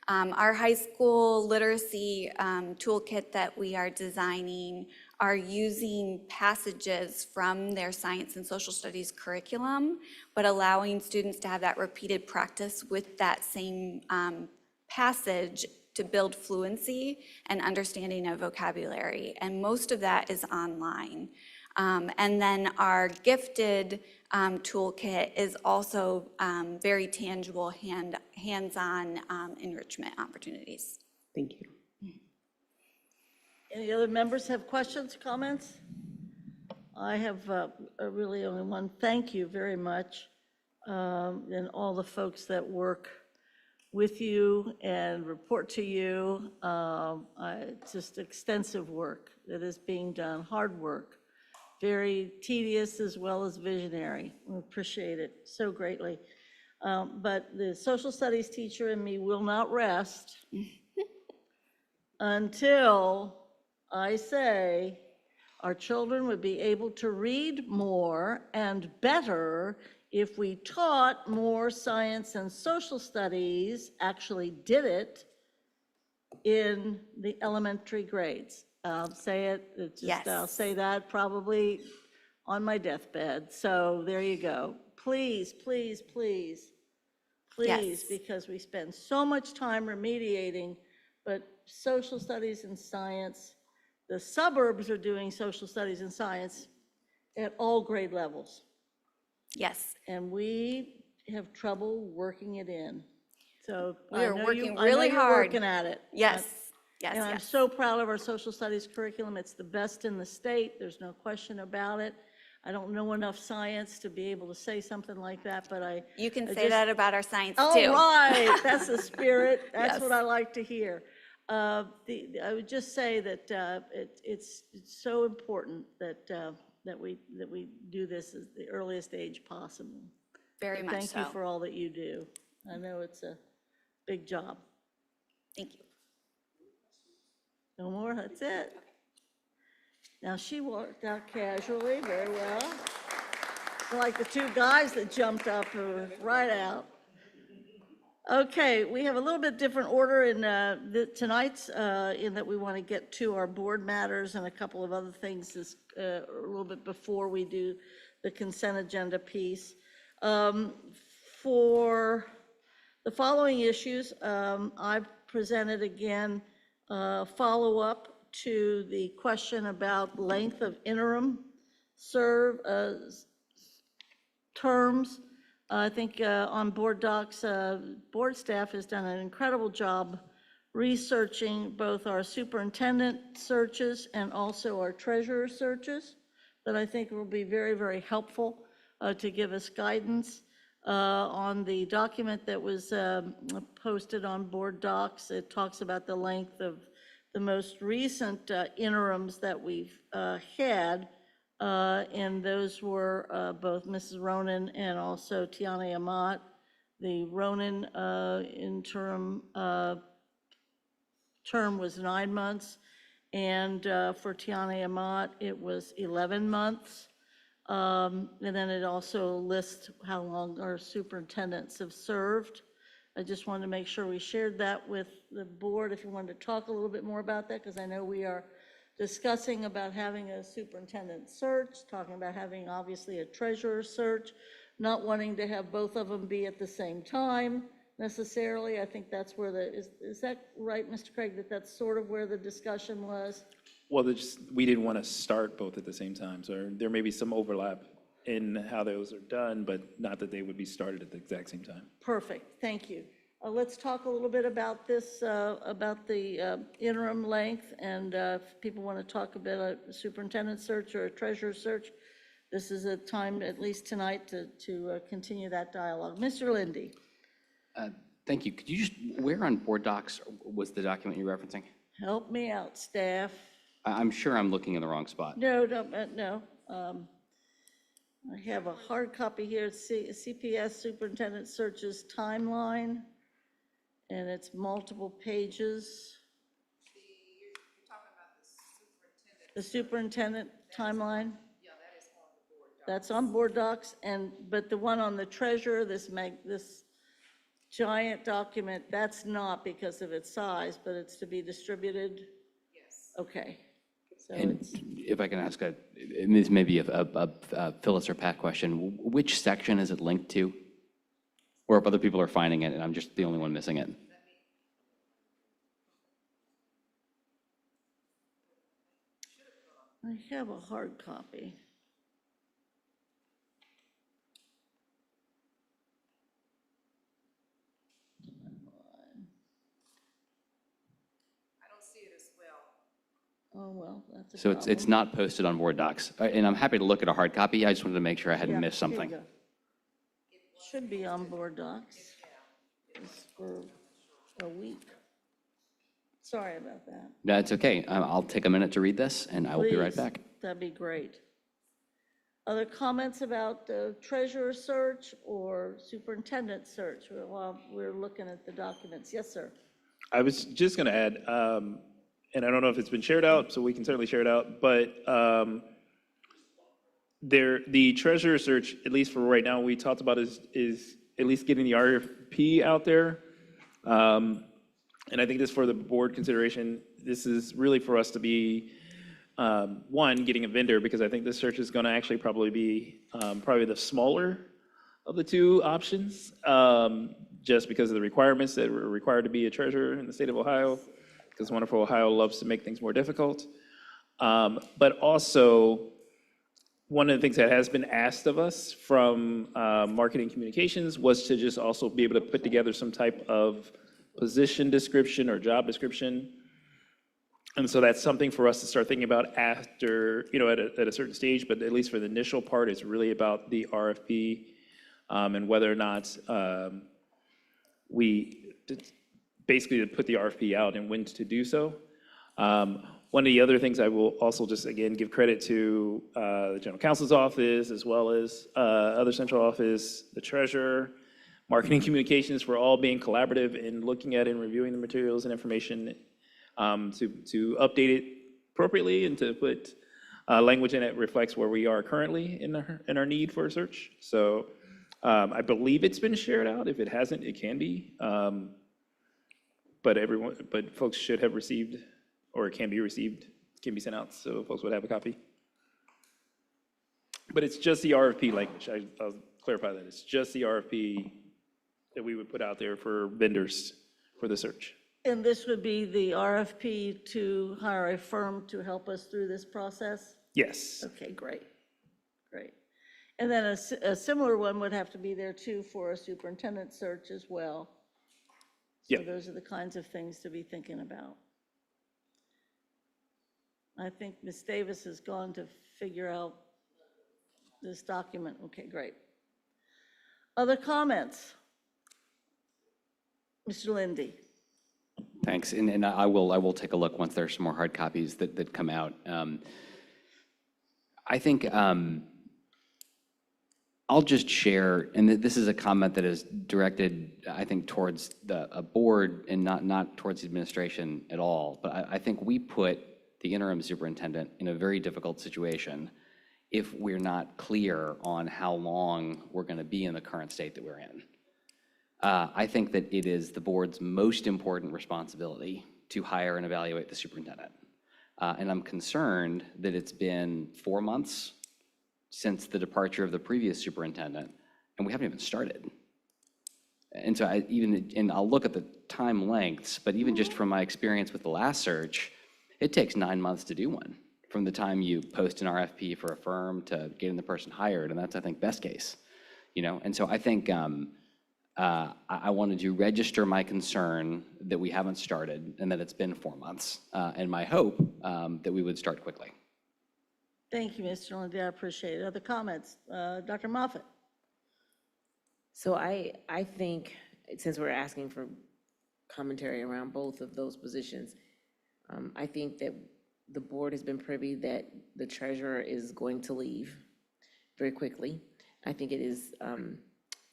Our high school literacy toolkit that we are designing are using passages from their science and social studies curriculum, but allowing students to have that repeated practice with that same passage to build fluency and understanding of vocabulary. And most of that is online. And then our gifted toolkit is also very tangible, hands-on enrichment opportunities. Thank you. Any other members have questions, comments? I have really only one. Thank you very much. And all the folks that work with you and report to you. It's just extensive work that is being done, hard work, very tedious as well as visionary. We appreciate it so greatly. But the social studies teacher in me will not rest until I say our children would be able to read more and better if we taught more science and social studies, actually did it in the elementary grades. I'll say it, I'll say that probably on my deathbed. So there you go. Please, please, please, please, because we spend so much time remediating, but social studies and science, the suburbs are doing social studies and science at all grade levels. Yes. And we have trouble working it in. So We are working I know really you're hard. working at it. Yes, yes, And I'm yes. so proud of our social studies curriculum. It's the best in the state. There's no question about it. I don't know enough science to be able to say something like that, but You can I say just- that about our science too. All right, that's the spirit. That's Yes. what I like to hear. I would just say that it's so important that we do this at the earliest age possible. Very much Thank you so. for all that you do. I know it's a big job. Thank you. No more, that's it. Now, she walked out casually, very well. Like the two guys that jumped up right out. Okay, we have a little bit different order in tonight's, in that we want to get to our board matters and a couple of other things a little bit before we do the consent agenda piece. For the following issues, I've presented again follow-up to the question about length of interim terms. I think on board docs, board staff has done an incredible job researching both our superintendent searches and also our treasurer searches that I think will be very, very helpful to give us guidance. On the document that was posted on board docs, it talks about the length of the most recent interims that we've had. And those were both Mrs. Ronan and also Tiana Amat. The Ronan interim term was 9 months, and for Tiana Amat, it was 11 months. And then it also lists how long our superintendents have served. I just wanted to make sure we shared that with the board, if you wanted to talk a little bit more about that, because I know we are discussing about having a superintendent search, talking about having obviously a treasurer search, not wanting to have both of them be at the same time necessarily. I think that's where is that right, Mr. Craig, that's sort of where the discussion was? Well, we didn't want to start both at the same time, so there may be some overlap in how those are done, but not that they would be started at the exact same time. Perfect, thank you. Let's talk a little bit about this, about the interim length, and if people want to talk about a superintendent search or a treasurer search, this is a time, at least tonight, to continue that dialogue. Mr. Lindy. Thank you. Could you just, where on board docs was the document you're referencing? Help me out, staff. I'm sure I'm looking in the wrong spot. No. I have a hard copy here, CPS Superintendent Searches Timeline, and it's multiple pages. The superintendent timeline? Yeah, that is on the board docs. That's on board docs, but the one on the treasurer, this giant document, that's not because of its size, but it's to be distributed? Yes. Okay. So And it's, if I can ask and this may be a Phyllis or Pat question, which section is it linked to? Or if other people are finding it and I'm just the only one missing it? I have a hard copy. Oh, well, that's a So problem. it's not posted on board docs. And I'm happy to look at a hard copy. I just wanted to make sure I hadn't Yeah, missed here you something. go. Should be on board docs. It's for a week. Sorry about that. No, it's okay. I'll take a minute to read this, and I will be right Please, back. that'd be great. Other comments about the treasurer search or superintendent search while we're looking at the documents? Yes, sir. I was just going to add, and I don't know if it's been shared out, so we can certainly share it out, but the treasurer search, at least for right now, we talked about is at least getting the RFP out there. And I think this for the board consideration, this is really for us to be, one, getting a vendor, because I think this search is going to actually probably be probably the smaller of the two options, just because of the requirements that are required to be a treasurer in the state of Ohio, because wonderful Ohio loves to make things more difficult. But also, one of the things that has been asked of us from marketing communications was to just also be able to put together some type of position description or job description. And so that's something for us to start thinking about after, at a certain stage, but at least for the initial part, it's really about the RFP and whether or not we basically to put the RFP out and when to do so. One of the other things I will also just, again, give credit to the General Counsel's office, as well as other central office, the treasurer, marketing communications, for all being collaborative in looking at and reviewing the materials and information to update it appropriately and to put language in it reflects where we are currently in our need for a search. So I believe it's been shared out. If it hasn't, it can be. But folks should have received, or it can be received, can be sent out, so folks would have a copy. But it's just the RFP language. I'll clarify that. It's just the RFP that we would put out there for vendors for the search. And this would be the RFP to hire a firm to help us through this process? Yes. Okay, great, great. And then a similar one would have to be there too for a superintendent search as well. So those are the kinds of things to be thinking about. I think Ms. Davis has gone to figure out this document. Okay, great. Other comments? Mr. Lindy. Thanks, and I will take a look once there's some more hard copies that come out. I think I'll just share, and this is a comment that is directed, I think, towards a board and not towards the administration at all. But I think we put the interim superintendent in a very difficult situation if we're not clear on how long we're going to be in the current state that we're in. I think that it is the board's most important responsibility to hire and evaluate the superintendent. And I'm concerned that it's been 4 months since the departure of the previous superintendent, and we haven't even started. And so and I'll look at the time lengths, but even just from my experience with the last search, it takes 9 months to do one, from the time you post an RFP for a firm to getting the person hired, and that's, I think, best case. And so I think I wanted to register my concern that we haven't started and that it's been 4 months, and my hope that we would start quickly. Thank you, Mr. Lindy, I appreciate it. Other comments? Dr. Moffitt? So I think, since we're asking for commentary around both of those positions, I think that the board has been privy that the treasurer is going to leave very quickly. I think it is,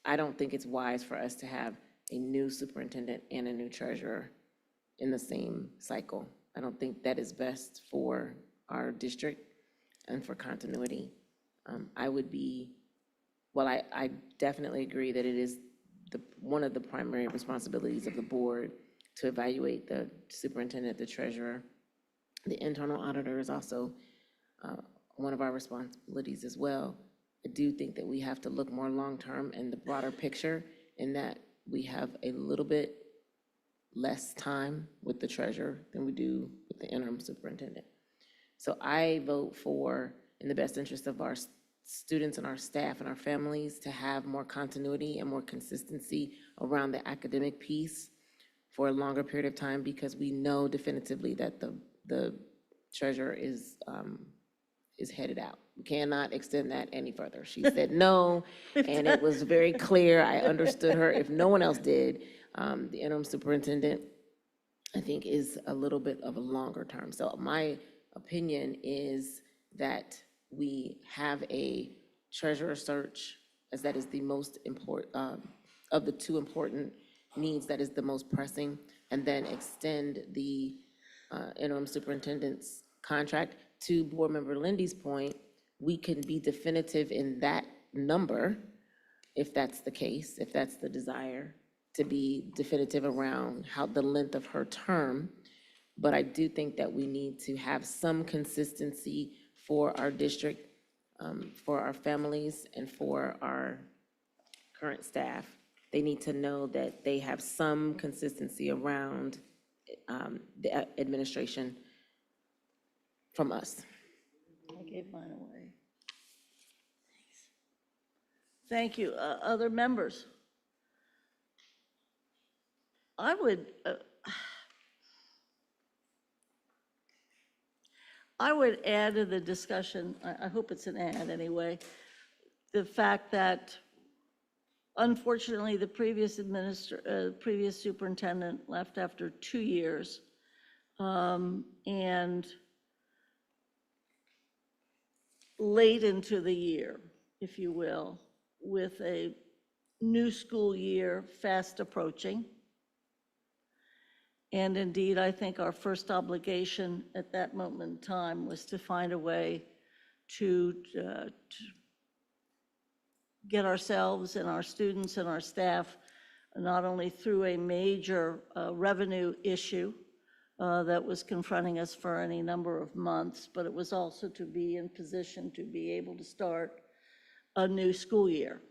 I don't think it's wise for us to have a new superintendent and a new treasurer in the same cycle. I don't think that is best for our district and for continuity. I definitely agree that it is one of the primary responsibilities of the board to evaluate the superintendent, the treasurer. The internal auditor is also one of our responsibilities as well. I do think that we have to look more long-term in the broader picture, in that we have a little bit less time with the treasurer than we do with the interim superintendent. So I vote for, in the best interest of our students and our staff and our families, to have more continuity and more consistency around the academic piece for a longer period of time, because we know definitively that the treasurer is headed out. We cannot extend that any further. She said no, and it was very clear. I understood her. If no one else did, the interim superintendent, I think, is a little bit of a longer term. So my opinion is that we have a treasurer search, as that is the most important, of the two important needs, that is the most pressing, and then extend the interim superintendent's contract. To Board Member Lindy's point, we can be definitive in that number, if that's the case, if that's the desire, to be definitive around how the length of her term. But I do think that we need to have some consistency for our district, for our families, and for our current staff. They need to know that they have some consistency around the administration from us. I gave mine away. Thank you. Other members? I would add to the discussion, I hope it's an add anyway, the fact that unfortunately the previous superintendent left after 2 years, and late into the year, if you will, with a new school year fast approaching. And indeed, I think our first obligation at that moment in time was to find a way to get ourselves and our students and our staff not only through a major revenue issue that was confronting us for any number of months, but it was also to be in position to be able to start a new school year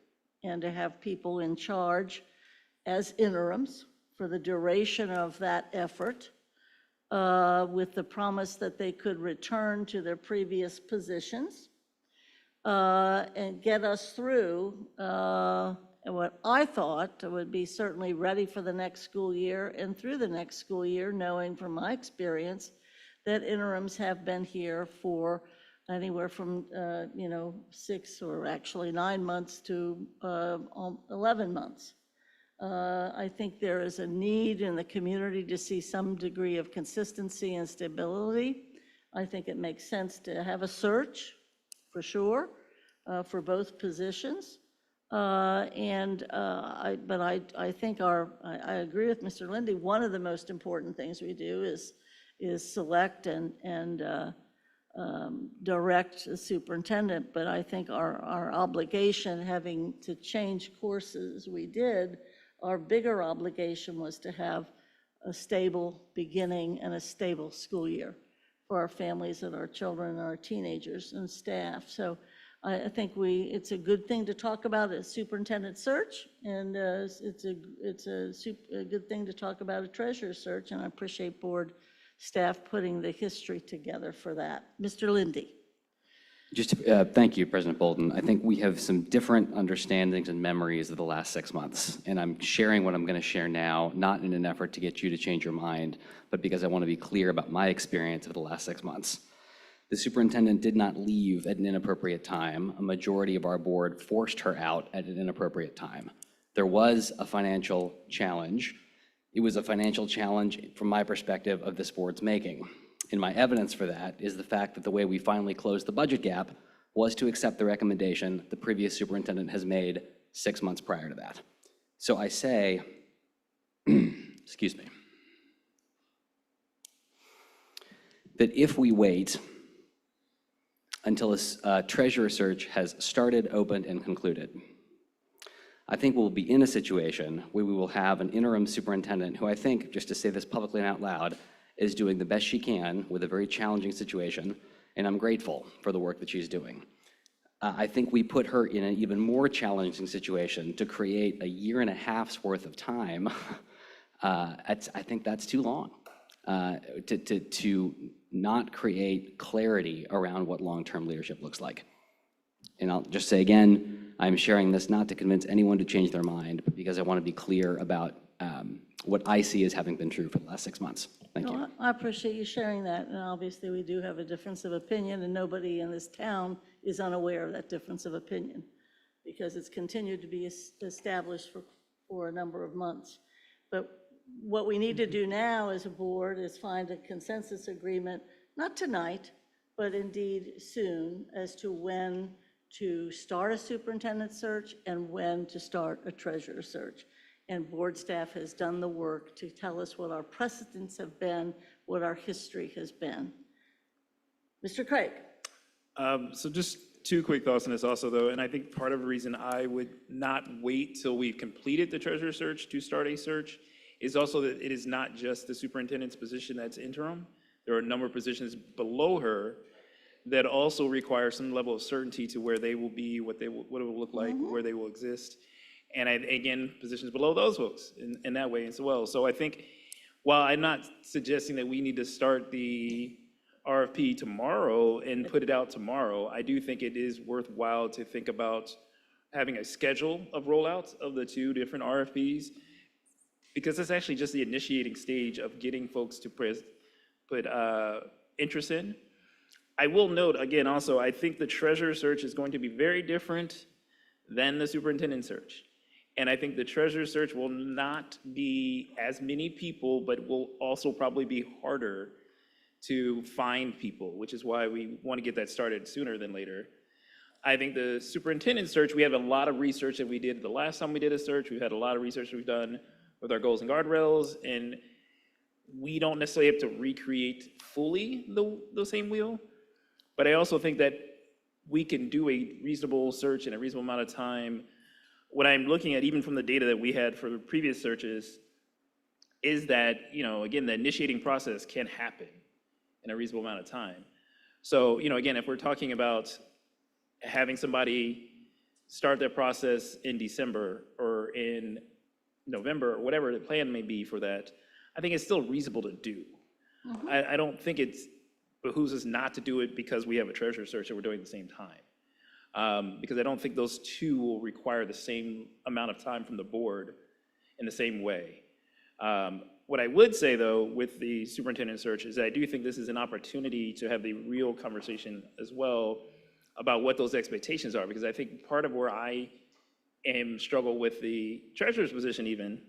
and to have people in charge as interims for the duration of that effort, with the promise that they could return to their previous positions and get us through what I thought would be certainly ready for the next school year and through the next school year, knowing from my experience that interims have been here for anywhere from 6 or actually 9 months to 11 months. I think there is a need in the community to see some degree of consistency and stability. I think it makes sense to have a search, for sure, for both positions. I think I agree with Mr. Lindy. One of the most important things we do is select and direct the superintendent. But I think our obligation, having to change courses we did, our bigger obligation was to have a stable beginning and a stable school year for our families and our children and our teenagers and staff. So I think it's a good thing to talk about a superintendent search, and it's a good thing to talk about a treasurer search, and I appreciate board staff putting the history together for that. Mr. Lindy. Thank you, President Bolden. I think we have some different understandings and memories of the last 6 months, and I'm sharing what I'm going to share now, not in an effort to get you to change your mind, but because I want to be clear about my experience of the last 6 months. The superintendent did not leave at an inappropriate time. A majority of our board forced her out at an inappropriate time. There was a financial challenge. It was a financial challenge, from my perspective, of this board's making. And my evidence for that is the fact that the way we finally closed the budget gap was to accept the recommendation the previous superintendent has made 6 months prior to that. So I say, excuse me, that if we wait until a treasurer search has started, opened, and concluded, I think we'll be in a situation where we will have an interim superintendent who I think, just to say this publicly and out loud, is doing the best she can with a very challenging situation, and I'm grateful for the work that she's doing. I think we put her in an even more challenging situation to create a 1.5 years worth of time. I think that's too long to not create clarity around what long-term leadership looks like. And I'll just say again, I'm sharing this not to convince anyone to change their mind, but because I want to be clear about what I see as having been true for the last 6 months. Thank you. No, I appreciate you sharing that, and obviously, we do have a difference of opinion, and nobody in this town is unaware of that difference of opinion, because it's continued to be established for a number of months. But what we need to do now as a board is find a consensus agreement, not tonight, but indeed soon, as to when to start a superintendent search and when to start a treasurer search. And board staff has done the work to tell us what our precedents have been, what our history has been. Mr. Craig. So just two quick thoughts on this also, though, and I think part of the reason I would not wait till we've completed the treasurer search to start a search is also that it is not just the superintendent's position that's interim. There are a number of positions below her that also require some level of certainty to where they will be, what it will look like, where they will exist. And again, positions below those folks in that way as well. So I think, while I'm not suggesting that we need to start the RFP tomorrow and put it out tomorrow, I do think it is worthwhile to think about having a schedule of rollouts of the two different RFPs, because it's actually just the initiating stage of getting folks to put interest in. I will note, again, also, I think the treasurer search is going to be very different than the superintendent search. And I think the treasurer search will not be as many people, but will also probably be harder to find people, which is why we want to get that started sooner than later. I think the superintendent search, we have a lot of research that we did the last time we did a search. We've had a lot of research we've done with our goals and guardrails, and we don't necessarily have to recreate fully the same wheel. But I also think that we can do a reasonable search in a reasonable amount of time. What I'm looking at, even from the data that we had for the previous searches, is that, again, the initiating process can happen in a reasonable amount of time. So, again, if we're talking about having somebody start their process in December or in November, or whatever the plan may be for that, I think it's still reasonable to do. I don't think it behooves us not to do it because we have a treasurer search that we're doing at the same time. Because I don't think those two will require the same amount of time from the board in the same way. What I would say, though, with the superintendent search is that I do think this is an opportunity to have the real conversation as well about what those expectations are, because I think part of where I am struggle with the treasurer's position even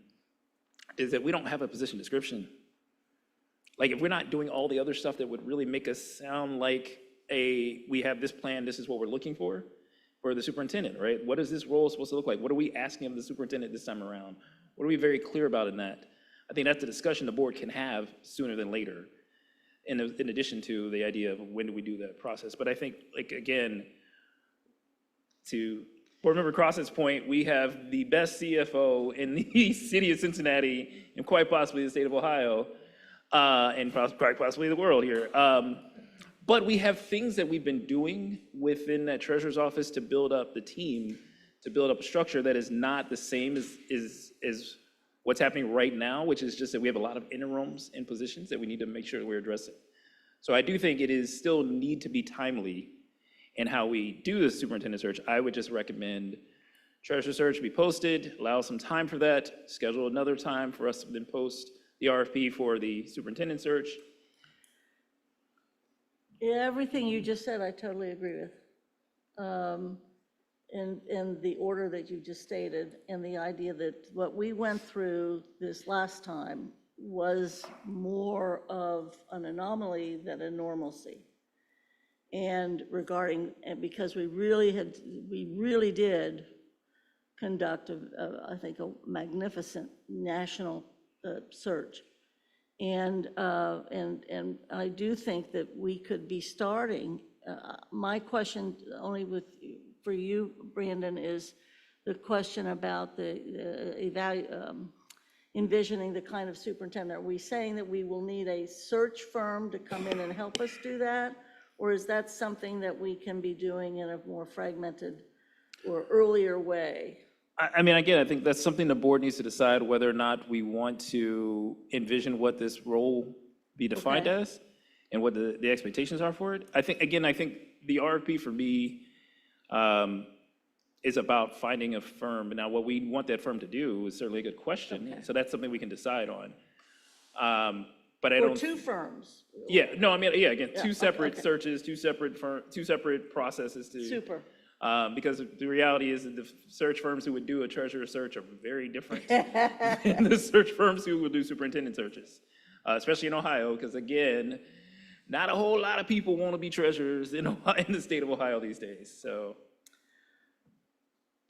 is that we don't have a position description. Like, if we're not doing all the other stuff that would really make us sound like we have this plan, this is what we're looking for the superintendent, right? What is this role supposed to look like? What are we asking of the superintendent this time around? What are we very clear about in that? I think that's a discussion the board can have sooner than later, in addition to the idea of when do we do that process. But I think, again, to Board Member Crossett's point, we have the best CFO in the city of Cincinnati and quite possibly the state of Ohio, and quite possibly the world here. But we have things that we've been doing within that treasurer's office to build up the team, to build up a structure that is not the same as what's happening right now, which is just that we have a lot of interims in positions that we need to make sure that we're addressing. So I do think it is still need to be timely in how we do the superintendent search. I would just recommend treasurer search be posted, allow some time for that, schedule another time for us to then post the RFP for the superintendent search. Yeah, everything you just said, I totally agree with. In the order that you just stated, and the idea that what we went through this last time was more of an anomaly than a normalcy. And because we really did conduct, I think, a magnificent national search. And I do think that we could be starting. My question only for you, Brandon, is the question about envisioning the kind of superintendent. Are we saying that we will need a search firm to come in and help us do that? Or is that something that we can be doing in a more fragmented or earlier way? I mean, again, I think that's something the board needs to decide whether or not we want to envision what this role be defined as and what the expectations are for it. I think the RFP for me is about finding a firm. Now, what we want that firm to do is certainly a good question, so that's something we can decide on. But I Or don't. two firms. Yeah, no, I mean, yeah, again, Yeah, two separate okay. searches, two separate processes to. Super. Because the reality is that the search firms who would do a treasurer search are very different than the search firms who will do superintendent searches, especially in Ohio, because again, not a whole lot of people want to be treasurers in Ohio, in the state of Ohio these days, so.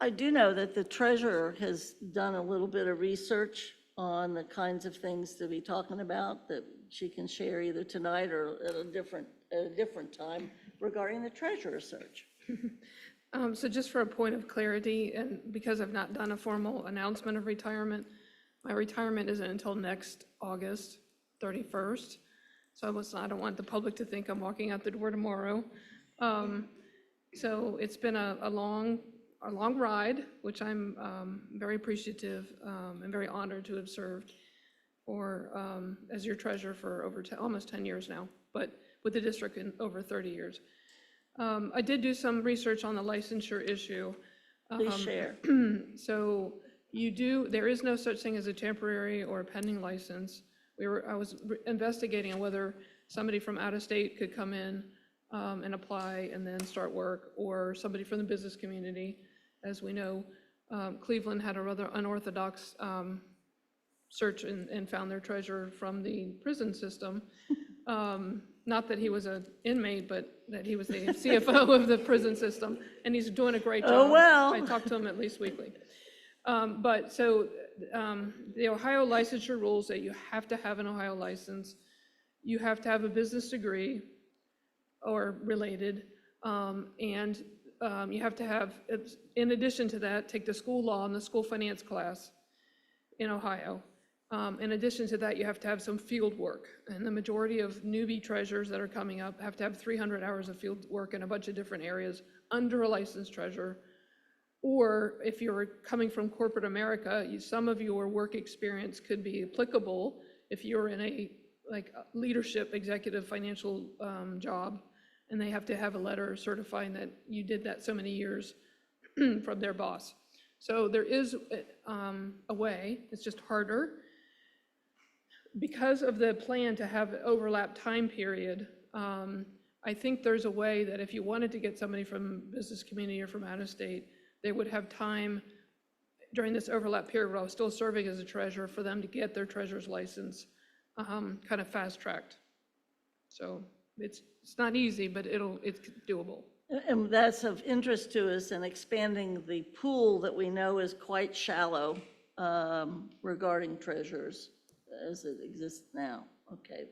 I do know that the treasurer has done a little bit of research on the kinds of things to be talking about that she can share either tonight or at a different time regarding the treasurer search. So just for a point of clarity, and because I've not done a formal announcement of retirement, my retirement isn't until next August 31st. So I don't want the public to think I'm walking out the door tomorrow. So it's been a long ride, which I'm very appreciative and very honored to have served for as your treasurer for almost 10 years now, but with the district in over 30 years. I did do some research on the licensure issue. Please share. So there is no such thing as a temporary or a pending license. I was investigating on whether somebody from out of state could come in and apply and then start work, or somebody from the business community. As we know, Cleveland had a rather unorthodox search and found their treasurer from the prison system. Not that he was an inmate, but that he was the CFO of the prison system, and he's doing a great job. Oh, well. I talk to him at least weekly. But so the Ohio licensure rules that you have to have an Ohio license, you have to have a business degree or related, and you have to have, in addition to that, take the school law and the school finance class in Ohio. In addition to that, you have to have some field work, and the majority of newbie treasurers that are coming up have to have 300 hours of field work in a bunch of different areas under a licensed treasurer. Or if you're coming from corporate America, some of your work experience could be applicable if you're in a leadership, executive, financial job, and they have to have a letter certifying that you did that so many years from their boss. So there is a way, it's just harder. Because of the plan to have overlap time period, I think there's a way that if you wanted to get somebody from business community or from out of state, they would have time during this overlap period while still serving as a treasurer for them to get their treasurer's license kind of fast tracked. So it's not easy, but it's doable. And that's of interest to us in expanding the pool that we know is quite shallow regarding treasurers as it exists now. Okay,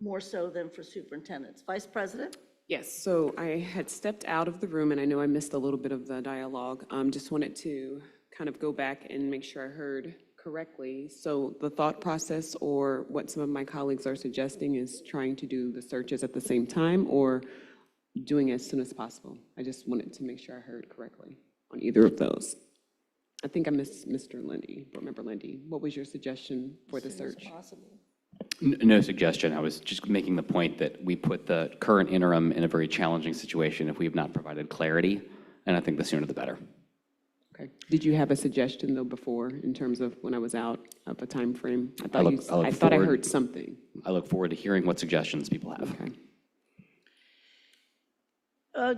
more so than for superintendents. Vice President? Yes, so I had stepped out of the room, and I know I missed a little bit of the dialogue. Just wanted to kind of go back and make sure I heard correctly. So the thought process, or what some of my colleagues are suggesting, is trying to do the searches at the same time, or doing it as soon as possible? I just wanted to make sure I heard correctly on either of those. I think I missed Mr. Lindy, Board Member Lindy. What was your suggestion for the search? No suggestion. I was just making the point that we put the current interim in a very challenging situation if we have not provided clarity, and I think the sooner the better. Okay. Did you have a suggestion, though, before, in terms of when I was out of a time frame? I thought I heard something. I look forward to hearing what suggestions people have. Okay.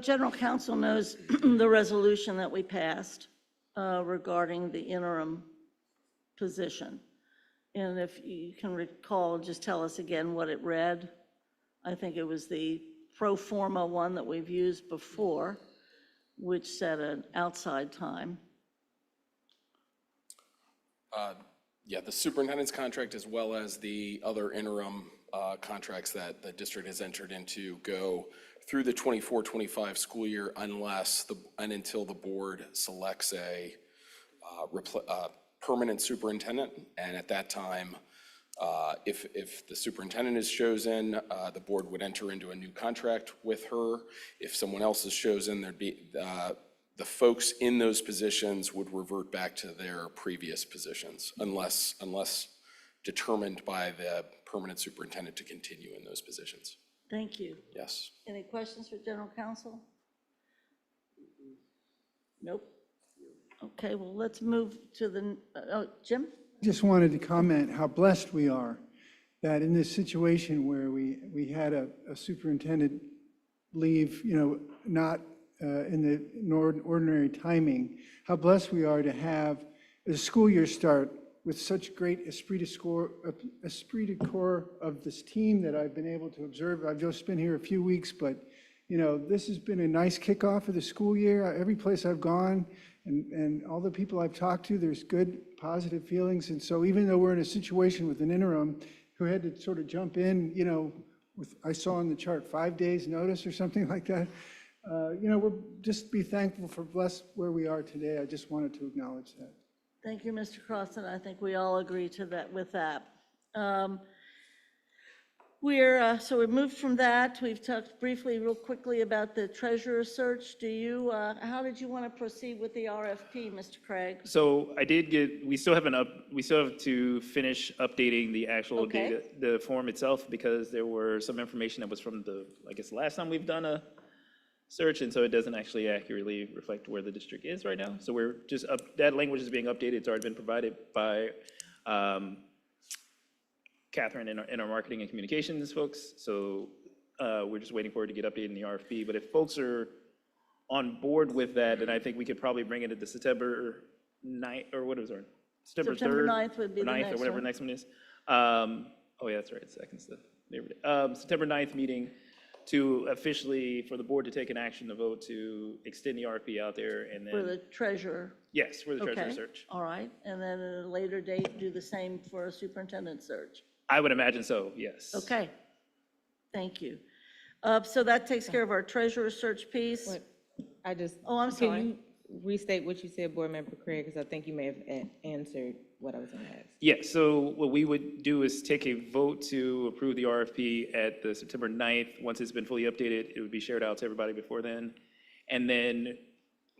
General Counsel knows the resolution that we passed regarding the interim position. And if you can recall, just tell us again what it read. I think it was the pro forma one that we've used before, which set an outside time. Yeah, the superintendent's contract, as well as the other interim contracts that the district has entered into, go through the 24-25 school year unless and until the board selects a permanent superintendent. And at that time, if the superintendent is chosen, the board would enter into a new contract with her. If someone else is chosen, there'd be the folks in those positions would revert back to their previous positions unless determined by the permanent superintendent to continue in those positions. Thank you. Yes. Any questions for General Counsel? Nope. Okay, well, let's move to the, Jim? Just wanted to comment how blessed we are that in this situation where we had a superintendent leave, not in the ordinary timing, how blessed we are to have the school year start with such great esprit de corps of this team that I've been able to observe. I've just been here a few weeks, but this has been a nice kickoff of the school year. Every place I've gone and all the people I've talked to, there's good, positive feelings. And so even though we're in a situation with an interim who had to sort of jump in, with, I saw on the chart, 5 days notice or something like that, we're just be thankful for blessed where we are today. I just wanted to acknowledge that. Thank you, Mr. Crossan. I think we all agree to that with that. So we moved from that. We've talked briefly, real quickly about the treasurer search. How did you want to proceed with the RFP, Mr. Craig? So I did we still have to finish updating the actual Okay. data, the form itself, because there were some information that was from I guess, last time we've done a search, and so it doesn't actually accurately reflect where the district is right now. So we're just that language is being updated. It's already been provided by Catherine and our marketing and communications folks. So we're just waiting for it to get updated in the RFP. But if folks are on board with that, then I think we could probably bring it at the September 9th, or what is it? September 3rd? 9th would be the 9th, next or whatever one. the next one is. Oh yeah, that's right, second's the Labor Day. September 9th meeting to officially, for the board to take an action to vote to extend the RFP out there, and then. For the treasurer? Yes, for the treasurer Okay, search. all right. And then at a later date, do the same for a superintendent search? I would imagine so, yes. Okay, thank you. So that takes care of our treasurer search piece. Wait, I just. Oh, I'm sorry. Can you restate what you said, Board Member Craig, because I think you may have answered what I was going to ask. Yeah, so what we would do is take a vote to approve the RFP at the September 9th. Once it's been fully updated, it would be shared out to everybody before then. And then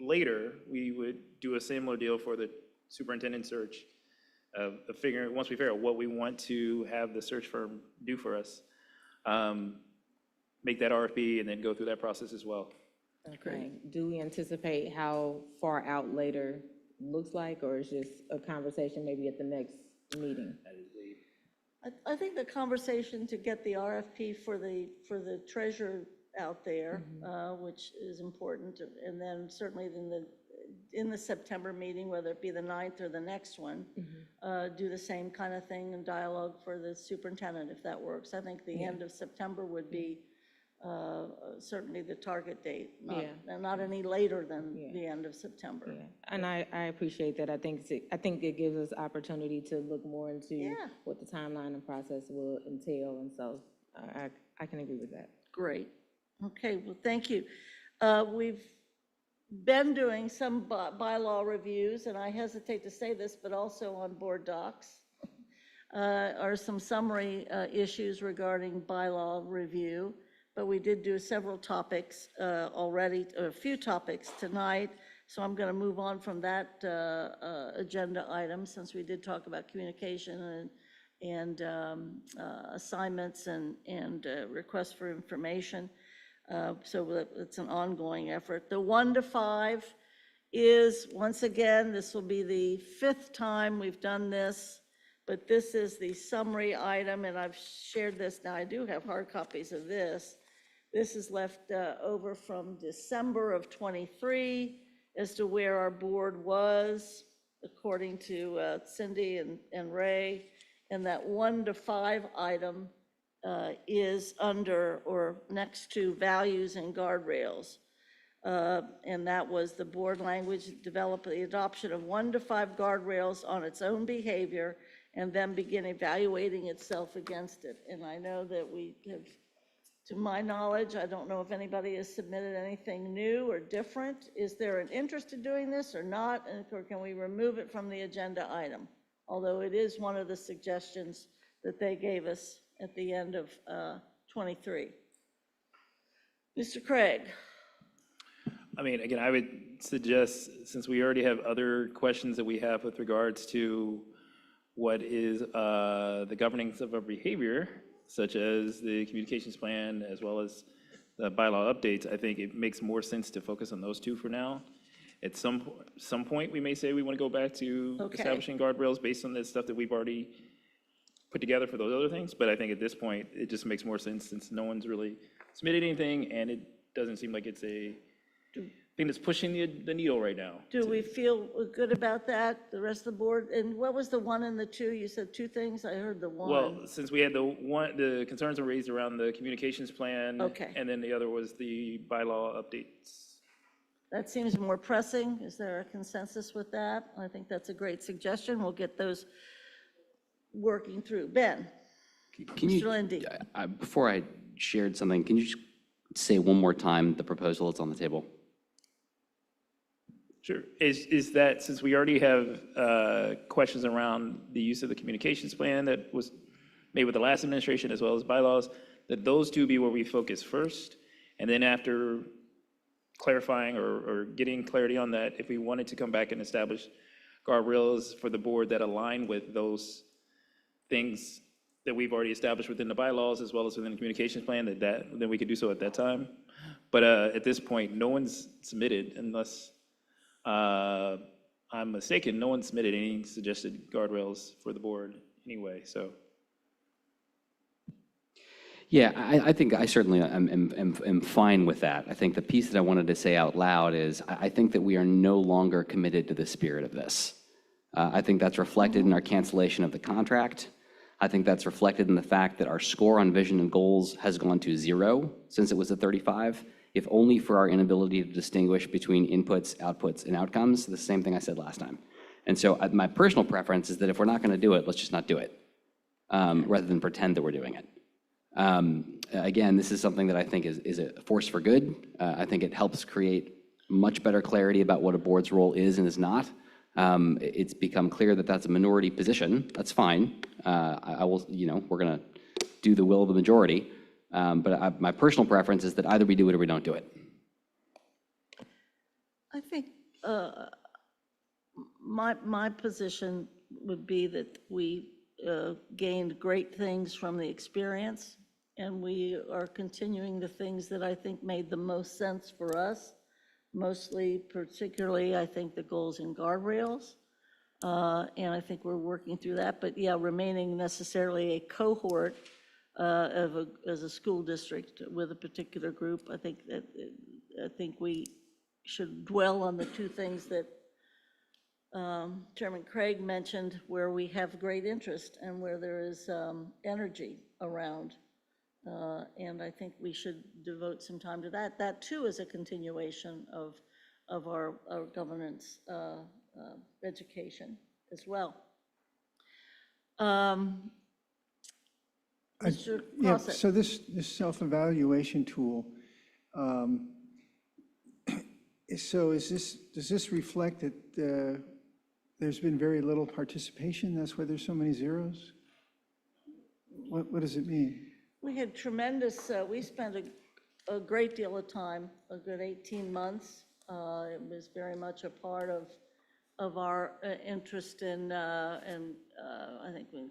later, we would do a similar deal for the superintendent search, once we figure out what we want to have the search firm do for us, make that RFP and then go through that process as well. Okay. Do we anticipate how far out later looks like, or is just a conversation maybe at the next meeting? I think the conversation to get the RFP for the treasurer out there, which is important, and then certainly in the September meeting, whether it be the 9th or the next one, do the same kind of thing and dialogue for the superintendent, if that works. I think the end of September would be certainly the target date, not any later than the end of September. Yeah, and I appreciate that. I think it gives us opportunity to look more into what the timeline and process will entail, and so I can agree with that. Great. Okay, well, thank you. We've been doing some bylaw reviews, and I hesitate to say this, but also on board docs are some summary issues regarding bylaw review. But we did do several topics already, a few topics tonight. So I'm going to move on from that agenda item, since we did talk about communication and assignments and requests for information. So it's an ongoing effort. The 1 to 5 is, once again, this will be the 5th time we've done this, but this is the summary item, and I've shared this. Now, I do have hard copies of this. This is left over from December of '23 as to where our board was, according to Cindy and Ray. And that 1 to 5 item is under or next to values and guardrails. And that was the board language, develop the adoption of 1 to 5 guardrails on its own behavior and then begin evaluating itself against it. And I know that we have, to my knowledge, I don't know if anybody has submitted anything new or different. Is there an interest in doing this or not? Or can we remove it from the agenda item? Although it is one of the suggestions that they gave us at the end of '23. Mr. Craig. I mean, again, I would suggest, since we already have other questions that we have with regards to what is the governance of our behavior, such as the communications plan, as well as the bylaw updates, I think it makes more sense to focus on those two for now. at some point, we may say we want to go back to Okay. establishing guardrails based on the stuff that we've already put together for those other things. But I think at this point, it just makes more sense since no one's really submitted anything, and it doesn't seem like it's a thing that's pushing the needle right now. Do we feel good about that, the rest of the board? And what was the one and the two? You said two things? I heard the one. Well, since we had the concerns were raised around the communications plan. Okay. And then the other was the bylaw updates. That seems more pressing. Is there a consensus with that? I think that's a great suggestion. We'll get those working through. Ben? Can you, Mr. Lindy? before I shared something, can you just say one more time the proposal that's on the table? Sure. Is that, since we already have questions around the use of the communications plan that was made with the last administration as well as bylaws, that those two be where we focus first, and then after clarifying or getting clarity on that, if we wanted to come back and establish guardrails for the board that align with those things that we've already established within the bylaws as well as within the communications plan, then we could do so at that time. But at this point, no one's submitted, unless I'm mistaken, no one submitted any suggested guardrails for the board anyway, so. Yeah, I think I certainly am fine with that. I think the piece that I wanted to say out loud is I think that we are no longer committed to the spirit of this. I think that's reflected in our cancellation of the contract. I think that's reflected in the fact that our score on vision and goals has gone to 0 since it was at 35, if only for our inability to distinguish between inputs, outputs, and outcomes, the same thing I said last time. And so my personal preference is that if we're not going to do it, let's just not do it, rather than pretend that we're doing it. Again, this is something that I think is a force for good. I think it helps create much better clarity about what a board's role is and is not. It's become clear that that's a minority position. That's fine. I will, we're going to do the will of the majority. But my personal preference is that either we do it or we don't do it. I think my position would be that we gained great things from the experience, and we are continuing the things that I think made the most sense for us, particularly, I think, the goals and guardrails. And I think we're working through that. But yeah, remaining necessarily a cohort as a school district with a particular group, I think we should dwell on the two things that Chairman Craig mentioned, where we have great interest and where there is energy around. And I think we should devote some time to that. That too is a continuation of our governance education as well. Mr. Yeah, Crossett. so this self-evaluation tool, so does this reflect that there's been very little participation? That's why there's so many zeros? What does it mean? We had tremendous, we spent a great deal of time, a good 18 months. It was very much a part of our interest in, and I think we,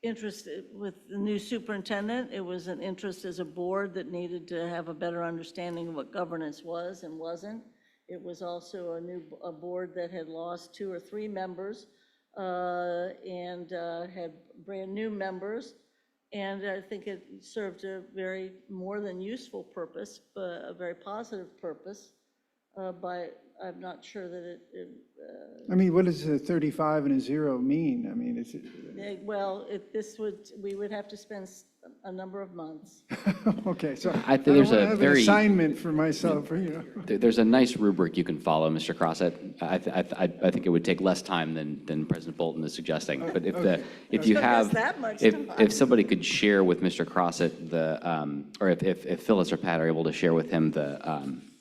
interest with the new superintendent. It was an interest as a board that needed to have a better understanding of what governance was and wasn't. It was also a board that had lost 2 or 3 members and had brand new members. And I think it served a very more than useful purpose, but a very positive purpose. I'm not sure that I mean, what does a 35 and a 0 mean? I mean, is it? Well, we would have to spend a number of months. Okay, so I I think there's don't a have an very assignment for myself, there's a nice rubric you can follow, Mr. Crossett. I think it would take less time than President Bolton is suggesting. But if you have, if somebody could share with Mr. Crossett or if Phyllis or Pat are able to share with him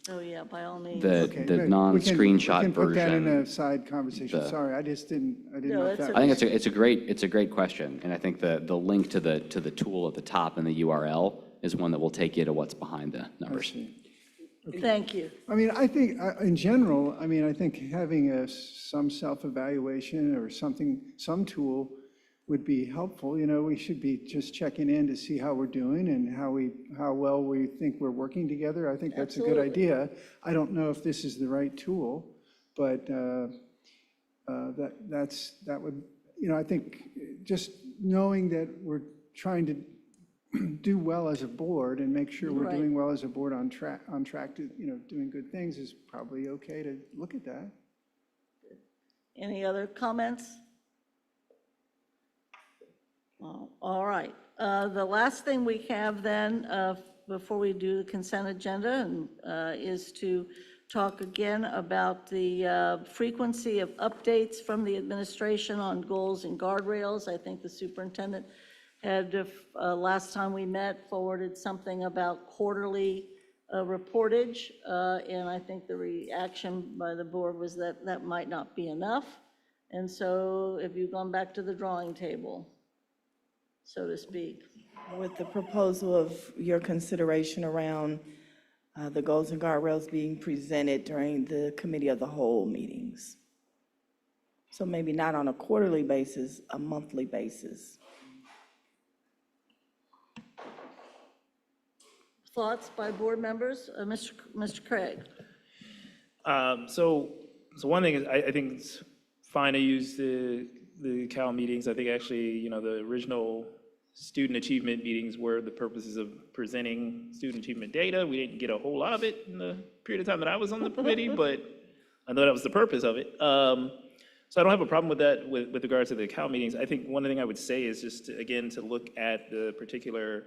Oh, yeah, by all means. the non-screenshot We can put that in version. a side conversation. Sorry, I didn't know if that I was. think it's a great question, and I think the link to the tool at the top and the URL is one that will take you to what's behind the numbers. Thank you. I mean, I think in general, I think having some self-evaluation or something, some tool would be helpful. You know, we should be just checking in to see how we're doing and how well we think we're working together. I think that's a good idea. I don't know if this is the right tool, but that would, you know, I think just knowing that we're trying to do well as a board and make sure we're doing well as a board on track to, you know, doing good things is probably okay to look at that. Any other comments? All right. The last thing we have then, before we do the consent agenda, is to talk again about the frequency of updates from the administration on goals and guardrails. I think the superintendent had, last time we met, forwarded something about quarterly reportage, and I think the reaction by the board was that that might not be enough. And so have you gone back to the drawing table, so to speak? With the proposal of your consideration around the goals and guardrails being presented during the committee of the whole meetings. So maybe not on a quarterly basis, a monthly basis. Thoughts by board members? Mr. Craig? So one thing is, I think it's fine to use the Cal meetings. I think actually, you know, the original student achievement meetings were the purposes of presenting student achievement data. We didn't get a whole lot of it in the period of time that I was on the committee, but I know that was the purpose of it. So I don't have a problem with that with regards to the Cal meetings. I think one thing I would say is just, again, to look at the particular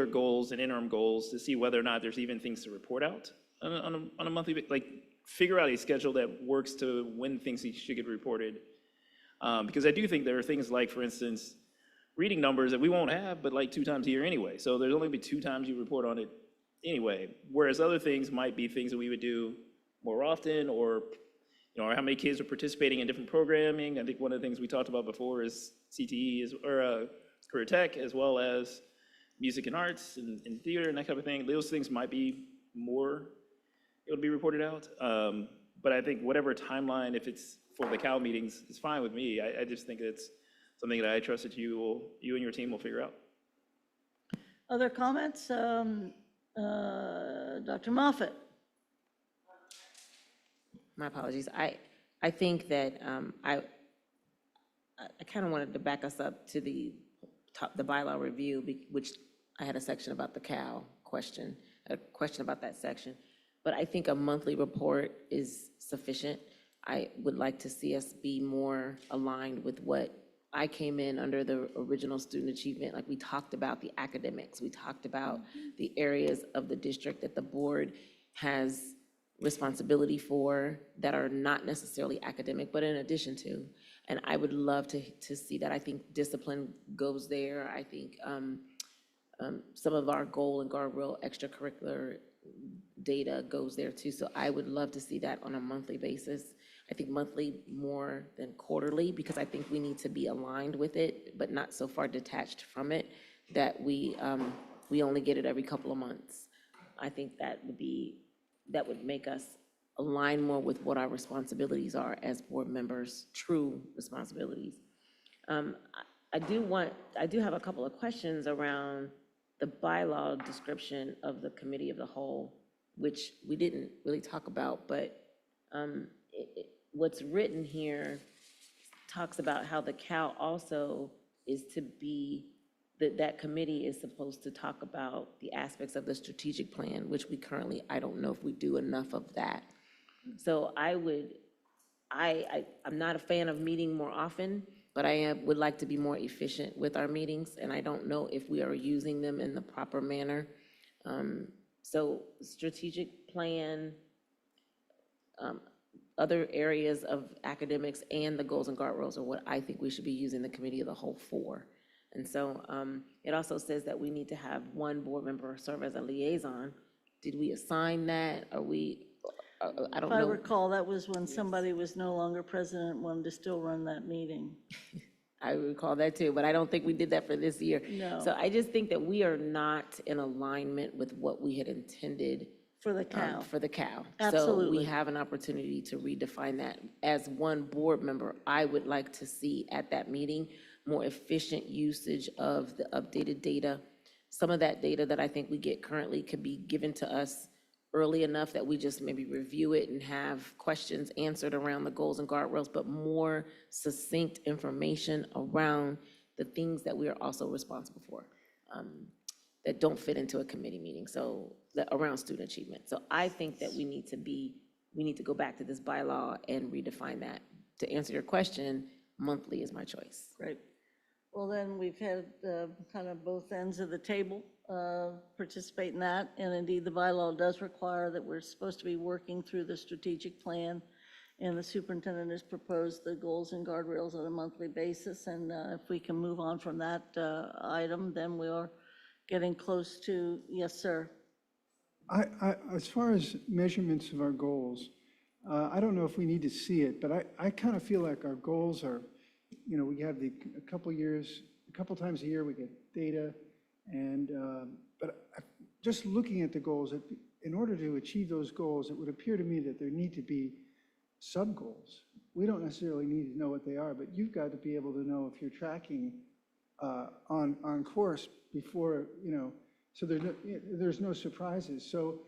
goals and interim goals to see whether or not there's even things to report out on a monthly basis. Like, figure out a schedule that works to when things should get reported. Because I do think there are things like, for instance, reading numbers that we won't have, but like 2 times a year anyway. So there's only be 2 times you report on it anyway. Whereas other things might be things that we would do more often, or, you know, or how many kids are participating in different programming. I think one of the things we talked about before is CTE, or career tech, as well as music and arts and theater and that kind of thing. Those things might be more, it would be reported out. But I think whatever timeline, if it's for the Cal meetings, is fine with me. I just think it's something that I trust that you and your team will figure out. Other comments? Dr. Moffett? My apologies. I think that I kind of wanted to back us up to the bylaw review, which I had a section about the Cal question, a question about that section. But I think a monthly report is sufficient. I would like to see us be more aligned with what I came in under the original student achievement. Like, we talked about the academics, we talked about the areas of the district that the board has responsibility for that are not necessarily academic, but in addition to. And I would love to see that. I think discipline goes there. I think some of our goal and guardrail extracurricular data goes there too. So I would love to see that on a monthly basis. I think monthly more than quarterly, because I think we need to be aligned with it, but not so far detached from it that we only get it every couple of months. I think that would make us align more with what our responsibilities are as board members, true responsibilities. I do have a couple of questions around the bylaw description of the committee of the whole, which we didn't really talk about, but what's written here talks about how the Cal also is to be, that committee is supposed to talk about the aspects of the strategic plan, which I don't know if we do enough of that. So I'm not a fan of meeting more often, but I would like to be more efficient with our meetings, and I don't know if we are using them in the proper manner. So strategic plan, other areas of academics, and the goals and guardrails are what I think we should be using the committee of the whole for. And so it also says that we need to have one board member serve as a liaison. Did we assign that? I don't know. If I recall, that was when somebody was no longer president and wanted to still run that meeting. I recall that too, but I don't think we did that for this year. No. So I just think that we are not in alignment with what we had intended For the cow. For the cow. So Absolutely. we have an opportunity to redefine that. As one board member, I would like to see at that meeting more efficient usage of the updated data. Some of that data that I think we get currently could be given to us early enough that we just maybe review it and have questions answered around the goals and guardrails, but more succinct information around the things that we are also responsible for, that don't fit into a committee meeting, so around student achievement. So I think that we need to go back to this bylaw and redefine that. To answer your question, monthly is my choice. Great. Well, then, we've had kind of both ends of the table participate in that, and indeed, the bylaw does require that we're supposed to be working through the strategic plan, and the superintendent has proposed the goals and guardrails on a monthly basis, and if we can move on from that item, then we are getting close to, yes, sir. As far as measurements of our goals, I don't know if we need to see it, but I kind of feel like our goals are, we have a couple times a year, we get data, but just looking at the goals, in order to achieve those goals, it would appear to me that there need to be sub-goals. We don't necessarily need to know what they are, but you've got to be able to know if you're tracking on course before, so there's no surprises. So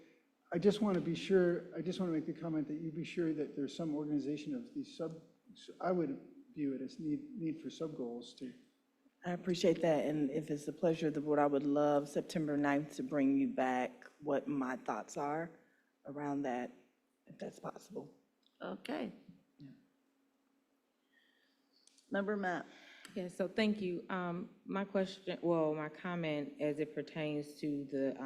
I just want to be sure, I just want to make the comment that you be sure that there's some organization of these I would view it as need for sub-goals too. I appreciate that, and if it's the pleasure of the board, I would love September 9th to bring you back what my thoughts are around that, if that's possible. Okay. Member Matt. Yeah, so thank you. My question, well, my comment as it pertains to the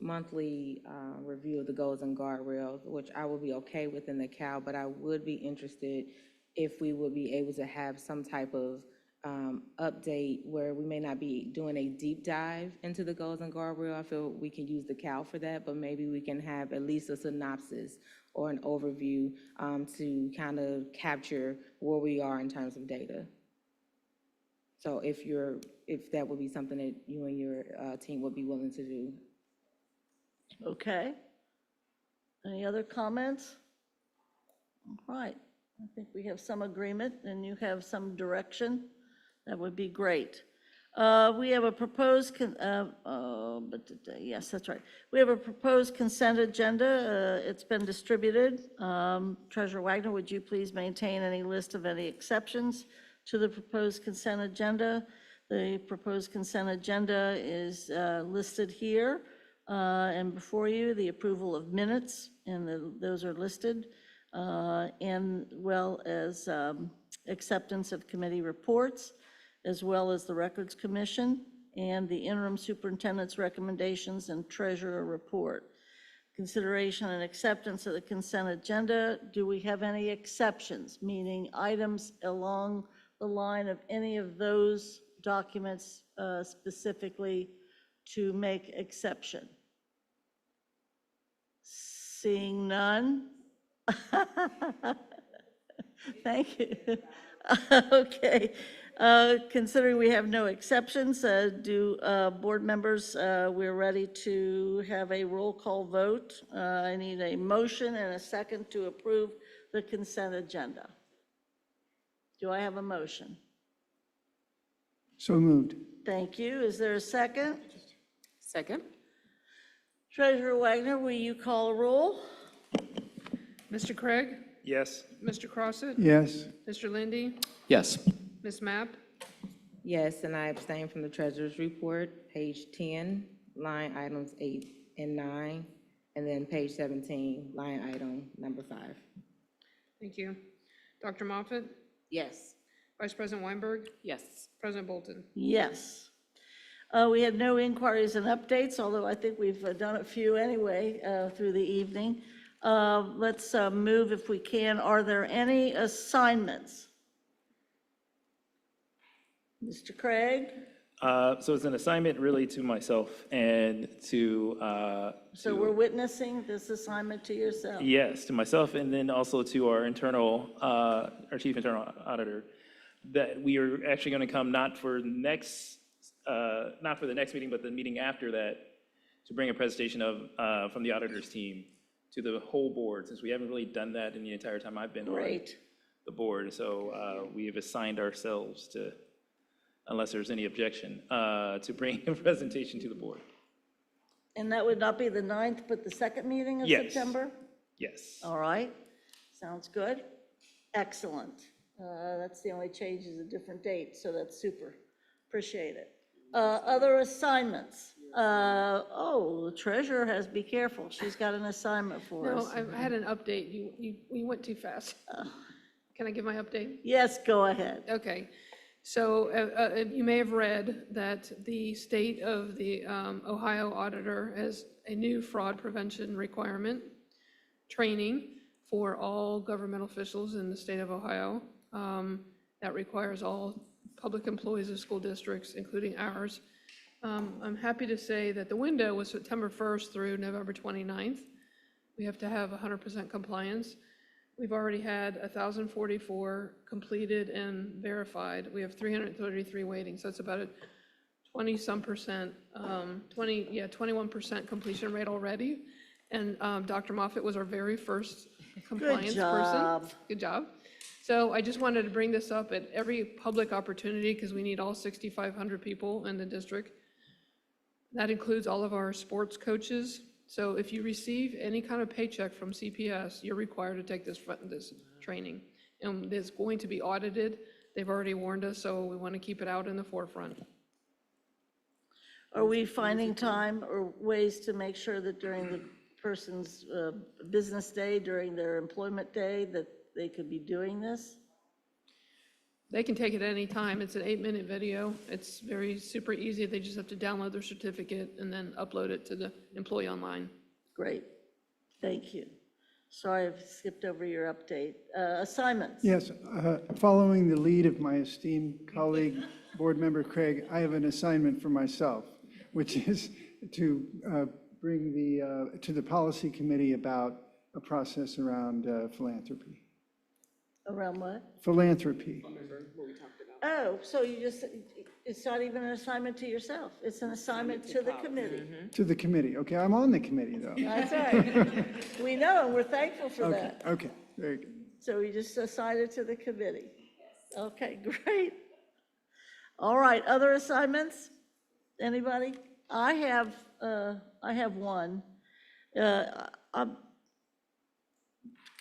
monthly review of the goals and guardrails, which I will be okay with in the CAL, but I would be interested if we would be able to have some type of update where we may not be doing a deep dive into the goals and guardrail. I feel we can use the CAL for that, but maybe we can have at least a synopsis or an overview to kind of capture where we are in terms of data. So if that would be something that you and your team would be willing to do. Okay. Any other comments? All right. I think we have some agreement and you have some direction. That would be great. We have a proposed, yes, that's right. We have a proposed consent agenda. It's been distributed. Treasurer Wagner, would you please maintain any list of any exceptions to the proposed consent agenda? The proposed consent agenda is listed here and before you. The approval of minutes, and those are listed, and well as acceptance of committee reports, as well as the Records Commission and the interim superintendent's recommendations and treasurer report. Consideration and acceptance of the consent agenda. Do we have any exceptions, meaning items along the line of any of those documents specifically to make exception? Seeing none? Thank you. Okay. Considering we have no exceptions, do board members, we're ready to have a roll call vote. I need a motion and a second to approve the consent agenda. Do I have a motion? So moved. Thank you. Is there a second? Second. Treasurer Wagner, will you call a roll? Mr. Craig? Yes. Mr. Crossett? Yes. Mr. Lindy? Yes. Ms. Mapp? Yes, and I abstain from the treasurer's report, page 10, line items 8 and 9, and then page 17, line item number 5. Thank you. Dr. Moffett? Yes. Vice President Weinberg? Yes. President Bolton? Yes. We had no inquiries and updates, although I think we've done a few anyway through the evening. Let's move if we can. Are there any assignments? Mr. Craig? So it's an assignment really to myself and to. So we're witnessing this assignment to yourself? Yes, to myself, and then also to our chief internal auditor, that we are actually going to come not for the next meeting, but the meeting after that, to bring a presentation of, from the auditor's team to the whole board, since we haven't really done that in the entire time I've been on Great. the board. So we have assigned ourselves to, unless there's any objection, to bring a presentation to the board. And that would not be the 9th, but the second meeting of Yes. September? Yes. All right, sounds good. Excellent. That's the only change is a different date, so that's super. Appreciate it. Other assignments. The treasurer has, be careful, she's got an assignment for No, us. I had an update. You went too fast. Can I give my update? Yes, go ahead. Okay. So you may have read that the state of the Ohio auditor has a new fraud prevention requirement training for all governmental officials in the state of Ohio. That requires all public employees of school districts, including ours. I'm happy to say that the window was September 1st through November 29th. We have to have 100% compliance. We've already had 1,044 completed and verified. We have 333 waiting, so it's about a 20-some%, 21% completion rate already. And Dr. Moffett was our very first compliance person. Good job. So I just wanted to bring this up at every public opportunity because we need all 6,500 people in the district. That includes all of our sports coaches. So if you receive any kind of paycheck from CPS, you're required to take this training. And it's going to be audited. They've already warned us, so we want to keep it out in the forefront. Are we finding time or ways to make sure that during the person's business day, during their employment day, that they could be doing this? They can take it at any time. It's an 8-minute video. It's very super easy. They just have to download their certificate and then upload it to the employee online. Great, thank you. Sorry, I've skipped over your update. Assignments? Yes, following the lead of my esteemed colleague, Board Member Craig, I have an assignment for myself, which is to bring to the policy committee about a process around philanthropy. Around what? Philanthropy. Oh, so it's not even an assignment to yourself. It's an assignment to the committee. To the committee. Okay, I'm on the committee, though. That's right. We know, and we're thankful for that. Okay, very good. So we just assigned it to the committee. Okay, great. All right, other assignments? Anybody? I have one. I'm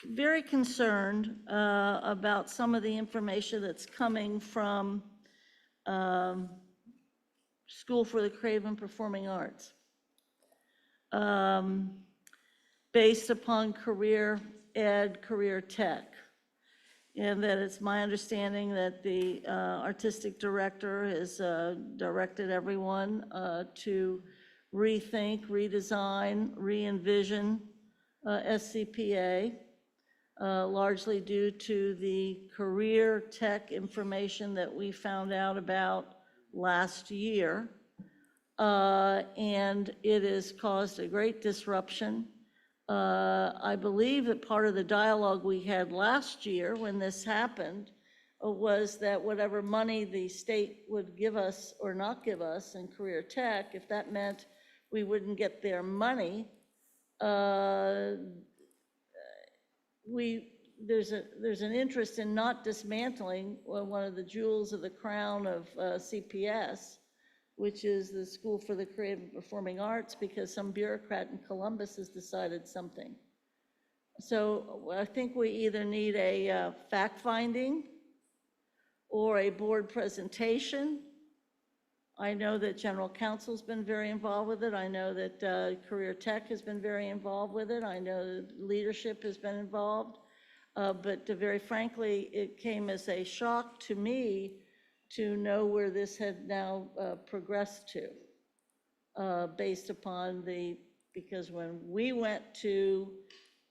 very concerned about some of the information that's coming from School for the Creative and Performing Arts, based upon career ed, career tech. And that it's my understanding that the artistic director has directed everyone to rethink, redesign, re-envision SCPA, largely due to the career tech information that we found out about last year. And it has caused a great disruption. I believe that part of the dialogue we had last year when this happened was that whatever money the state would give us or not give us in career tech, if that meant we wouldn't get their money, there's an interest in not dismantling one of the jewels of the crown of CPS, which is the School for the Creative and Performing Arts, because some bureaucrat in Columbus has decided something. So I think we either need a fact-finding or a board presentation. I know that General Counsel's been very involved with it. I know that Career Tech has been very involved with it. I know that leadership has been involved. But very frankly, it came as a shock to me to know where this had now progressed to, based upon because when we went to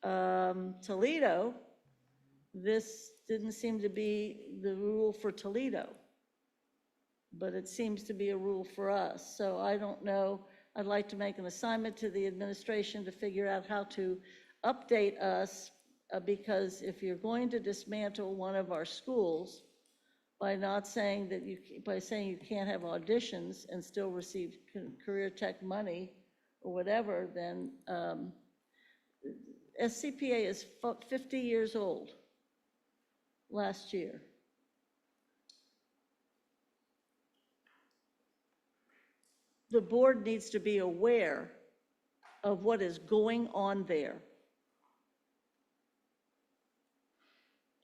Toledo, this didn't seem to be the rule for Toledo, but it seems to be a rule for us. So I don't know, I'd like to make an assignment to the administration to figure out how to update us, because if you're going to dismantle one of our schools, by not saying by saying you can't have auditions and still receive career tech money or whatever, then SCPA is 50 years old last year. The board needs to be aware of what is going on there.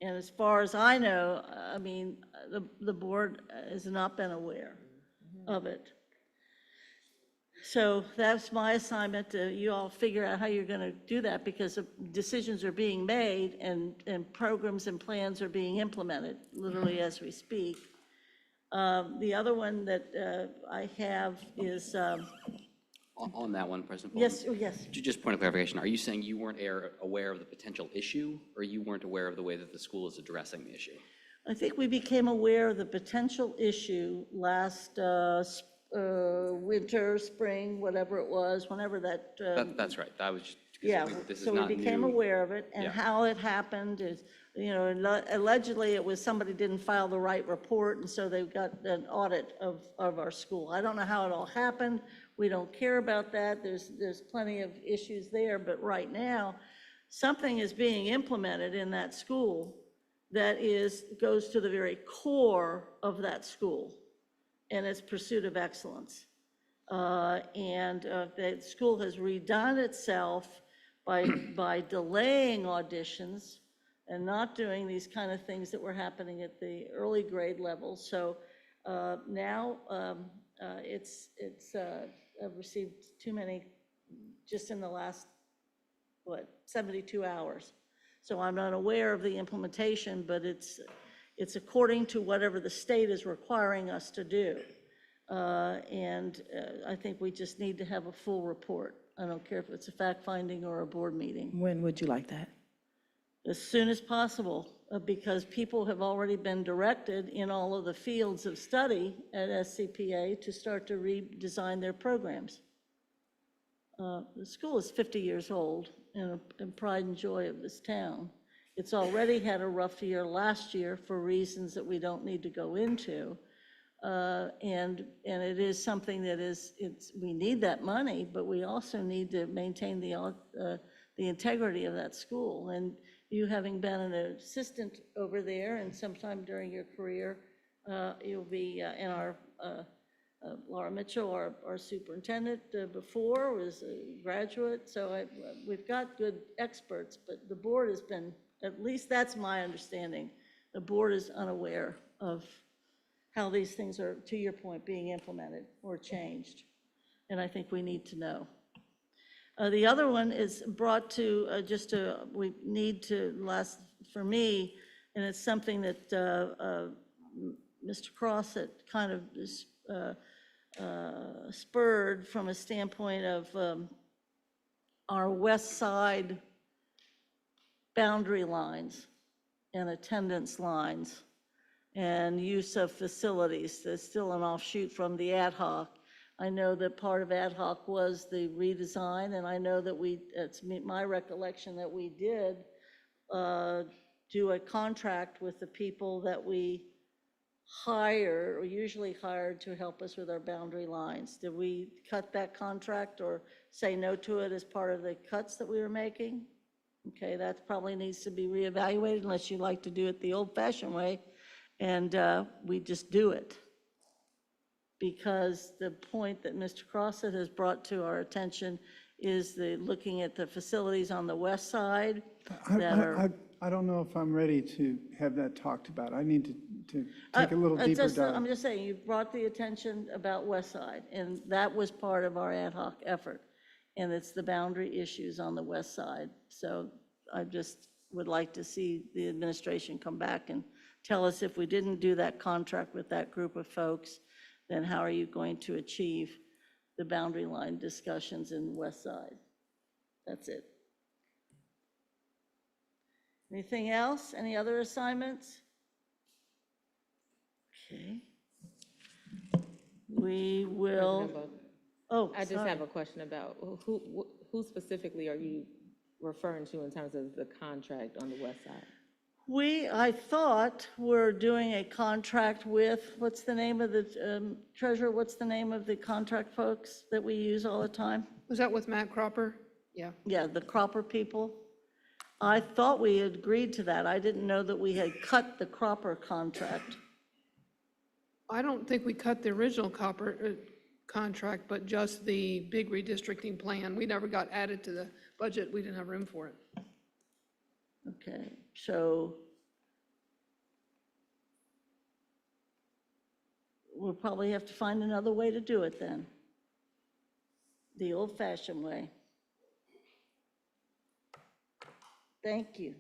And as far as I know, I mean, the board has not been aware of it. So that's my assignment, to you all figure out how you're going to do that, because decisions are being made and programs and plans are being implemented, literally as we speak. The other one that I have is, On that one, President Bolden? yes, oh, yes. Just point of clarification, are you saying you weren't aware of the potential issue, or you weren't aware of the way that the school is addressing the issue? I think we became aware of the potential issue last winter, spring, whatever it was, whenever that. That's right, that was just. Yeah, This is so we not became new. aware of it, and Yeah. how it happened is, allegedly it was somebody didn't file the right report, and so they got an audit of our school. I don't know how it all happened. We don't care about that. There's plenty of issues there, but right now, something is being implemented in that school that goes to the very core of that school, and its pursuit of excellence. The school has redone itself by delaying auditions and not doing these kind of things that were happening at the early grade level. So now I've received too many just in the last, 72 hours. So I'm not aware of the implementation, but it's according to whatever the state is requiring us to do. I think we just need to have a full report. I don't care if it's a fact-finding or a board meeting. When would you like that? As soon as possible, because people have already been directed in all of the fields of study at SCPA to start to redesign their programs. The school is 50 years old, and pride and joy of this town. It's already had a rough year last year for reasons that we don't need to go into. And it is something that we need that money, but we also need to maintain the integrity of that school. And you, having been an assistant over there, and sometime during your career, you'll be in our Laura Mitchell, our superintendent before, was a graduate. So we've got good experts, but the board has been, at least that's my understanding, the board is unaware of how these things are, to your point, being implemented or changed. And I think we need to know. The other one is brought to, we need to, for me, and it's something that Mr. Cross had kind of spurred from a standpoint of our west side boundary lines and attendance lines and use of facilities. There's still an offshoot from the ad hoc. I know that part of ad hoc was the redesign, and I know that it's my recollection that we did do a contract with the people that we hire, or usually hired, to help us with our boundary lines. Did we cut that contract or say no to it as part of the cuts that we were making? Okay, that probably needs to be reevaluated, unless you like to do it the old-fashioned way, and we just do it. Because the point that Mr. Crossett has brought to our attention is looking at the facilities on the west side that are. I don't know if I'm ready to have that talked about. I need to take a little deeper dive. I'm just saying, you brought the attention about west side, and that was part of our ad hoc effort. And it's the boundary issues on the west side. So I just would like to see the administration come back and tell us, if we didn't do that contract with that group of folks, then how are you going to achieve the boundary line discussions in the west side? That's it. Anything else? Any other assignments? Okay. We will, I just sorry. have a question about who specifically are you referring to in terms of the contract on the west side? I thought we're doing a contract with, what's the name of the, treasurer, what's the name of the contract folks that we use all the time? Was that with Matt Cropper? Yeah. Yeah, the Cropper people. I thought we had agreed to that. I didn't know that we had cut the Cropper contract. I don't think we cut the original contract, but just the big redistricting plan. We never got added to the budget. We didn't have room for it. Okay, so we'll probably have to find another way to do it then. The old-fashioned way. Thank you.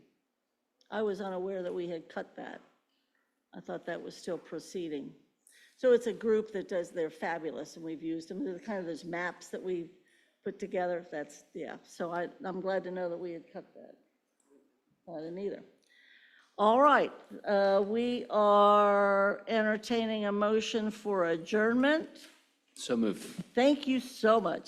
I was unaware that we had cut that. I thought that was still proceeding. So it's a group that does, they're fabulous, and we've used them. They're kind of those maps that we put together. That's, yeah. So I'm glad to know that we had cut that. I didn't either. All right, we are entertaining a motion for adjournment. So move. Thank you so much.